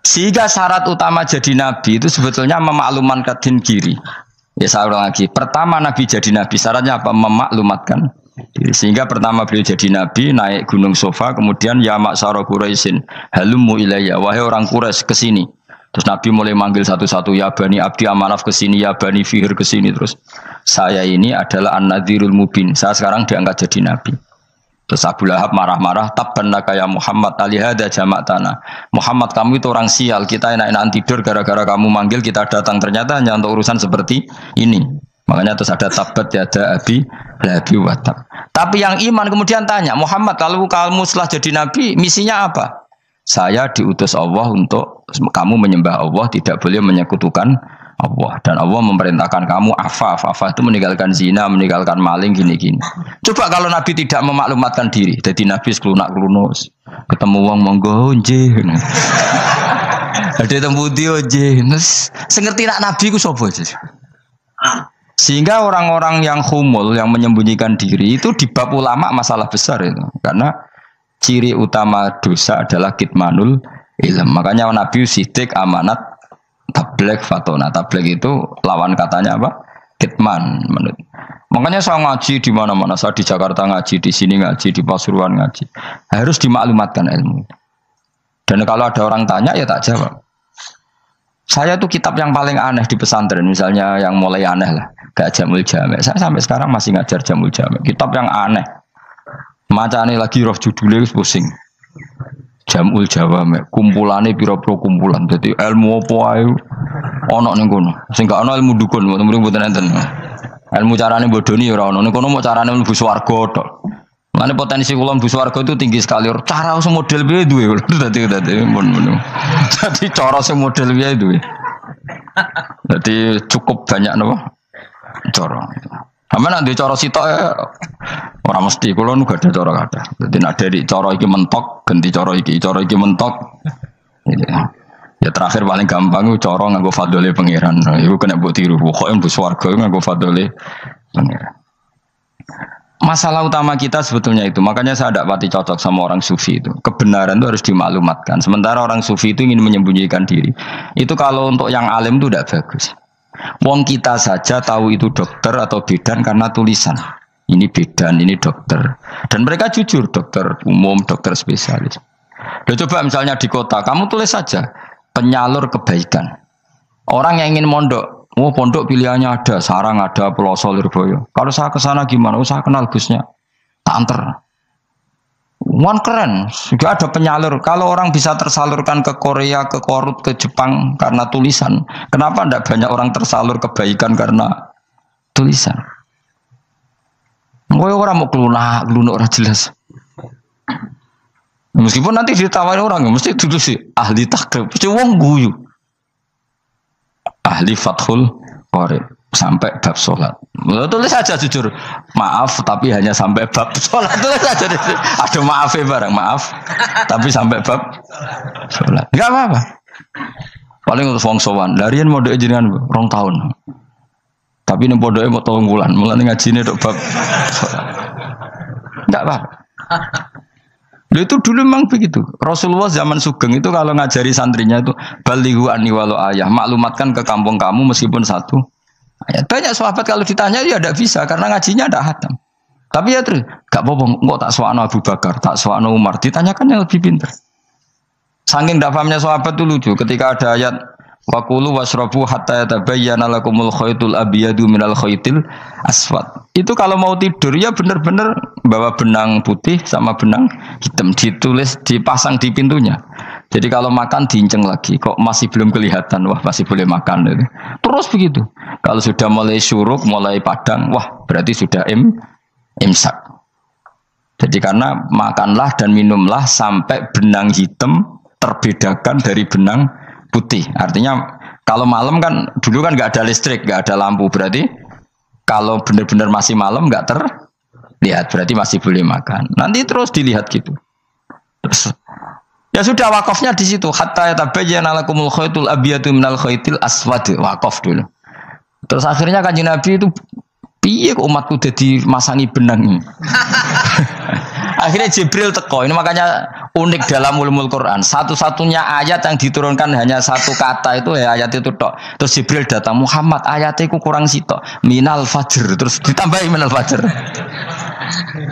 sehingga syarat utama jadi nabi itu sebetulnya memaklumatkan din kiri. Ya saya ulang lagi. Pertama nabi jadi nabi syaratnya apa? Memaklumatkan diri. Sehingga pertama beliau jadi nabi naik gunung Sofa, kemudian ya maksara Quraisyin halummu ilayya, wahai orang Quraisy ke sini. Terus Nabi mulai manggil satu-satu, ya Bani Abdi Amanaf ke sini, ya Bani Fihir ke sini. Terus saya ini adalah An-Nadhirul Mubin. Saya sekarang diangkat jadi nabi. Terus Abu Lahab marah-marah, tabban laka ya Muhammad alihada jama'tana. Muhammad kamu itu orang sial, kita enak-enakan tidur gara-gara kamu manggil kita datang, ternyata hanya untuk urusan seperti ini. Makanya terus ada tabat yada abi labi watab. Tapi yang iman kemudian tanya, Muhammad kalau kamu setelah jadi nabi, misinya apa? Saya diutus Allah untuk kamu menyembah Allah, tidak boleh menyekutukan Allah. Dan Allah memerintahkan kamu afaf. Afaf itu meninggalkan zina, meninggalkan maling, gini-gini. Coba kalau Nabi tidak memaklumatkan diri. Jadi Nabi seklunak-klunus. Ketemu wong monggo nggih. Ada temu dia nggih. Sengerti nak Nabi ku sapa? Sehingga orang-orang yang humul, yang menyembunyikan diri itu di bab ulama masalah besar itu. Karena ciri utama dosa adalah kitmanul ilm. Makanya Nabi sidik amanat tabligh fatona. Tabligh itu lawan katanya apa? Kitman. Makanya saya ngaji di mana-mana. Saya di Jakarta ngaji, di sini ngaji, di Pasuruan ngaji. Harus dimaklumatkan ilmu. Dan kalau ada orang tanya ya tak jawab. Saya tuh kitab yang paling aneh di pesantren, misalnya yang mulai aneh lah, gak Jamul Jami'. Saya sampai sekarang masih ngajar Jamul Jami'. Kitab yang aneh. Macane lagi roh judulnya pusing. Jamul Jawami', kumpulane pira-pira kumpulan. Dadi ilmu apa ae ana ning kono. Sing gak ana ilmu dukun, mboten enten. Ilmu carane bodoni ora ana. Ning kono mau carane mlebu swarga tok. Mane potensi kula mlebu swarga itu tinggi sekali. Cara sing model piye duwe. Dadi mun. Dadi cara sing model piye duwe. Dadi cukup banyak napa? Cara. Sampe nek cara sitok ora mesti kula nu gak ada cara kathah. Dadi nek dari cara iki mentok ganti cara iki mentok. Ya terakhir paling gampang ku cara nganggo fadhole pangeran. Iku kena mbok tiru. Pokoke mbok swarga nganggo fadhole pangeran. Masalah utama kita sebetulnya itu. Makanya saya tidak pati cocok sama orang sufi itu. Kebenaran itu harus dimaklumatkan. Sementara orang sufi itu ingin menyembunyikan diri. Itu kalau untuk yang alim itu tidak bagus. Wong kita saja tahu itu dokter atau bidan karena tulisan. Ini bidan, ini dokter. Dan mereka jujur, dokter umum, dokter spesialis. Coba misalnya di kota, kamu tulis saja penyalur kebaikan. Orang yang ingin mondok, pondok pilihannya ada, Sarang ada, Peloso, Lirboyo. Kalau saya ke sana gimana? Saya kenal Gusnya. Tak anter. Wan keren, juga ada penyalur. Kalau orang bisa tersalurkan ke Korea, ke Korut, ke Jepang karena tulisan, kenapa tidak banyak orang tersalur kebaikan karena tulisan? Orang mau kelunak orang jelas. Meskipun nanti ditawari orang, mesti duduk sih ahli takrib, mesti wong guyu, ahli fathul qorib. Sampai bab sholat. Tulis saja jujur. Maaf, tapi hanya sampai bab sholat. Tulis saja. Ada maafnya barang. Maaf. Tapi sampai bab sholat. Enggak apa-apa. Paling untuk wong sowan. Larian mau doa jenengan 2 tahun. Tapi ini bodohnya mau 3 bulan. Mulai ngaji ini untuk bab sholat. Enggak apa-apa. Itu dulu memang begitu. Rasulullah zaman Sugeng itu kalau ngajari santrinya itu balighu anni walau ayah. Maklumatkan ke kampung kamu meskipun 1 ayat. Banyak sahabat kalau ditanya ya tidak bisa karena ngajinya tidak hatam. Tapi ya terus gak apa-apa, kok tak soal Abu Bakar, tak soal Umar, ditanyakan yang lebih pintar. Saking tidak pahamnya sahabat itu lucu. Ketika ada ayat waqulu wasrabu hatta yatabayyana lakumul khaytul abyadu minal khaytil aswad. Itu kalau mau tidur ya benar-benar bawa benang putih sama benang hitam, ditulis dipasang di pintunya. Jadi kalau makan diinceng lagi, kok masih belum kelihatan, wah masih boleh makan. Terus begitu. Kalau sudah mulai syuruk, mulai padang, wah berarti sudah imsak. Jadi karena makanlah dan minumlah sampai benang hitam terbedakan dari benang putih. Artinya kalau malam kan, dulu kan nggak ada listrik, nggak ada lampu. Berarti kalau benar-benar masih malam nggak terlihat, berarti masih boleh makan. Nanti terus dilihat gitu. Terus Ya sudah wakafnya di situ. Hatta yatabayyana lakumul khaytul abyadu minal khaytil aswad. Wakaf dulu. Terus akhirnya Kanjeng Nabi itu piye umatku dadi masangi benang. Akhirnya Jibril teko. Ini makanya unik dalam ulumul Quran. Satu-satunya ayat yang diturunkan hanya satu kata itu ya ayat itu tok. Terus Jibril datang, Muhammad ayatnya itu kurang sitok. Minal fajr. Terus ditambahi minal fajr.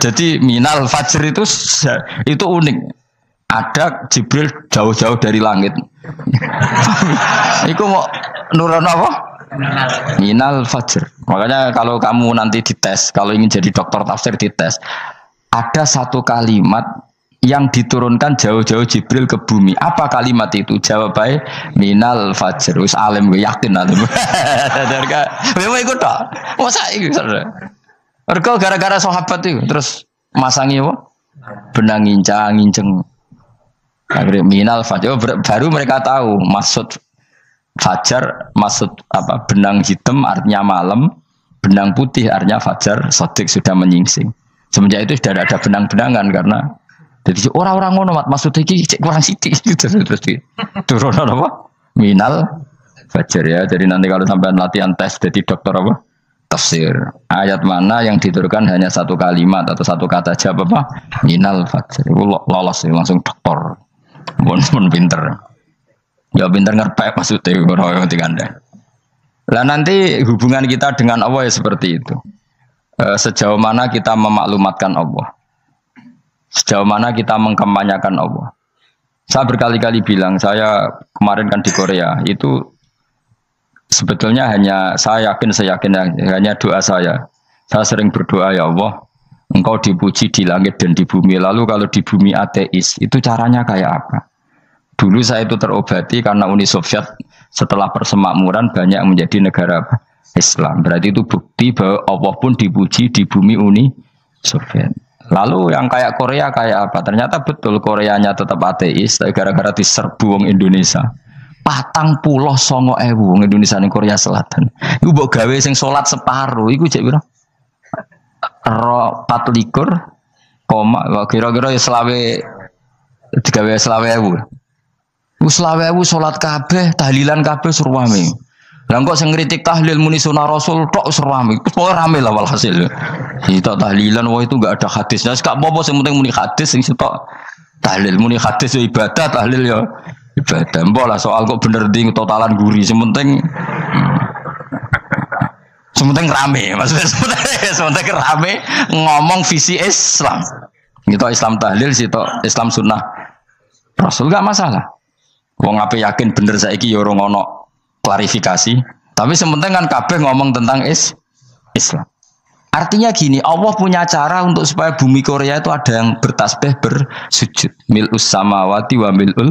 Jadi minal fajr itu unik. Ada Jibril jauh-jauh dari langit. Iku mau nurun apa? Minal fajr. Makanya kalau kamu nanti dites, kalau ingin jadi dokter tafsir dites, ada satu kalimat yang diturunkan jauh-jauh Jibril ke bumi. Apa kalimat itu? Jawab baik, minal fajr. Wis alim gue yakin alim. Memang ikut tak? Masa itu? Mereka gara-gara sahabat itu terus masangi apa? Benang ngincang. Akhirnya minal fajr. Baru mereka tahu maksud fajar, maksud apa? Benang hitam artinya malam, benang putih artinya fajar. Sodik sudah menyingsing. Semenjak itu sudah ada benang-benangan karena jadi orang-orang ngono maksudnya iki kurang sithik gitu terus turun apa? Minal fajar ya. Jadi nanti kalau sampai latihan tes jadi dokter apa? Tafsir. Ayat mana yang diturunkan hanya satu kalimat atau satu kata aja apa? Minal fajar. Lolos langsung dokter. Pun pinter. Ya pinter ngerpek maksudnya ora tinganda. Lah nanti hubungan kita dengan Allah ya seperti itu. Sejauh mana kita memaklumatkan Allah, sejauh mana kita mengkampanyakan Allah. Saya berkali-kali bilang, saya kemarin kan di Korea itu sebetulnya saya yakin hanya doa saya. Saya sering berdoa, ya Allah, Engkau dipuji di langit dan di bumi. Lalu kalau di bumi ateis, itu caranya kayak apa? Dulu saya itu terobati karena Uni Soviet setelah persemakmuran banyak menjadi negara Islam. Berarti itu bukti bahwa Allah pun dipuji di bumi Uni Soviet. Lalu yang kayak Korea kayak apa? Ternyata betul Koreanya tetap ateis, tapi gara-gara diserbu wong Indonesia. 49.000 wong Indonesia ning Korea Selatan. Iku mbok gawe sing salat separuh, iku jek pira? 24, kira-kira ya digawe 20.000. Wis 20.000 salat kabeh, tahlilan kabeh surwame. Lah kok sing ngritik tahlil muni sunah Rasul tok serame. Pokoke rame lah walhasil. Itu tahlilan wah itu enggak ada hadisnya. Gak apa-apa sing penting muni hadis sing sitok tahlil muni hadis ya ibadah, tahlil ya ibadah. Mbok lah soal kok bener ding totalan guri sing penting rame. Maksudnya sementing rame ngomong visi Islam. Gitu Islam tahlil sitok Islam sunnah Rasul enggak masalah. Wong ape yakin bener saiki ya ora ono klarifikasi, tapi sementing kan kabeh ngomong tentang Islam. Artinya gini, Allah punya cara untuk supaya bumi Korea itu ada yang bertasbih bersujud. Mil'us samawati wa mil'ul.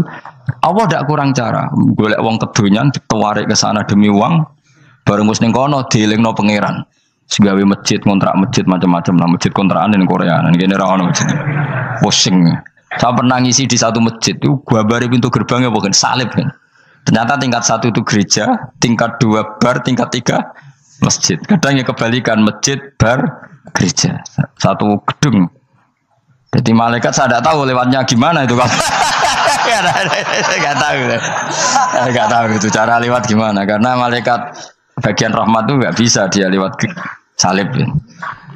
Allah tidak kurang cara. Golek wong kedonyan ditawarik ke sana demi uang, bareng mus ning kono dielingno pangeran. Segawe masjid, kontrak masjid macam-macam lah, masjid kontrakan ning Korea. Nang kene ra ono masjid. Pusing. Saya pernah ngisi di satu masjid itu, gambare pintu gerbangnya bukan salib kan. Ternyata tingkat 1 itu gereja, tingkat 2 bar, tingkat 3 masjid. Kadang ya kebalikan masjid, bar, gereja. Satu gedung. Jadi malaikat saya tidak tahu lewatnya gimana itu kan. Gak tahu itu cara lewat gimana. Karena malaikat bagian rahmat itu nggak bisa dia lewat salib. Ya.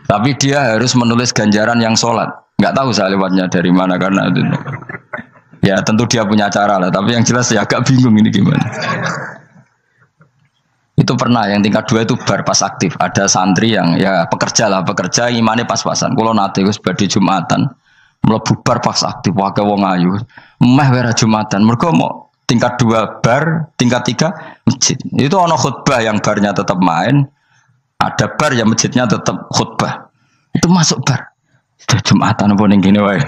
Tapi dia harus menulis ganjaran yang sholat. Nggak tahu saya lewatnya dari mana karena itu. Ya tentu dia punya cara lah, tapi yang jelas ya agak bingung ini gimana. Itu pernah yang tingkat 2 itu bar pas aktif. Ada santri yang ya pekerja imane pas-pasan. Kulo nate wis badhe Jumatan, mlebu bar pas aktif wae wong ayu. Meh wera Jumatan. Mergo mau tingkat 2 bar, tingkat 3 masjid. Itu ana khutbah yang barnya tetap main, ada bar yang masjidnya tetap khutbah. Itu masuk bar. Sudah Jumatan apa ning kene wae.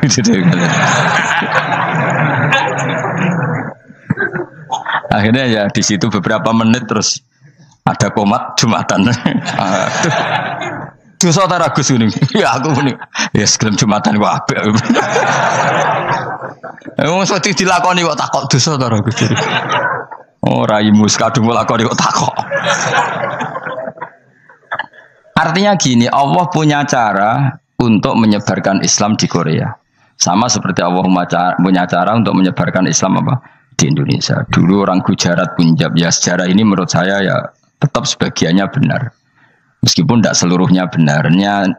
Akhirnya ya di situ beberapa menit terus ada komat Jumatan. Dosa ta Gus ini. Ya aku muni. Ya sekelem Jumatan kok apik. Wong sedih dilakoni kok takok dosa ta Gus. Oh raimu kadung lakoni kok takok. Artinya gini, Allah punya cara untuk menyebarkan Islam di Korea. Sama seperti Allah punya cara untuk menyebarkan Islam apa di Indonesia. Dulu orang Gujarat, Punjab, ya sejarah ini menurut saya ya tetap sebagiannya benar. Meskipun tidak seluruhnya benarnya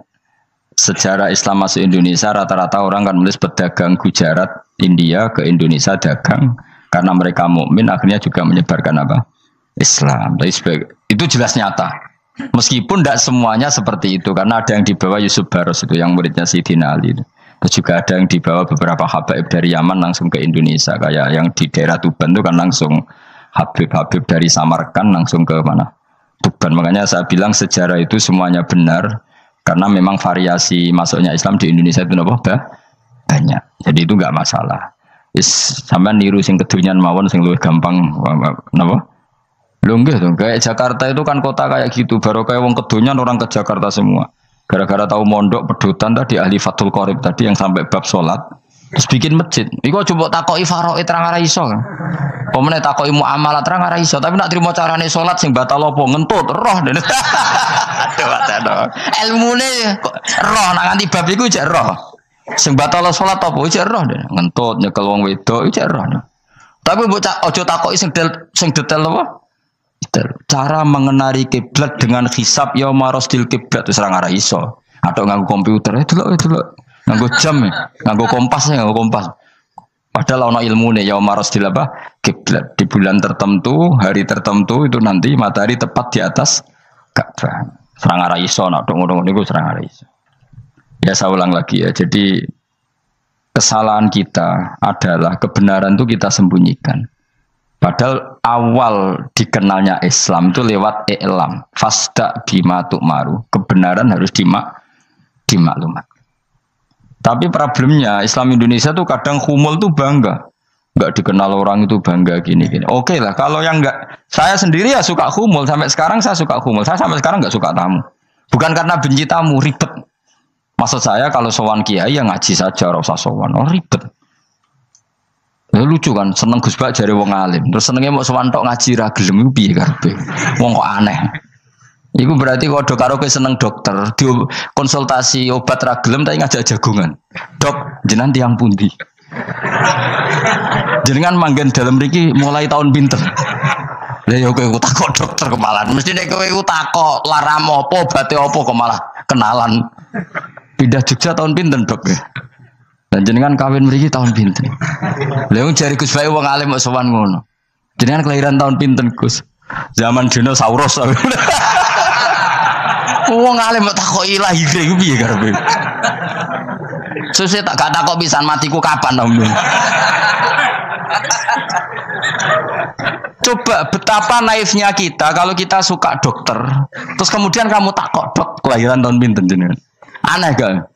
sejarah Islam masuk Indonesia rata-rata orang kan menulis pedagang Gujarat, India ke Indonesia dagang karena mereka mukmin akhirnya juga menyebarkan apa? Islam. Itu jelas nyata. Meskipun tidak semuanya seperti itu karena ada yang dibawa Yusuf Baros itu yang muridnya Sayyidina Ali itu. Terus juga ada yang dibawa beberapa habaib dari Yaman langsung ke Indonesia. Kayak yang di daerah Tuban itu kan langsung habib-habib dari Samarkand langsung ke mana? Tuban. Makanya saya bilang sejarah itu semuanya benar. Karena memang variasi masuknya Islam di Indonesia itu banyak. Jadi itu enggak masalah. Sampai niru sing kedunyan mawon sing luwih gampang napa? Lho nggih to, kayak Jakarta itu kan kota kayak gitu. Baru kayak wong kedunyan orang ke Jakarta semua. Gara-gara tahu mondok pedutan tadi ahli Fathul Qorib tadi yang sampai bab salat terus bikin masjid. Iku coba takoki faraid terang ora iso. Pemene takoki muamalah terang ora iso, tapi nak trimo carane salat sing batal apa ngentut roh. Aduh. Ilmune roh nak nganti bab iku jek roh. Sing batal salat apa jek roh ngentut nyekel wong wedok jek roh. Tapi mbok aja takoki sing detail apa? Cara mengenali kiblat dengan hisab ya marosdil kiblat itu serang arah iso. Atau nganggo komputer itu loh. Nganggo jam nganggo kompas. Padahal ono ilmune ya marosdil apa? Kiblat di bulan tertentu, hari tertentu itu nanti matahari tepat di atas Ka'bah. Serang arah iso nak ngono niku serang arah iso. Ya saya ulang lagi ya. Jadi kesalahan kita adalah kebenaran itu kita sembunyikan. Padahal awal dikenalnya Islam itu lewat i'lam. Fasda bima tu'maru. Kebenaran harus dimaklumat. Tapi problemnya Islam Indonesia tuh kadang humul tuh bangga. Enggak dikenal orang itu bangga gini. Oke lah, kalau yang enggak, saya sendiri ya suka humul. Sampai sekarang saya suka humul. Saya sampai sekarang enggak suka tamu. Bukan karena benci tamu, ribet. Maksud saya kalau sowan kiai ya ngaji saja, ora usah sowan. Oh ribet. Ya lucu kan, seneng Gus Bak jare wong alim. Terus senenge mau sowan tok ngaji ra gelem piye karepe. Wong kok aneh. Iku berarti kok do karo kowe seneng dokter, di konsultasi obat ra gelem tapi ngajak jagongan. Dok, jenengan tiyang pundi? Jenengan manggen dalem mriki mulai tahun pinten? Lah ya kowe takok dokter kemalan. Mesti nek kowe takok laram apa, obate apa kok malah kenalan. Pindah Jogja tahun pinten, Dok? Dan jenengan kawin mriki tahun pinten? Lha wong jare Gus Bae wong alim kok sowan ngono. Jenengan kelahiran tahun pinten, Gus? Zaman dinosaurus. Wong alim kok takoki lahir iku piye karepe? Sesuk tak gak takok pisan matiku kapan, Om. Coba betapa naifnya kita kalau kita suka dokter, terus kemudian kamu takok, Dok, kelahiran tahun pinten jenengan? Aneh gak?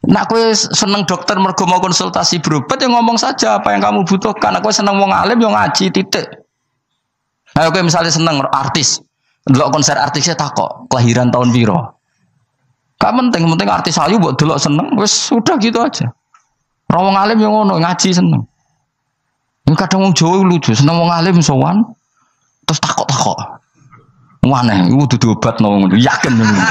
Nak kowe seneng dokter mergo mau konsultasi berobat ya ngomong saja apa yang kamu butuhkan. Aku seneng wong alim yo ngaji titik. Nah, kowe misalnya seneng artis, ndelok konser artisnya takok kelahiran tahun piro. Gak penting artis ayu mbok delok seneng wis sudah gitu aja. Ora wong alim yo ngono ngaji seneng. Ini kadang wong Jawa lucu, seneng wong alim sowan terus takok-takok. Aneh, iku dudu obat ngono, yakin ngono.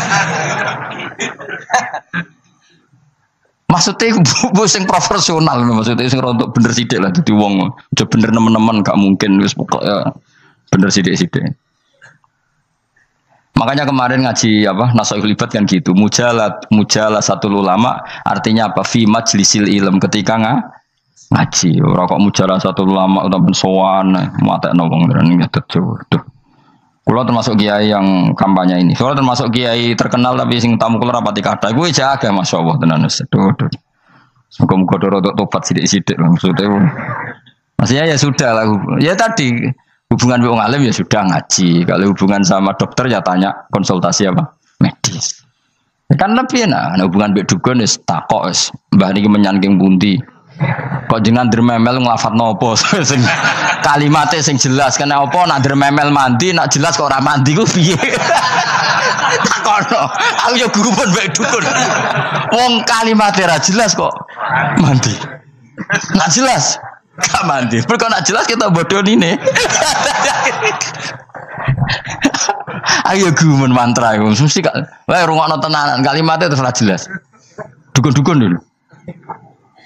Maksudnya bu sing profesional maksudnya sing rontok bener sithik lah dadi wong. Aja bener nemen-nemen gak mungkin wis pokoke bener sithik-sithik. Makanya kemarin ngaji apa Nasoihul Ibad kan gitu. Mujalah satu ulama artinya apa? Fi majlisil ilm ketika ngaji. Ora kok mujalah satu ulama utawa sowan matekno wong ngene tuh. Kulo termasuk kiai yang kampanye ini. Soalnya termasuk kiai terkenal tapi sing tamu kulo rapati kathah. Iku jaga masyaallah tenan wis. Muga-muga rodok tobat sithik-sithik maksudnya. Maksudnya ya sudah lah. Ya tadi hubungan wong alim ya sudah ngaji. Kalau hubungan sama dokter ya tanya konsultasi apa? Medis. Ya kan lebih enak. Nah, hubungan mbek dukun wis takok wis. Mbah niki menyangking pundi? Kok jenengan dermemel nglafadzno apa sing kalimate sing jelas kena apa nak dermemel mandi nak jelas kok ora mandi ku piye takono aku yo guru pun mbek dukun wong kalimate ra jelas kok mandi nak jelas gak mandi kok nak jelas kita bodoh ini ayo guru mantra iku mesti gak wae rungokno tenanan kalimate terus ra jelas dukun-dukun dulu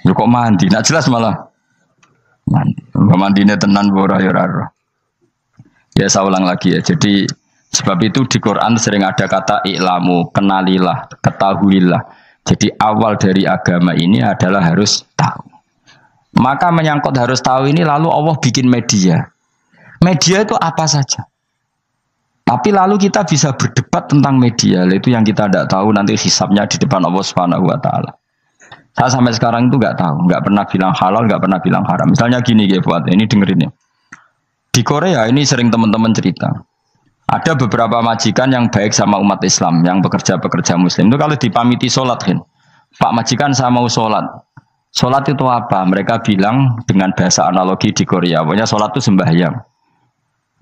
Lu kok mandi? Nak jelas malah mandi. Mandine tenan ora ya ora. Ya saya ulang lagi ya. Jadi sebab itu di Quran sering ada kata i'lamu, kenalilah, ketahuilah. Jadi awal dari agama ini adalah harus tahu. Maka menyangkut harus tahu ini lalu Allah bikin media. Media itu apa saja. Tapi lalu kita bisa berdebat tentang media. Itu yang kita tidak tahu nanti hisabnya di depan Allah Subhanahu wa taala. Saya sampai sekarang itu nggak tahu, nggak pernah bilang halal, nggak pernah bilang haram. Misalnya gini ya buat ini dengerin ya. Di Korea ini sering teman-teman cerita. Ada beberapa majikan yang baik sama umat Islam, yang pekerja-pekerja Muslim. Itu kalau dipamiti sholat kan, Pak majikan saya mau sholat. Sholat itu apa? Mereka bilang dengan bahasa analogi di Korea. Pokoknya sholat itu sembahyang.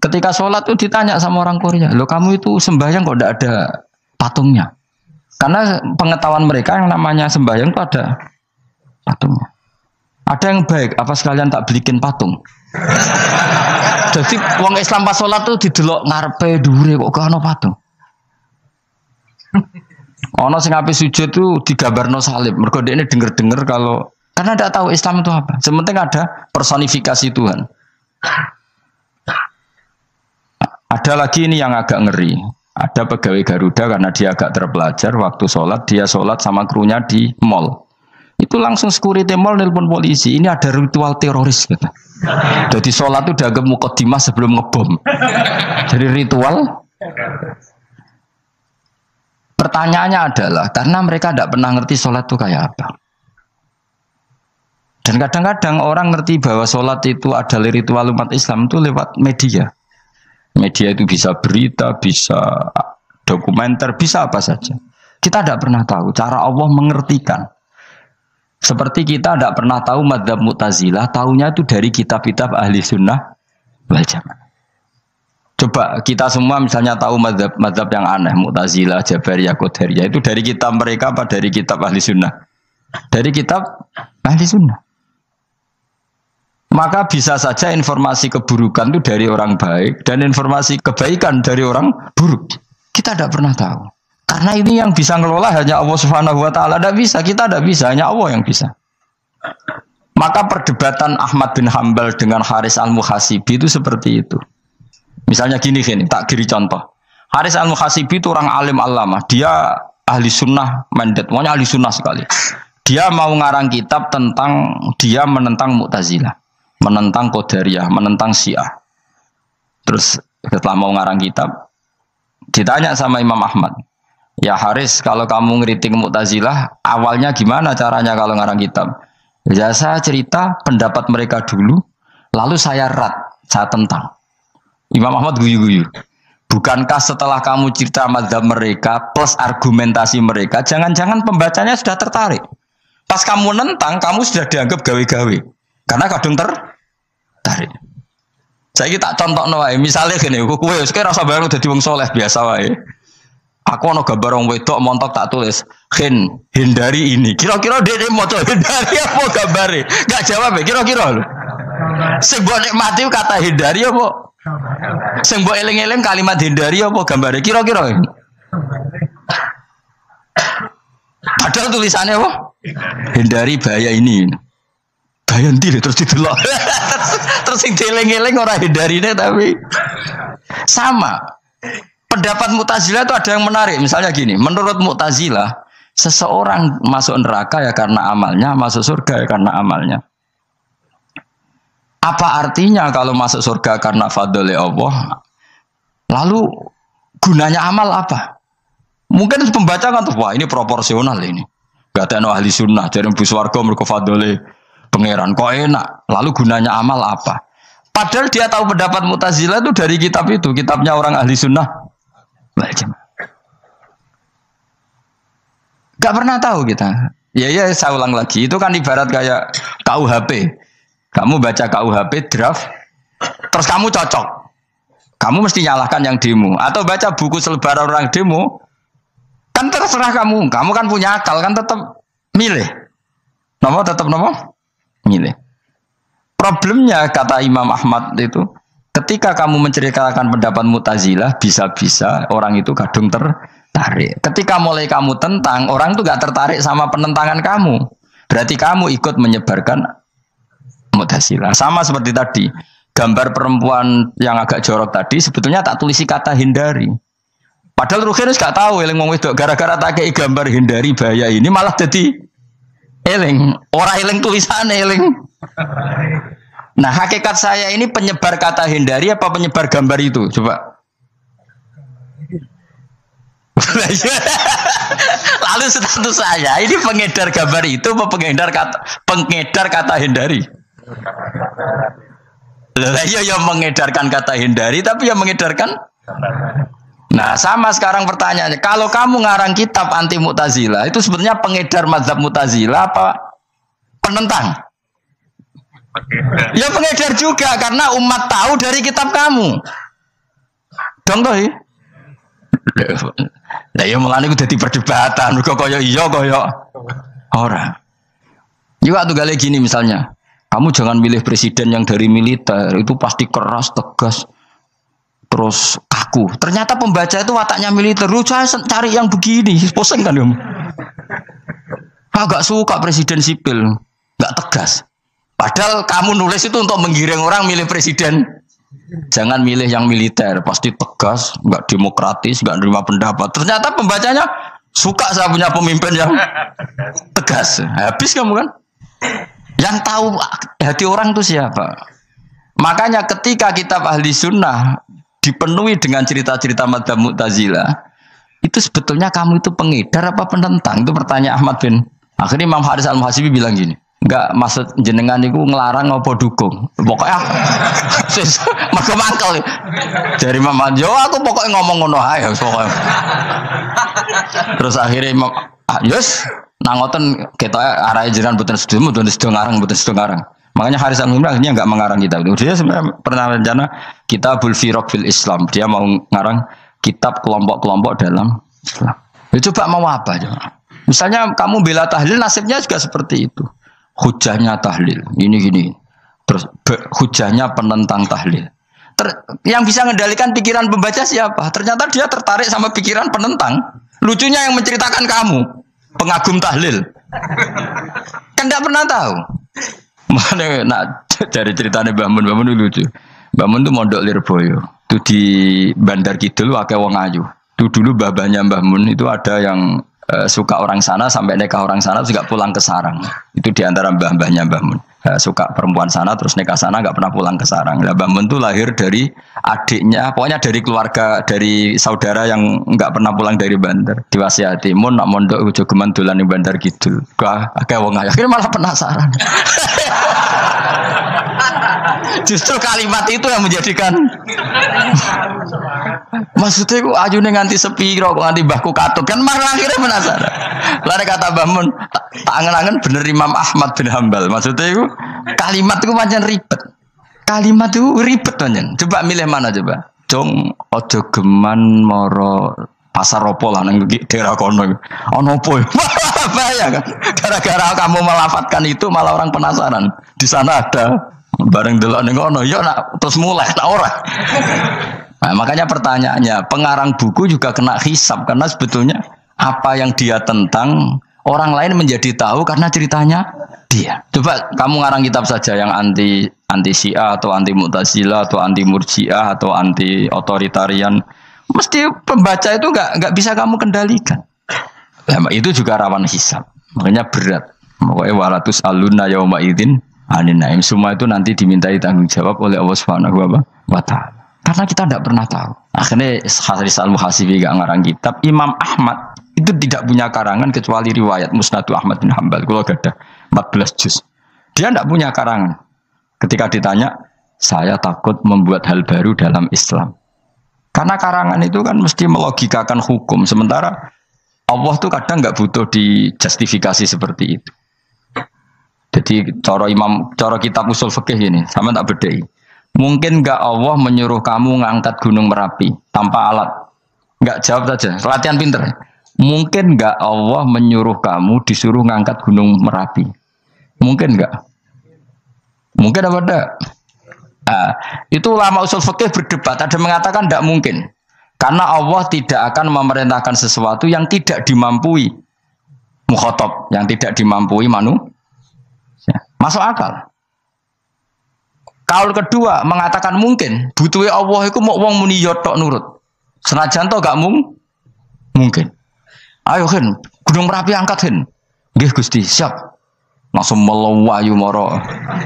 Ketika sholat itu ditanya sama orang Korea, loh kamu itu sembahyang kok tidak ada patungnya? Karena pengetahuan mereka yang namanya sembahyang itu ada patungnya. Ada yang baik, apa sekalian tak belikin patung? Jadi wong Islam pas sholat tuh didelok ngarepe dhuwure kok gak ono patung. Ono sing ape sujud tuh digambarno salib. Mergo dekne denger-denger kalau karena tidak tahu Islam itu apa. Sementing ada personifikasi Tuhan. Ada lagi ini yang agak ngeri. Ada pegawai Garuda karena dia agak terpelajar waktu sholat dia sholat sama krunya di mall. Itu langsung security mall nelpon polisi. Ini ada ritual teroris gitu. Jadi sholat itu dianggap mukadimah sebelum ngebom. Jadi ritual. Pertanyaannya adalah karena mereka tidak pernah ngerti sholat itu kayak apa. Dan kadang-kadang orang ngerti bahwa sholat itu adalah ritual umat Islam itu lewat media. Media itu bisa berita, bisa dokumenter, bisa apa saja. Kita tidak pernah tahu cara Allah mengertikan. Seperti kita tidak pernah tahu madzhab Mu'tazilah, tahunya itu dari kitab-kitab ahli sunnah wal jamaah. Coba kita semua misalnya tahu madzhab yang aneh, Mu'tazilah, Jabariyah, Qadariyah, itu dari kitab mereka apa dari kitab ahli sunnah? Dari kitab ahli sunnah. Maka bisa saja informasi keburukan itu dari orang baik dan informasi kebaikan dari orang buruk. Kita tidak pernah tahu. Karena ini yang bisa ngelola hanya Allah Subhanahu wa taala. Tidak bisa, kita tidak bisa, hanya Allah yang bisa. Maka perdebatan Ahmad bin Hambal dengan Haris al-Muhasibi itu seperti itu. Misalnya gini, tak kiri contoh. Haris al-Muhasibi itu orang alim allamah. Dia ahli sunnah mandat, pokoknya ahli sunnah sekali. Dia mau ngarang kitab tentang dia menentang Mu'tazilah, menentang Qadariyah, menentang Syiah. Terus setelah mau ngarang kitab, ditanya sama Imam Ahmad, ya Haris, kalau kamu ngeritik Mu'tazilah, awalnya gimana caranya kalau ngarang kitab? Ya saya cerita pendapat mereka dulu, lalu saya saya tentang. Imam Ahmad guyu-guyu. Bukankah setelah kamu cerita mazhab mereka plus argumentasi mereka, jangan-jangan pembacanya sudah tertarik. Pas kamu nentang, kamu sudah dianggap gawe-gawe. Karena kadung tertarik. Saya tak contoh wae, misalnya gini, kowe sekarang rasa bareng dadi wong soleh biasa wae. Aku ono gambar wong wedok montok tak tulis, hindari ini. Kira-kira dia moto hindari apa gambare? Enggak jawab ya, kira-kira lho. Sing mbok nikmati kata hindari apa? Sing mbok eling-eling kalimat hindari apa gambare? Kira-kira. Padahal tulisannya apa? Hindari bahaya ini. Bahaya ndi terus didelok. Terus sing dieling-eling ora hindarine tapi sama. Pendapat Mu'tazilah itu ada yang menarik. Misalnya gini, menurut Mu'tazilah, seseorang masuk neraka ya karena amalnya, masuk surga ya karena amalnya. Apa artinya kalau masuk surga karena fadlile Allah? Lalu gunanya amal apa? Mungkin pembaca kan tuh, wah ini proporsional ini. Gak ada ahli sunnah, jadi bus warga mereka fadlile pangeran. Kok enak? Lalu gunanya amal apa? Padahal dia tahu pendapat Mu'tazilah itu dari kitab itu, kitabnya orang ahli sunnah. Gak pernah tahu kita. Ya saya ulang lagi. Itu kan ibarat kayak KUHP. Kamu baca KUHP draft, terus kamu cocok. Kamu mesti nyalahkan yang demo. Atau baca buku selebaran orang demo, kan terserah kamu. Kamu kan punya akal, kan tetap milih. Tetap milih. Problemnya kata Imam Ahmad itu, ketika kamu menceritakan pendapat Mu'tazilah, bisa-bisa orang itu kadung tertarik. Ketika mulai kamu tentang, orang itu gak tertarik sama penentangan kamu. Berarti kamu ikut menyebarkan Mu'tazilah. Sama seperti tadi, gambar perempuan yang agak jorok tadi sebetulnya tak tulisi kata hindari. Padahal Ruhin gak tahu eling wong wedok gara-gara tak kei gambar hindari bahaya ini malah jadi eling. Ora eling tulisane eling. Nah, hakikat saya ini penyebar kata hindari apa penyebar gambar itu? Coba. Lalu status saya ini pengedar gambar itu apa pengedar kata hindari? Lah iya yang mengedarkan kata hindari tapi yang mengedarkan. Nah, sama sekarang pertanyaannya, kalau kamu ngarang kitab anti Mu'tazilah itu sebenarnya pengedar mazhab Mu'tazilah apa penentang? Ya pengedar juga karena umat tahu dari kitab kamu. Dong toh ya? Lah ya mulane ku dadi perdebatan, kok kaya iya kaya ora. Juga tuh gale gini misalnya, kamu jangan milih presiden yang dari militer, itu pasti keras, tegas, terus kaku. Ternyata pembaca itu wataknya militer, lu cari yang begini, pusing kan kamu. Agak suka presiden sipil, nggak tegas. Padahal kamu nulis itu untuk menggiring orang milih presiden. Jangan milih yang militer, pasti tegas, nggak demokratis, nggak nerima pendapat. Ternyata pembacanya suka saya punya pemimpin yang tegas. Habis kamu kan? Yang tahu hati orang itu siapa? Makanya ketika kitab Ahli Sunnah dipenuhi dengan cerita-cerita madzhab Mu'tazilah, itu sebetulnya kamu itu pengedar apa penentang? Itu pertanyaan Ahmad bin. Akhirnya Imam Haris Al-Muhasibi bilang gini. Enggak, maksud jenengan itu ngelarang apa dukung. Pokoknya mergo mangkel. Dari Imam Anjo aku pokoknya ngomong ngono ae pokoknya. Terus akhirnya Imam Yus nangoten kita arahe jenengan mboten sedo ngarang. Makanya Haris Al-Muhasibi akhirnya enggak mengarang kitab itu. Dia sebenarnya pernah rencana Kitabul Firaq fil Islam. Dia mau ngarang kitab kelompok-kelompok dalam Islam. Ya coba mau apa coba? Misalnya kamu bela tahlil nasibnya juga seperti itu. Hujahnya tahlil, gini. Terus hujahnya penentang tahlil. Yang bisa mengendalikan pikiran pembaca siapa? Ternyata dia tertarik sama pikiran penentang. Lucunya yang menceritakan kamu, pengagum tahlil. Kan tidak pernah tahu. Mana nak dari ceritanya Mbah Mun itu lucu. Mbah Mun itu mondok Lirboyo. Itu di Bandar Kidul akeh wong ayu. Itu dulu babanya Mbah Mun itu ada yang suka orang sana sampai nikah orang sana juga pulang ke sarang. Itu diantara mbah-mbahnya Mbah Mun. Suka perempuan sana terus nikah sana nggak pernah pulang ke sarang. Nah, Mbah Mun itu lahir dari adiknya, pokoknya dari keluarga dari saudara yang nggak pernah pulang dari Bandar. Diwasiati mun nak mondok ujo geman dolan ning Bandar Kidul. Kayak wong akhirnya malah penasaran. Justru kalimat itu yang menjadikan maksudnya aku ajune nganti sepiro kok nganti mbahku katut kan malah akhirnya penasaran. Lare kata Mbah Mun tak angen-angen bener Imam Ahmad bin Hambal. Maksudnya itu kalimat itu pancen ribet. Kalimat itu ribet pancen. Coba milih mana coba? Jong ojo geman moro pasar opo lah nang daerah kono. Ono opo? Bahaya kan. Gara-gara kamu melafatkan itu malah orang penasaran. Di sana ada bareng delok ning kono ya nak terus mulai nak ora. Nah, makanya pertanyaannya, pengarang buku juga kena hisab karena sebetulnya apa yang dia tentang orang lain menjadi tahu karena ceritanya dia. Coba kamu ngarang kitab saja yang anti Syiah atau anti Mu'tazilah atau anti Murji'ah atau anti otoritarian, mesti pembaca itu nggak bisa kamu kendalikan. Nah, itu juga rawan hisab. Makanya berat. Pokoknya walatus alunna yauma idzin anin naim. Semua itu nanti dimintai tanggung jawab oleh Allah Subhanahu wa taala. Karena kita tidak pernah tahu. Akhirnya Haris Al-Muhasibi gak ngarang kitab. Imam Ahmad itu tidak punya karangan kecuali riwayat Musnadu Ahmad bin Hambal. Kalau ada 14 juz. Dia tidak punya karangan. Ketika ditanya, saya takut membuat hal baru dalam Islam. Karena karangan itu kan mesti melogikakan hukum. Sementara Allah tuh kadang nggak butuh dijustifikasi seperti itu. Jadi cara kitab usul fikih ini, sama tak bedai. Mungkin nggak Allah menyuruh kamu ngangkat gunung Merapi tanpa alat? Nggak, jawab saja. Latihan pinter. Mungkin nggak Allah menyuruh kamu disuruh ngangkat gunung Merapi? Mungkin nggak? Mungkin apa enggak? Nah, itu ulama usul fikih berdebat. Ada mengatakan tidak mungkin. Karena Allah tidak akan memerintahkan sesuatu yang tidak dimampui mukhatab, yang tidak dimampui Masuk akal. Kaul kedua mengatakan mungkin. Butuhe Allah iku mau wong muni yo tok nurut. Senajan to gak mungkin. Ayo Hen, Gunung Merapi angkat Hen. Nggih Gusti, siap. Langsung melayu moro.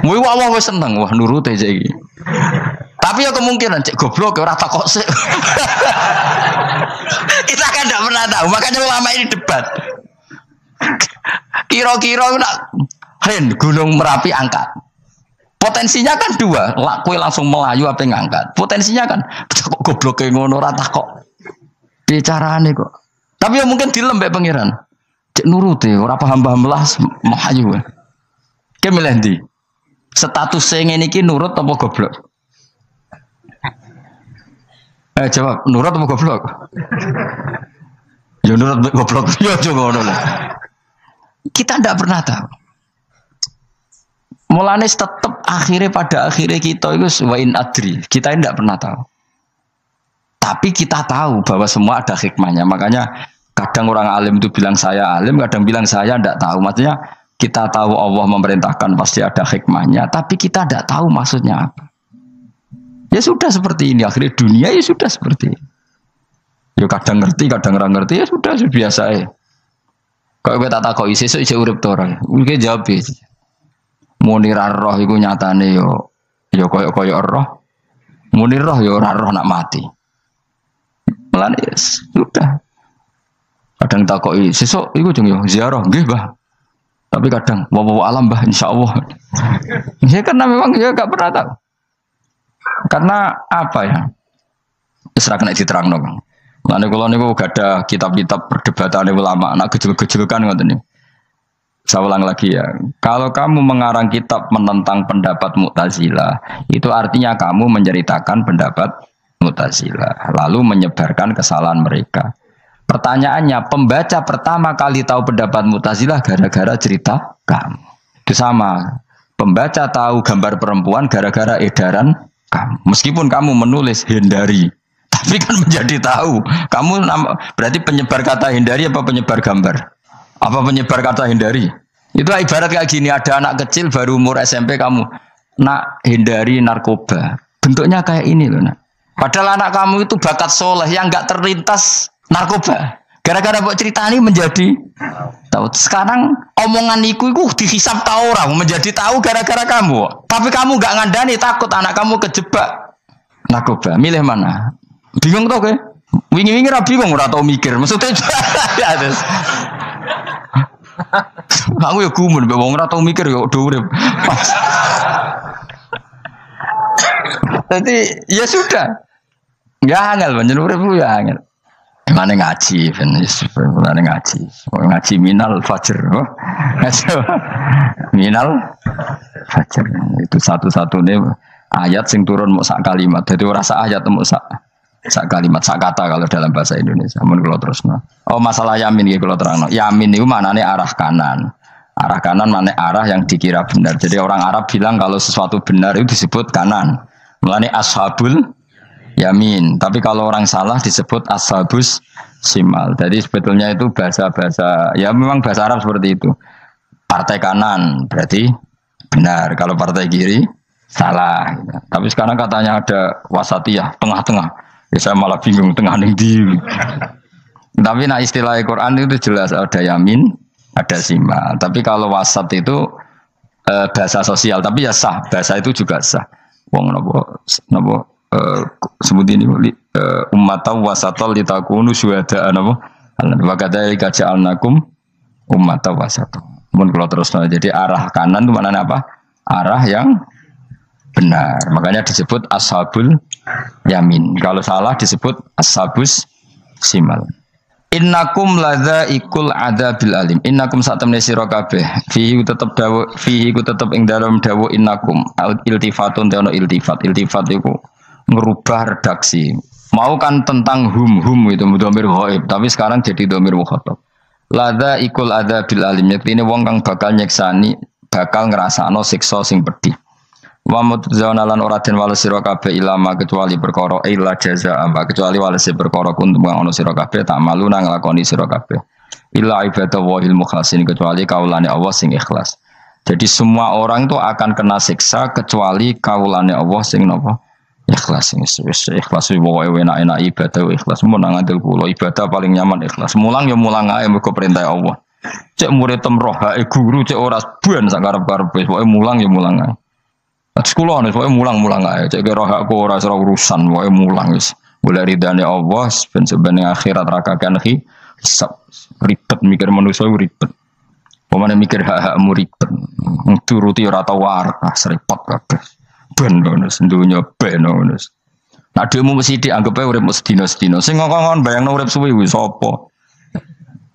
Kuwi Allah wis seneng, wah nurute iki. Tapi ya kemungkinan cek goblok ora takok sik. Kita kan tidak pernah tahu, makanya ulama ini debat. Kira-kira nak Hen Gunung Merapi angkat. Potensinya kan dua, kue langsung melayu apa ngangkat. Potensinya kan kok goblok kayak ngono rata kok. Bicarane kok. Tapi ya mungkin dilembek pangeran. Cek nuruti, ora paham-paham lah melayu. Ki milih ndi? Status sing ngene iki nurut apa goblok? Jawab, nurut apa goblok? Ya nurut goblok. Ya ngono lah. Kita ndak pernah tahu. Mulane tetap pada akhirnya kita itu wain adri. Kita tidak pernah tahu. Tapi kita tahu bahwa semua ada hikmahnya. Makanya kadang orang alim itu bilang saya alim, kadang bilang saya tidak tahu. Maksudnya kita tahu Allah memerintahkan pasti ada hikmahnya, tapi kita tidak tahu maksudnya apa. Ya sudah seperti ini. Akhirnya dunia ya sudah seperti ini. Ya kadang ngerti, kadang nggak ngerti. Ya sudah biasa ya. Kalau kita tak tahu isi urip orang, mungkin jawab ya. Munir roh iku nyatane yo koyo roh. Munir roh yo ora roh nak mati. Mulane sudah. Kadang takoki sesuk iku jeng yo ziarah nggih, Mbah. Tapi kadang wa alam, Mbah, insyaallah. Ya karena memang ya enggak pernah tahu. Karena apa ya? Wis ra kena diterangno, Kang. Mulane kula niku gak ada kitab-kitab perdebatan ulama, nak gejol-gejolkan ngoten niku. Saya ulang lagi ya, kalau kamu mengarang kitab menentang pendapat Mu'tazilah, itu artinya kamu menceritakan pendapat Mu'tazilah, lalu menyebarkan kesalahan mereka. Pertanyaannya, pembaca pertama kali tahu pendapat Mu'tazilah gara-gara cerita kamu. Itu sama, pembaca tahu gambar perempuan gara-gara edaran kamu. Meskipun kamu menulis hindari, tapi kan menjadi tahu. Kamu berarti penyebar kata hindari apa penyebar gambar? Apa penyebar kata hindari? Itu ibarat kayak gini, ada anak kecil baru umur SMP kamu nak hindari narkoba. Bentuknya kayak ini loh nak. Padahal anak kamu itu bakat soleh yang nggak terlintas narkoba. Gara-gara buat cerita ini menjadi tahu. Sekarang omongan iku dihisap tahu orang menjadi tahu gara-gara kamu. Tapi kamu nggak ngandani, takut anak kamu kejebak narkoba. Milih mana? Bingung tuh ke? Wingi-wingi ra bingung ora tau mikir. Maksudnya ya terus. Aku ya gumun, wong ora tau mikir ya do urip. Jadi ya sudah. Ya angel panjen urip ya angel. Mane ngaji ben mane ngaji. Ngaji minal fajr. Minal fajr. Itu satu-satunya ayat sing turun mau sak kalimat. Jadi ora sak ayat mau sak kalimat, sak kata kalau dalam bahasa Indonesia. Mun kula terusno. Oh, masalah yamin iki kula terangno. Yamin itu maknane arah kanan. Arah kanan maknane arah yang dikira benar. Jadi orang Arab bilang kalau sesuatu benar itu disebut kanan. Mulane ashabul yamin. Tapi kalau orang salah disebut ashabus simal. Jadi sebetulnya itu bahasa-bahasa ya memang bahasa Arab seperti itu. Partai kanan berarti benar. Kalau partai kiri salah. Tapi sekarang katanya ada wasatiyah, tengah-tengah. Ya saya malah bingung tengah ning ndi. Tapi nah istilah Al-Qur'an itu jelas ada yamin, ada simal. Tapi kalau wasat itu bahasa sosial, tapi ya sah, bahasa itu juga sah. Wong napa sebut ini ummatan wasatan litakunu syuhada napa? Wa kadzalika ja'alnakum ummatan wasatan. Mun kalau terus jadi arah kanan itu maknanya apa? Arah yang benar. Makanya disebut ashabul yamin. Kalau salah disebut ashabus simal. Innakum ladzaikul adzabil alim. Innakum satamne sira kabeh. Fihi tetep dawu, fihi ku tetep ing dalam dawu innakum. Iltifatun teono iltifat. Iltifat iku ngerubah redaksi. Mau kan tentang hum itu dhamir ghaib, tapi sekarang jadi dhamir mukhatab. Ladzaikul adzabil alim. Yektine wong kang bakal nyeksani, bakal ngrasakno siksa sing pedih. Wa mutzauna lan ora den wales sira kabeh ilama kecuali perkara illa jazaa kecuali wales perkara kuntum ana sira kabeh tak malu nang nglakoni sira kabeh illa ibadah wahil mukhlasin kecuali kaulane Allah sing ikhlas Jadi semua orang itu akan kena siksa kecuali kaulane Allah sing napa ikhlas sing ikhlas pokoke enak-enak ibadah ikhlas mun nang ngandel kula ibadah paling nyaman ikhlas. Mulang ya mulang ae mergo perintah Allah. Cek murid temrohae guru cek ora ban sak karep-karepe pokoke mulang ya mulang ae. Sekolah nih, pokoknya mulang-mulang aja. Cek rohakku ora serau urusan, pokoknya mulang wis. Boleh ridane Allah, sebenarnya akhirat rakakan ribet mikir manusia ribet. Pemane mikir hak-hakmu ribet. Turuti ora tau warak, seripot kabeh. Ben bonus, dunya ben bonus. Nah dhewe mesti dianggep urip sedina-sedina. Sing ngomong bayangno urip suwi wis sapa?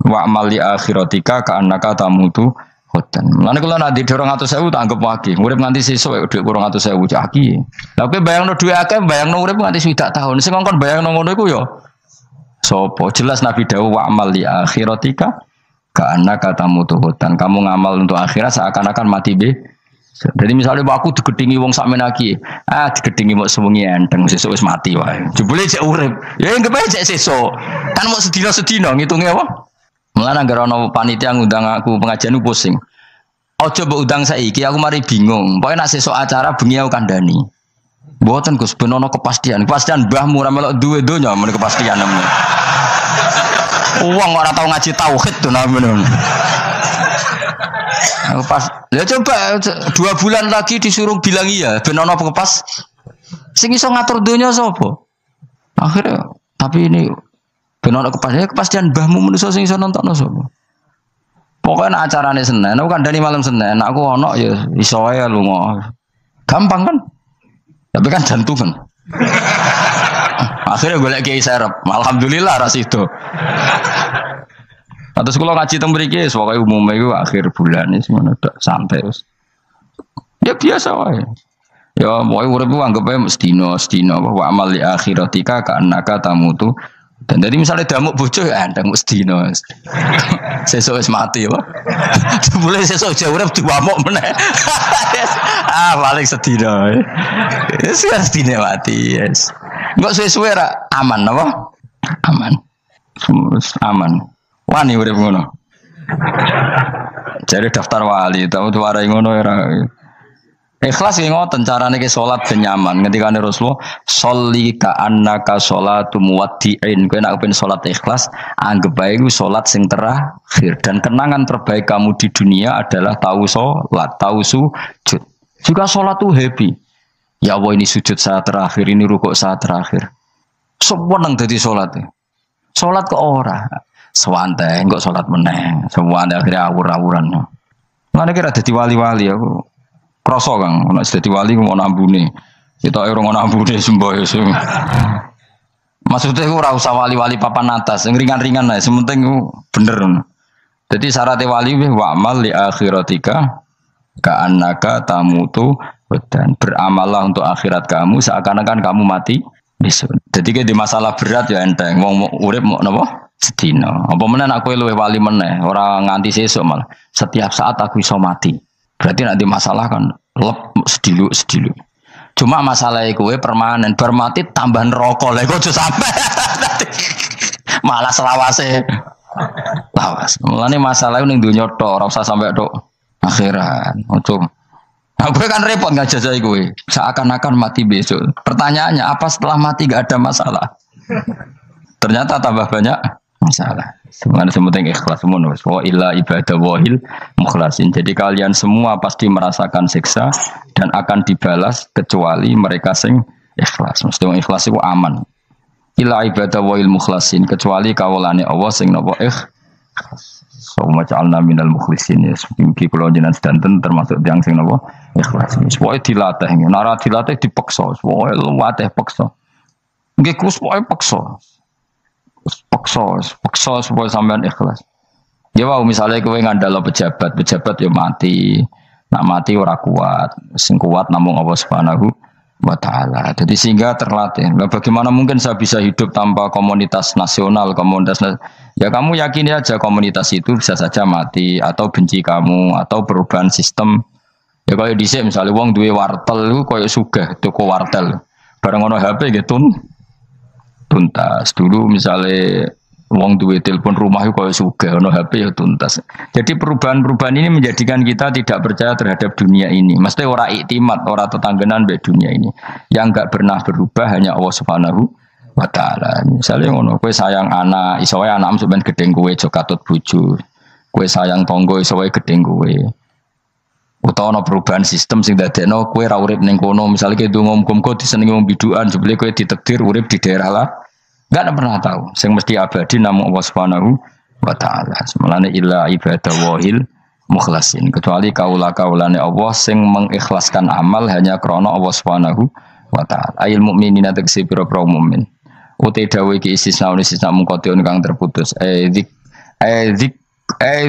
Wa amali akhiratika ka annaka tamutu hoten. Mulane kula nek ndek 200.000 tak anggap wage. Urip nganti sesuk dhuwit 200.000 caki. Lah kowe bayangno dhuwit akeh, bayangno urip nganti 1 tahun. Sing ngongkon bayangno ngono iku ya sapa? Jelas Nabi dawuh wa amal li akhiratika ka annaka tamutu hoten. Kamu ngamal untuk akhirat seakan-akan mati be. Jadi misalnya aku digedingi wong sak menaki, digedingi mau sewengi enteng sesuk wis mati wae. Jebule cek urip. Ya anggap ae cek sesuk. Kan mau sedina-sedina ngitunge apa? Mulane anggere ana panitia ngundang aku pengajian pusing. Aja mbok undang saiki aku mari bingung. Pokoke nek sesuk acara bengi aku kandhani. Mboten Gus ben ana kepastian. Kepastian mbahmu ora melok duwe donya men kepastian namanya. Wong ora tau ngaji tauhid to namanya. Aku pas ya coba 2 bulan lagi disuruh bilang iya ben ana kepas. Sing iso ngatur donya sapa? Akhirnya tapi ini ben ana kepastian mbahmu manusa sing iso nontokno sapa. Pokoke nek acarane Senin, aku kandhani malam Senin, aku ana ya iso wae lunga. Gampang kan? Tapi kan jantungan. Akhirnya golek kiai serep. Alhamdulillah ras itu. Atus kula ngaji teng mriki wis pokoke umume iku akhir bulan wis ngono tok santai wis. Ya biasa wae. Ya pokoke urip ku anggap ae sedina wa amal li akhiratika ka annaka tamutu. Dan dari misalnya damuk bojo ya andang sedina. Sesuk wis mati apa? Boleh sesuk jauh urip diwamuk meneh. Paling sedina. Wis sedina mati, yes. Enggak suwe-suwe ra aman apa? Aman. Aman. Wani urip ngono. Jadi daftar wali, tahu warai ngono ora. Ikhlas ki ngoten carane ki salat ben nyaman. Ngendikane Rasulullah, "Sholli ka annaka sholatu muwaddi'in." Kowe nek pengen salat ikhlas, anggap bae iku salat sing terakhir dan kenangan terbaik kamu di dunia adalah tahu salat, tahu sujud. Juga salat tuh happy. Ya Allah ini sujud saat terakhir, ini rukuk saat terakhir. Seneng dadi salat. Salat kok ora. Sewante engko salat meneh. Sewante akhirnya awur-awuran. Mana kira dadi wali-wali aku. Kroso Kang, nek dadi wali ku ono ambune. Kita ora ono ambune semboyo sing. Maksudnya ku ora usah wali-wali papan atas, sing ringan-ringan ae, sementing ku bener. Jadi syarat wali wa amal li akhiratika ka annaka tamutu dan beramallah untuk akhirat kamu seakan-akan kamu mati besok. Jadi di masalah berat ya enteng, wong urip mau napa? Sedina. Apa meneh nek kowe luwih wali meneh, ora nganti sesuk malah. Setiap saat aku iso mati. Berarti nanti masalah kan lep sedilu. Cuma masalah kowe permanen bar mati tambah neraka. Lha kok aja sampe. Malah selawase. Lawas. Mulane masalah ning donya tok, ora usah sampe tok akhirat. Ojo. Nah, gue kan repot ngajajai kowe. Seakan-akan mati besok. Pertanyaannya apa setelah mati gak ada masalah? Ternyata tambah banyak masalah. Sebenarnya sementing ikhlas semua. Wa illa ibadah wahil mukhlasin. Jadi kalian semua pasti merasakan siksa dan akan dibalas kecuali mereka sing ikhlas. Mesti wong ikhlas itu aman. Illa ibadah wahil mukhlasin kecuali kawulane Allah sing napa ikhlas. Suma ja'alna minal mukhlisin ya. Mungkin kula jenengan sedanten termasuk tiyang sing napa ikhlas. Pokoke dilatih. Nara dilatih dipaksa. Pokoke luwateh paksa. Nggih kus pokoke paksa. Paksa supaya sampean ikhlas. Ya wow, misalnya kowe ngandalo pejabat ya mati. Nak mati ora kuat. Sing kuat namung Allah Subhanahu wa taala. Jadi sehingga terlatih. Nah, bagaimana mungkin saya bisa hidup tanpa komunitas nasional, ya kamu yakini aja komunitas itu bisa saja mati atau benci kamu atau perubahan sistem. Ya kayak dhisik misalnya wong duwe wartel iku koyo sugih toko wartel. Bareng ono HP gitu tuntas. Dulu misalnya Wong duwe telepon rumah itu koyo sugih, ono HP ya tuntas. Jadi perubahan-perubahan ini menjadikan kita tidak percaya terhadap dunia ini. Mesti ora iktimat, ora tetanggenan be dunia ini. Yang enggak pernah berubah hanya Allah Subhanahu wa taala. Misalnya ngono, kowe sayang anak, iso wae anakmu sampean gedeng kowe aja katut bojo. Kowe sayang tangga iso wae gedeng kowe. Utawa ana perubahan sistem sing dadekno kowe ra urip ning kono, misale kowe ndonga muga-muga disenengi wong bidukan, jebule kowe ditakdir urip di daerah lah. Enggak pernah tahu. Sing mesti abadi namung Allah Subhanahu wa taala. Semalane illa ibadallahil mukhlasin. Kecuali kaula-kaulane Allah sing mengikhlaskan amal hanya krana Allah Subhanahu wa taala. Ayil mukminina tegese pira-pira mukmin. Uti dawuh iki istisna mungkotion kang terputus.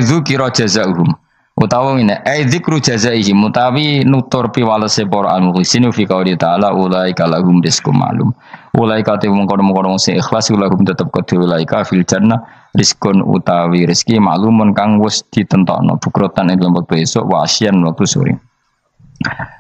Dzikra jazaahum. Utawa ngene, dzikru jazaihim mutawi nutur piwalese para al-mukhlisin fi qouli ta'ala ulaika lahum rizqum ma'lum. Ulaika te mungkon-mungkon sing ikhlas lahum tetep kedhe ulaika fil jannah rizqun utawi rezeki ma'lumun kang wis ditentokno bukrotan ing wektu esuk wa asyan wektu sore.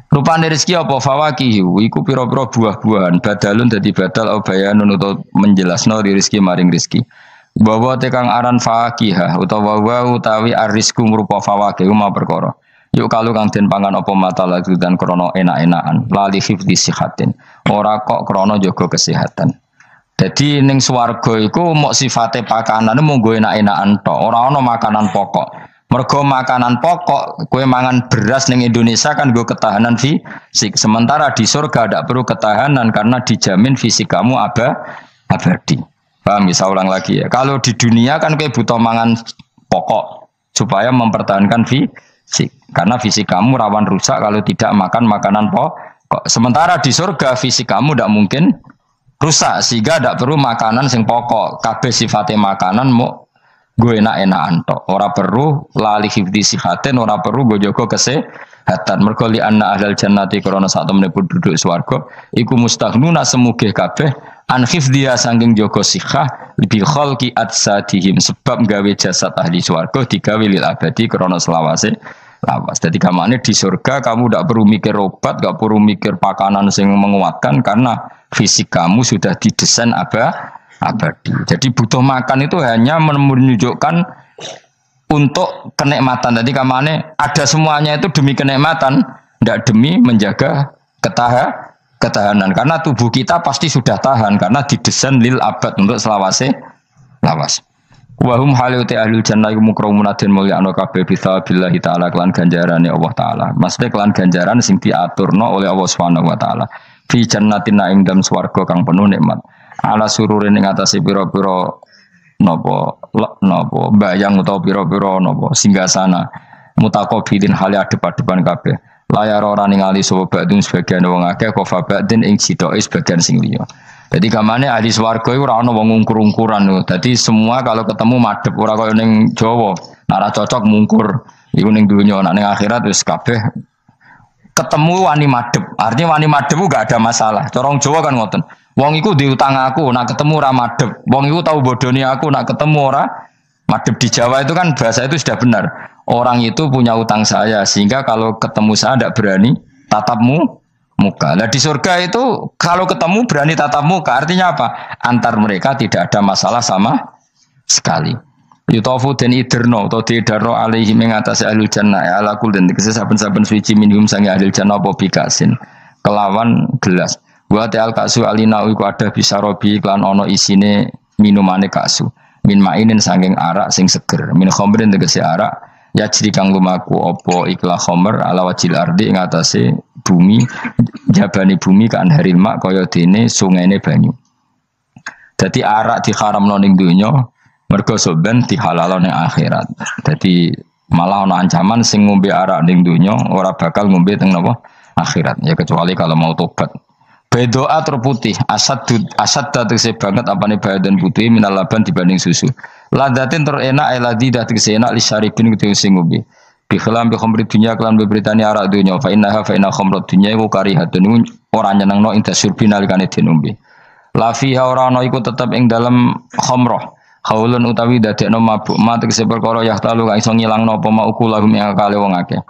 Rupane rezeki apa fawakihu iku pira-pira buah-buahan badalun dadi badal bayanun utawa menjelasno rezeki maring rezeki. Bahwa tekang aran fakihah utawa utawi arisku merupa fawakih ma perkara. Yuk kalau kang den pangan apa mata lagi dan krono enak-enakan lali hifdzi sihatin. Ora kok krono jaga kesehatan. Jadi ning swarga iku mok sifate pakanan mung enak-enakan tok, ora ana makanan pokok. Mergo makanan pokok kowe mangan beras ning Indonesia kan nggo ketahanan fisik. Sementara di surga tidak perlu ketahanan karena dijamin fisik kamu abadi. Paham, bisa ulang lagi ya. Kalau di dunia kan kayak butuh mangan pokok supaya mempertahankan fisik. Karena fisik kamu rawan rusak kalau tidak makan makanan pokok. Sementara di surga fisik kamu tidak mungkin rusak sehingga tidak perlu makanan sing pokok. Kabeh sifatnya makanan mau gue enak-enakan tok. Ora perlu lali hifdzi sihatin, ora perlu gue jaga kesehatan. Mergo li anna ahlal jannati krana sak temene penduduk swarga iku mustaghnuna semugih kabeh an hifdhiya saking jaga sikhah bi khalqi atsadihim sebab gawe jasad ahli swarga digawe lil abadi krana selawase lawas. Dadi kamane di surga kamu tidak perlu mikir obat, tidak perlu mikir pakanan sing menguatkan karena fisik kamu sudah didesain abadi. Jadi butuh makan itu hanya menunjukkan untuk kenikmatan. Tadi kamane ada semuanya itu demi kenikmatan, tidak demi menjaga ketahanan. Karena tubuh kita pasti sudah tahan karena didesain lil abad untuk selawase lawas. Wahum haluti ahlul jannah mukramuuna den mulyakno kabeh billahi taala kelan ganjarane Allah taala. Maksudnya kelan ganjaran sing diaturno oleh Allah Subhanahu wa taala. Fi jannatin naim dalam swarga kang penuh nikmat. Ala sururin ing atase pira-pira napa bayang utawa pira-pira napa singgasana mutaqabilin hale adep-adepan kabeh. Layar ora ningali sapa badung sebagian wong akeh kofa badin ing sidoke sebagian sing liya. Jadi kamane ahli swarga iku ora ana wong ngungkur-ungkuran lho. Dadi semua kalau ketemu madhep ora kaya ning Jawa. Nek cocok mungkur. Iku ning dunya nek ning akhirat wis kabeh ketemu wani madhep. Artinya wani madhep ku gak ada masalah. Corong Jawa kan ngoten. Wong iku diutang aku, nak ketemu ora madhep. Wong iku tau bodoni aku, nak ketemu ora madhep. Di Jawa itu kan bahasa itu sudah benar. Orang itu punya utang saya sehingga kalau ketemu saya tidak berani tatap muka. Nah di surga itu kalau ketemu berani tatap muka artinya apa? Antar mereka tidak ada masalah sama sekali. Yutofu dan iderno atau didarno alaihi mengatasi ahlul jannah ala kul dan saben-saben suci minhum sangi ahlul jannah apa bikasin kelawan gelas. Wa ta'al kasu alina iku ada bisa robi klan ono isine minumane kasu. Min mainin saking arak sing seger. Min khamrin tegese arak ya jadi kang lumaku opo ikhla khomer ala wajil ardi ing atase bumi jabani bumi kan haril mak kaya dene sungene banyu. Dadi arak diharamno ning donya mergo soben dihalalno ning akhirat. Dadi malah ana ancaman sing ngombe arak ning donya ora bakal ngombe teng napa akhirat ya kecuali kalau mau tobat. Bedoa terputih asad tegese banget apane badan putih minal laban dibanding susu. Ladatin terenak eladi dah tegese enak li syaribin kudu sing ngombe. Bi khilam bi khamri dunya kelan beberitani arak dunya fa inna khamrat dunya iku karihatun ora nyenengno ing tasyurbi nalikane dinombe. La fiha ora ana iku tetep ing dalem khamrah. Haulun utawi dadekno mabuk ma tegese perkara yahtalu kang iso ngilangno apa ma ukulahum ing akale wong akeh.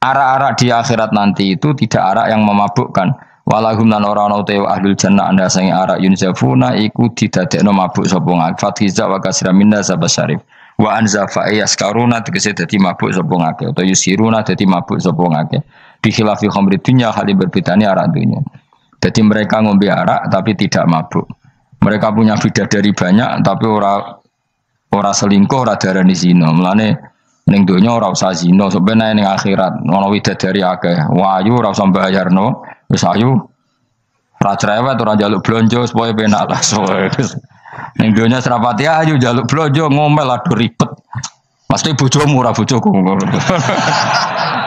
Arak-arak di akhirat nanti itu tidak arak yang memabukkan. Walahum lan ora ana te ahlul jannah anda sing ara yunzafuna iku didadekno mabuk sapa ngake fatiza wa kasra minna sabasyarif wa anzafa yaskaruna tegese dadi mabuk sapa ngake utawa yusiruna dadi mabuk sapa ngake bi khilafi khamri dunya hal berbedane arak dunya. Jadi mereka ngombe arak tapi tidak mabuk. Mereka punya bidadari banyak tapi ora selingkuh, ora darani zina. Mulane ning donya ora usah zina, sebenarnya ning akhirat ana widadari akeh. Wayu ora usah mbayarno. Wis ayu ora cerewet ora njaluk blonjo supaya penak lah. Ning donya serapati ayu njaluk blonjo ngomel aduh ribet. Mesti bojomu ora bojoku.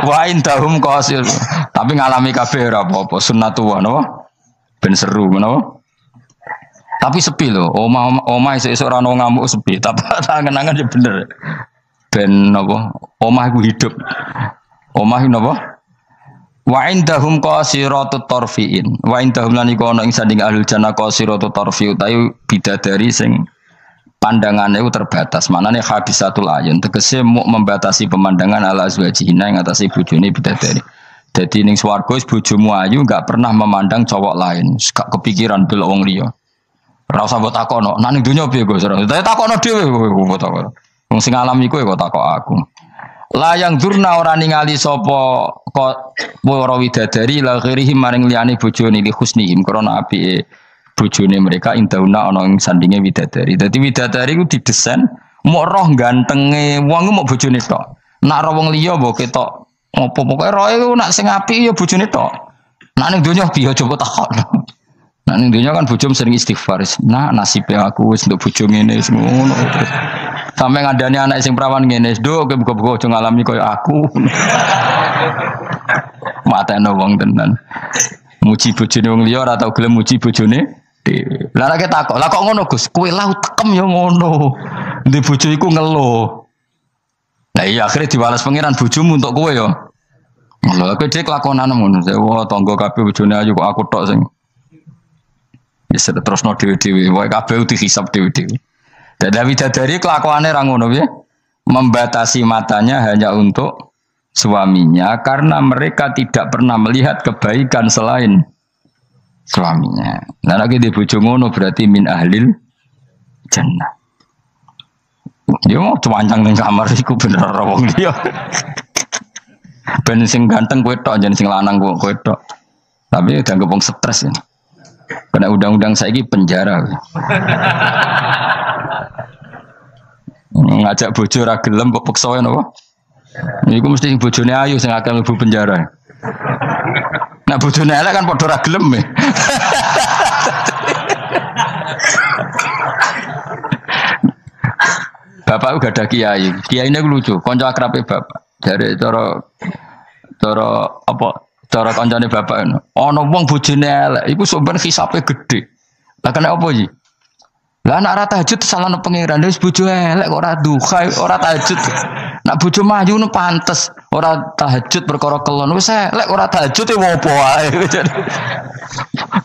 Wa indahum qasil. Tapi ngalami kabeh ora apa-apa sunnatullah napa? Ben seru menapa? Tapi sepi lho, omah esuk ora ono ngamuk sepi, tapi angen-angen ya bener. Ben napa? Omah iku hidup. Omah iku napa? Wa indahum qasiratut tarfiin. Wa indahum lan iku ana ing sanding ahlul jannah qasiratut tarfi utawi bidadari sing pandangane itu terbatas. Manane habisatul ayun tegese muk membatasi pemandangan ala azwajina ing atase bojone bidadari. Dadi ning swarga bojomu ayu enggak pernah memandang cowok lain, gak kepikiran delok wong liya. Ora usah mbok takono, nang ning donya piye Gus? Takono dhewe kok takon. Wong sing alami kowe kok takok aku. Layang durna ora ningali sapa kok para widadari la ghirihi maring liyane bojone li husnihim krana apike bojone mereka indauna ana ing sandinge widadari. Dadi widadari ku didesain mok roh gantenge wong mok bojone tok. Nak ro wong liya mbok ketok apa pokoke roe ku nak sing apik ya bojone tok. Nak ning donya piye coba takon. Nak ning donya kan bojom sering istighfar. Nah nasibe aku wis nduk bojo ngene wis ngono. Sampai ngandani anak sing perawan ngene, "Nduk, kowe buka-buka aja ngalami koyo aku." Mateno wong tenan. Muji bojone wong liya ora tau gelem muji bojone dhewe. Lah nek takok, "Lah kok ngono, Gus? Kowe lau tekem ya ngono." Ndek bojo iku ngeluh. Lah iya akhirnya dibalas pangeran bojomu untuk kowe ya. Lha kowe dhek lakonane ngono. Wah, tangga kabeh bojone ayu kok aku tok sing. Wis terusno dhewe-dhewe, wae kabeh dihisab dhewe-dhewe. Dadi widadari kelakuane ra ngono piye? Membatasi matanya hanya untuk suaminya karena mereka tidak pernah melihat kebaikan selain suaminya. Nah nek di bojo ngono berarti min ahlil jannah. Yo mau cuancang ning kamar iku bener ora wong liya. Ben sing ganteng kowe tok jan sing lanang kowe tok. Tapi dianggep wong stres ya. Kena undang-undang saiki penjara. Ngajak bojo ra gelem kok peksa napa? Niku mesti bojone ayu sing akeh mlebu penjara. Nek bojone elek kan padha ra gelem e. Bapak uga ada kiai. Kiai ini lucu, kanca akrabe bapak. Dari cara apa? Cara kancane bapak ngono. Ana wong bojone elek, iku sampean hisabe gede. Lah kena apa iki? Lah anak ora tahajud salahno pangeran wis bojo elek kok ora duha ora tahajud. Nak bojo maju nu pantes ora tahajud perkara kelon wis elek ora tahajud e opo wae.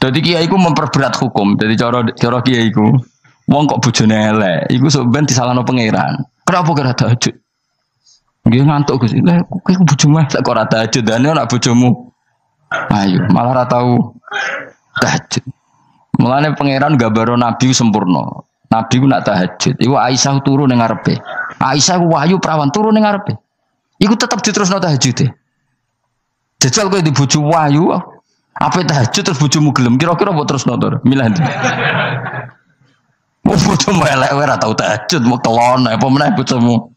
Dadi kiai iku memperberat hukum. Dadi cara kiai iku wong kok bojone elek iku sampeyan disalahno pangeran. Kenapa ora tahajud? Nggih ngantuk Gus. Lah kowe bojomu elek kok ora tahajud dane nak bojomu. Ayo malah ora tau tahajud. Mulane pangeran gambaro nabi sempurna. Nabi ku nak tahajud. Iku Aisyah turu ning ngarepe. Aisyah ku wahyu prawan turu ning ngarepe. Iku tetep diterusno tahajude. Jajal kowe di bojo wahyu, apa tahajud terus bojomu gelem kira-kira mbok terusno to? Milih ndi? Bojomu elek ora tau tahajud, mau kelon apa meneh bojomu.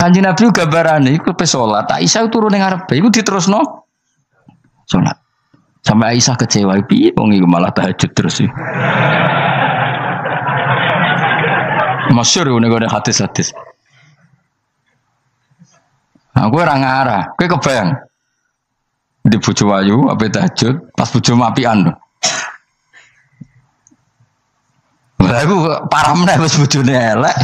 Kanjeng Nabi gambarane iku pe salat. Aisyah turu ning ngarepe. Iku diterusno salat. Sampai Aisyah kecewa, piye wong iki malah tahajud terus sih. Masyhur ngene hadis-hadis. Aku ora ngarah, kowe kebayang. Di bojo ayu ape tahajud, pas bojo mapian. Lah aku parah meneh wis bojone elek.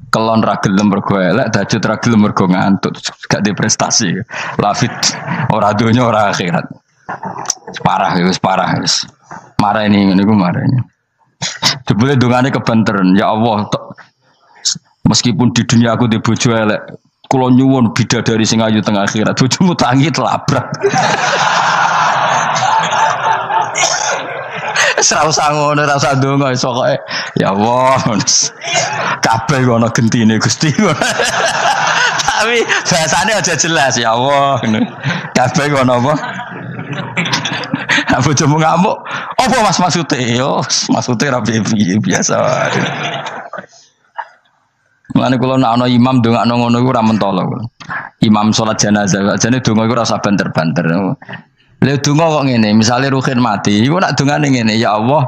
Kelon ra gelem mergo elek, tahajud ra gelem mergo ngantuk, gak di prestasi. Lafit ora donya ora akhirat. Wis parah wis. Marah ini ngene iku marah ini. Jebule dongane kebenteran, ya Allah, meskipun di dunia aku di bojo elek, kula nyuwun bidadari sing ayu teng akhirat, bojomu tangi telabrak. Ora usah ngono, ora usah ndonga iso kok. Ya Allah. Kabeh ono gentine Gusti. Tapi bahasane aja jelas ya Allah. Kabeh ono apa? Aku cuma ngamuk. Apa Mas maksude? Yo, maksude ra biasa. Mulane kula nek ana imam ndongakno ngono iku ora mentolo. Imam salat jenazah, jane donga iku ora usah banter-banter. Lha donga kok ngene, misale Ruhin mati, iku nak dongane ngene, ya Allah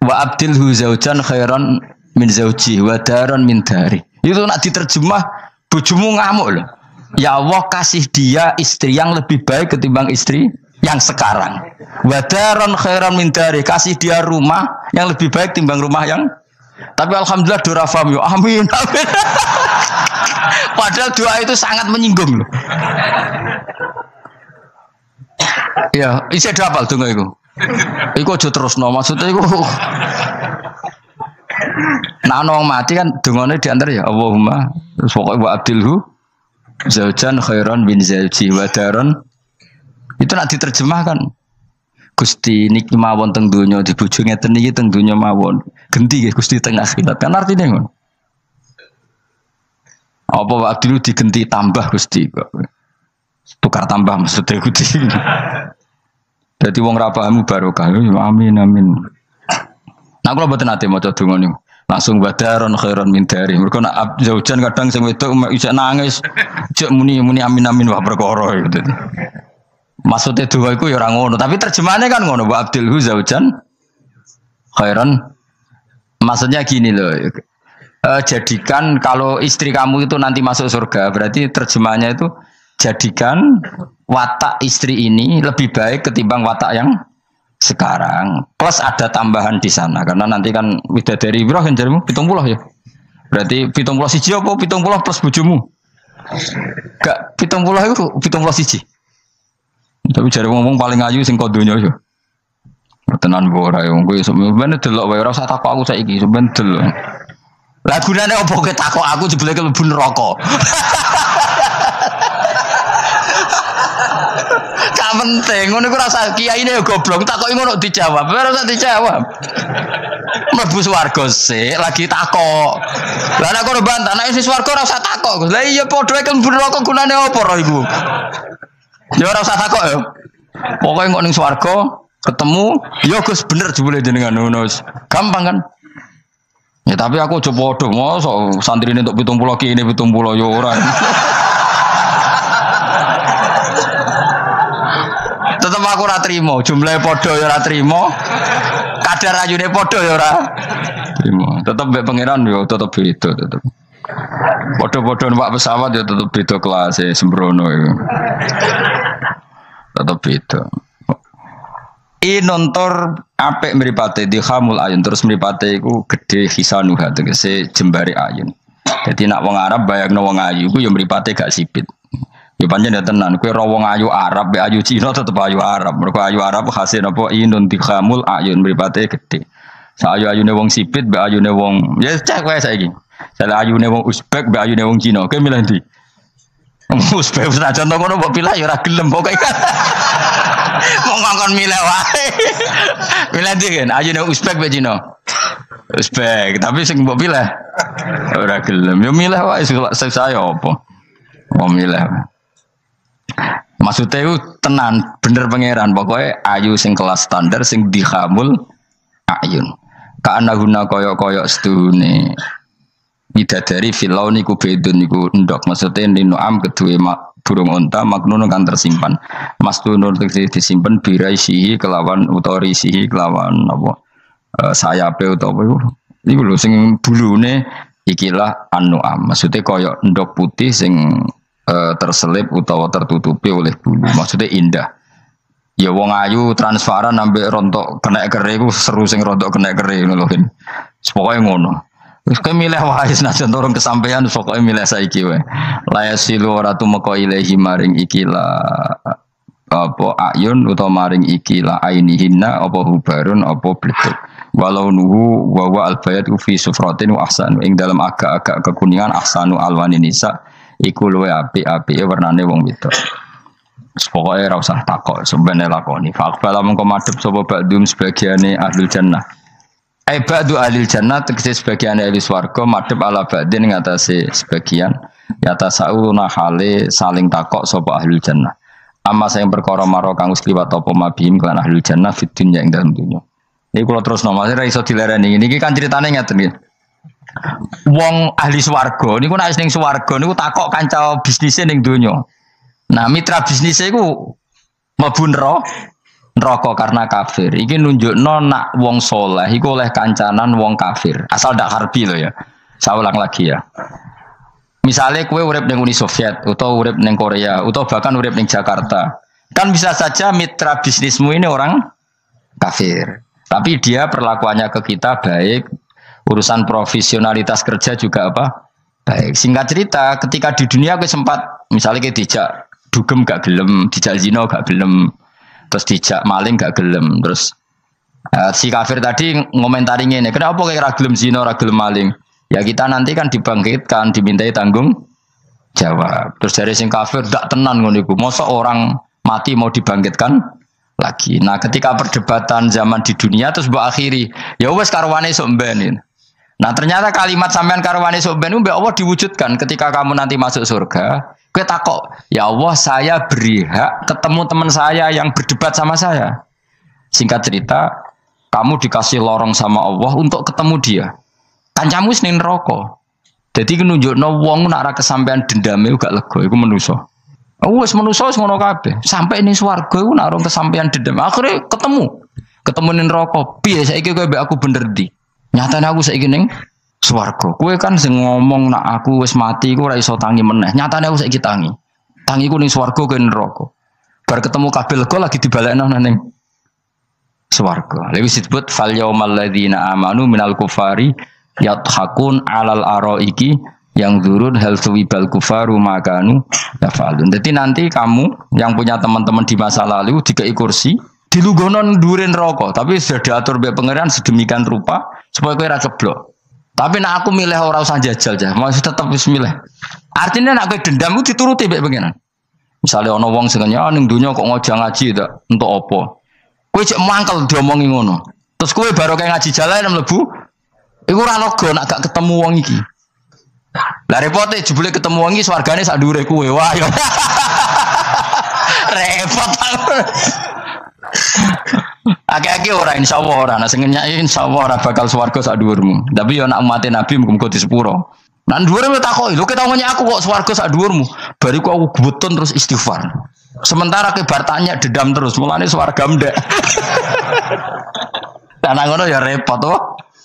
wa abdilhu zaujan khairan min zauji wa daran min dari. Itu nak diterjemah bojomu ngamuk loh. Ya Allah kasih dia istri yang lebih baik ketimbang istri yang sekarang. Wa daran khairan min dari, kasih dia rumah yang lebih baik timbang rumah yang. Tapi alhamdulillah doa faham yo. Amin. Amin. Padahal doa itu sangat menyinggung loh. Ya, isi ada apa donga iku? Iku aja terusno, maksudnya iku. Nah, wong mati kan dongane diantar ya Allahumma terus pokoke wa abdilhu zaujan khairan bin zauji wa daron. Itu nak diterjemahkan. Gusti niki mawon teng donya di bojo ngeten niki teng donya mawon. Genti nggih Gusti teng akhirat. Kan artine ngono. Apa wa abdilhu digenti tambah Gusti kok. Tukar tambah maksudnya Gusti. Jadi wong ra pahamu barokah. Amin amin. Nah kalau mboten ate maca donga niku. Langsung badaron khairon min dari. Mergo nak zaujan kadang sing wedok iso nangis. Jek muni amin amin wah perkara gitu. Maksudnya donga iku ya ora ngono, tapi terjemahannya kan ngono, wa abdilhu zaujan khairon. Maksudnya gini loh. Jadikan kalau istri kamu itu nanti masuk surga, berarti terjemahannya itu jadikan watak istri ini lebih baik ketimbang watak yang sekarang. Plus ada tambahan di sana karena nanti kan widadari piro kan jarimu 70 ya. Berarti 70 siji apa 70 plus bojomu? Gak 70 itu 70 siji. Tapi jare ngomong paling ayu sing kok donya ya. Tenan ora ya kowe sampeyan delok wae ora usah takok aku saiki sampeyan delok. Lah gunane opo kowe takok aku jebule mlebu neraka. Gak penting, ngono iku rasa kiyaine goblok, takoki ngono dijawab, ora usah dijawab. Mlebu swarga sik, lagi takok. Lah nek kono bantah, nek sing swarga ora usah takok. Lah iya padha iku mlebu neraka gunane apa ora iku? Ya ora usah takok ya. Pokoke kok ning swarga ketemu, ya Gus bener jebule jenengan ngono. Gampang kan? Ya tapi aku aja padha, mosok santrine entuk 70 ki ini 70 ya ora. Tetep aku ora trimo, jumlahe padha ya ora trimo. Kadar ayune padha ya ora trimo. Tetep mbek pangeran ya tetep beda tetep. Padha-padha numpak pesawat ya tetep beda kelas e sembrono iku. Tetep beda. Nontor apik mripate dikhamul ayun terus mripate iku gedhe hisanuha tegese jembare ayun. Dadi nak wong Arab bayangno wong ayu iku ya mripate gak sipit. Ya pancen ya tenan, kowe ora wong ayu Arab, be ayu Cina tetep ayu Arab. Mergo ayu Arab hasil apa inun tikhamul ayun mripate gedhe. Sa ayu-ayune wong sipit, be ayune wong ya cek wae saiki. Sale ayune wong Uzbek, be ayune wong Cina. Kowe milih ndi? Uzbek wis contoh ngono mbok pilih ya ora gelem pokoke. Wong ngongkon milih wae. Milih ndi kan? Ayune Uzbek be Cina. Uzbek, tapi sing mbok pilih ora gelem. Ya milih wae saya apa? Mau milih. Maksudnya itu tenan bener pangeran pokoknya ayu sing kelas standar sing dikhamul ayun. Karena guna koyok-koyok sedune bidadari filau niku bedun niku endok maksudnya ninuam kedua burung unta maknun kan tersimpan. Mastunur disimpan biraisihi kelawan utorisihi kelawan apa sayape utawa iku lho sing bulune ikilah anuam maksudnya koyok endok putih sing terselip utawa tertutupi oleh bulu maksudnya indah ya wong ayu transparan sampai rontok kena kere iku seru sing rontok kena kere ngono lho kan pokoke ngono wis kowe milih wae senajan turun kesampaian pokoke milih saiki wae la yasilu ora tumeka ilahi maring ikila apa ayun utawa maring ikila ainihinna apa hubarun apa bledek walau nuhu wa wa albayat fi sufratin wa ahsan ing dalam agak-agak kekuningan ahsanu alwani nisa iku luwe apik-apike warnane wong wedok. Pokoknya ora usah takok, sebenarnya lakoni. Faqbala mengko madhep sapa ba'dum sebagiane ahlul jannah. Ba'du ahlil jannah tegese sebagiane ahli swarga madhep ala ba'din ngatasé sebagian. Yata sauna hale saling takok sapa ahlul jannah. Amma sing perkara maro kang wis liwat apa mabihim kelan ahlul jannah fid dunya ing dalem dunya. Iki kula terusno Mas ora iso dilereni. Niki kan critane ngeten iki. Wong ahli swarga niku nek ning swarga niku takok kanca bisnise ning donya. Nah, mitra bisnisnya iku mlebu neraka karena kafir. Iki nunjukno nak wong soleh iku oleh kancanan wong kafir. Asal ndak harbi lho ya. Saya ulang lagi ya. Misalnya kue urip ning Uni Soviet atau urip ning Korea atau bahkan urip ning Jakarta. Kan bisa saja mitra bisnismu ini orang kafir. Tapi dia perlakuannya ke kita baik, urusan profesionalitas kerja juga apa? Baik. Singkat cerita, ketika di dunia aku sempat misalnya kita dijak dugem gak gelem, dijak zina gak gelem, terus dijak maling gak gelem, terus si kafir tadi ngomentari ngene, kenapa kayak ra gelem zina, ra gelem maling? Ya kita nanti kan dibangkitkan, dimintai tanggung jawab. Terus dari sing kafir ndak tenan ngono iku. Mosok orang mati mau dibangkitkan lagi. Nah, ketika perdebatan zaman di dunia terus mbok akhiri, ya wis karwane sok mben. Nah, ternyata kalimat sampean karwane sok mben mbek Allah diwujudkan ketika kamu nanti masuk surga. Kowe takok, ya Allah saya beri hak ketemu teman saya yang berdebat sama saya. Singkat cerita, kamu dikasih lorong sama Allah untuk ketemu dia. Kancamu wis ning neraka. Dadi nunjukno wong nak ora kesampean dendame gak lega iku manusa. Wis manusa wis ngono kabeh. Sampai ning swarga iku nak ora kesampean dendam. Akhire ketemu ning neraka. Piye saiki kowe mbek aku bener ndi? Nyatane aku saiki ning swarga. Kowe kan sing ngomong nak aku wis mati iku ora iso tangi meneh. Nyatane aku saiki tangi. Tangiku ning swarga kowe neraka. Bar ketemu kabeh lega lagi dibalekno ning swarga. Lha wis disebut fal yaumal ladzina amanu minal kufari yathakun alal araiki yang zurun hal suwibal kufaru makanu yafalun. Jadi nanti kamu yang punya teman-teman di masa lalu dikei kursi dilunggono ndurin rokok, tapi sudah diatur oleh pangeran sedemikian rupa supaya kowe ora ceblok. Tapi nak aku milih ora usah jajal aja, masih tetap wis milih. Artinya nak kowe dendam ku dituruti mbek pangeran. Misalnya ana wong sing ning donya kok ngojang ngaji tak entuk apa. Kowe cek mangkel diomongi ngono. Terus kowe baru kayak ngaji jalan mlebu iku ora lega nak gak ketemu wong iki. Lah repote jebule ketemu wong iki swargane sak dhuwure kowe. Wah yo. Repot. Akeh-akeh ora insyaallah ora, nek sing nyai insyaallah ora bakal swarga sak dhuwurmu. Tapi yo nak umat Nabi muga-muga disepuro. Nan dhuwure takoki, lho ketawone aku kok swarga sak dhuwurmu. Bariku aku gebutun terus istighfar. Sementara ke bar tanya dedam terus, mulane swarga ndek. Karena ngono ya repot to.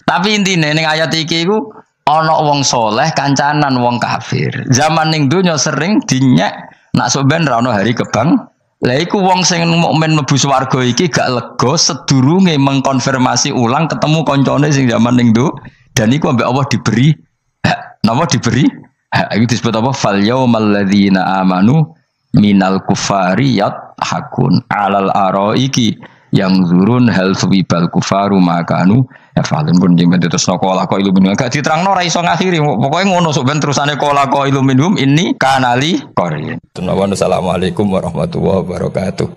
Tapi intine ning ayat iki iku ana wong soleh kancanan wong kafir. Zaman ning donya sering dinyek nak sok ben ra ono hari kebang. Lah iku wong sing mukmin mlebu swarga iki gak lega sedurunge mengkonfirmasi ulang ketemu koncone sing zaman ning do dan iku ambek Allah diberi hak. Napa diberi? Hak iku disebut apa? Fal yaumal ladzina amanu minal kufari yathakun alal araiki yang zurun hal subibal kufaru makanu ya falun pun jeng terus nokola ko iluminum gak diterangno ora iso ngakhiri pokoknya ngono sok ben terusane kola ko iluminum ini kanali korin. Assalamualaikum warahmatullahi wabarakatuh.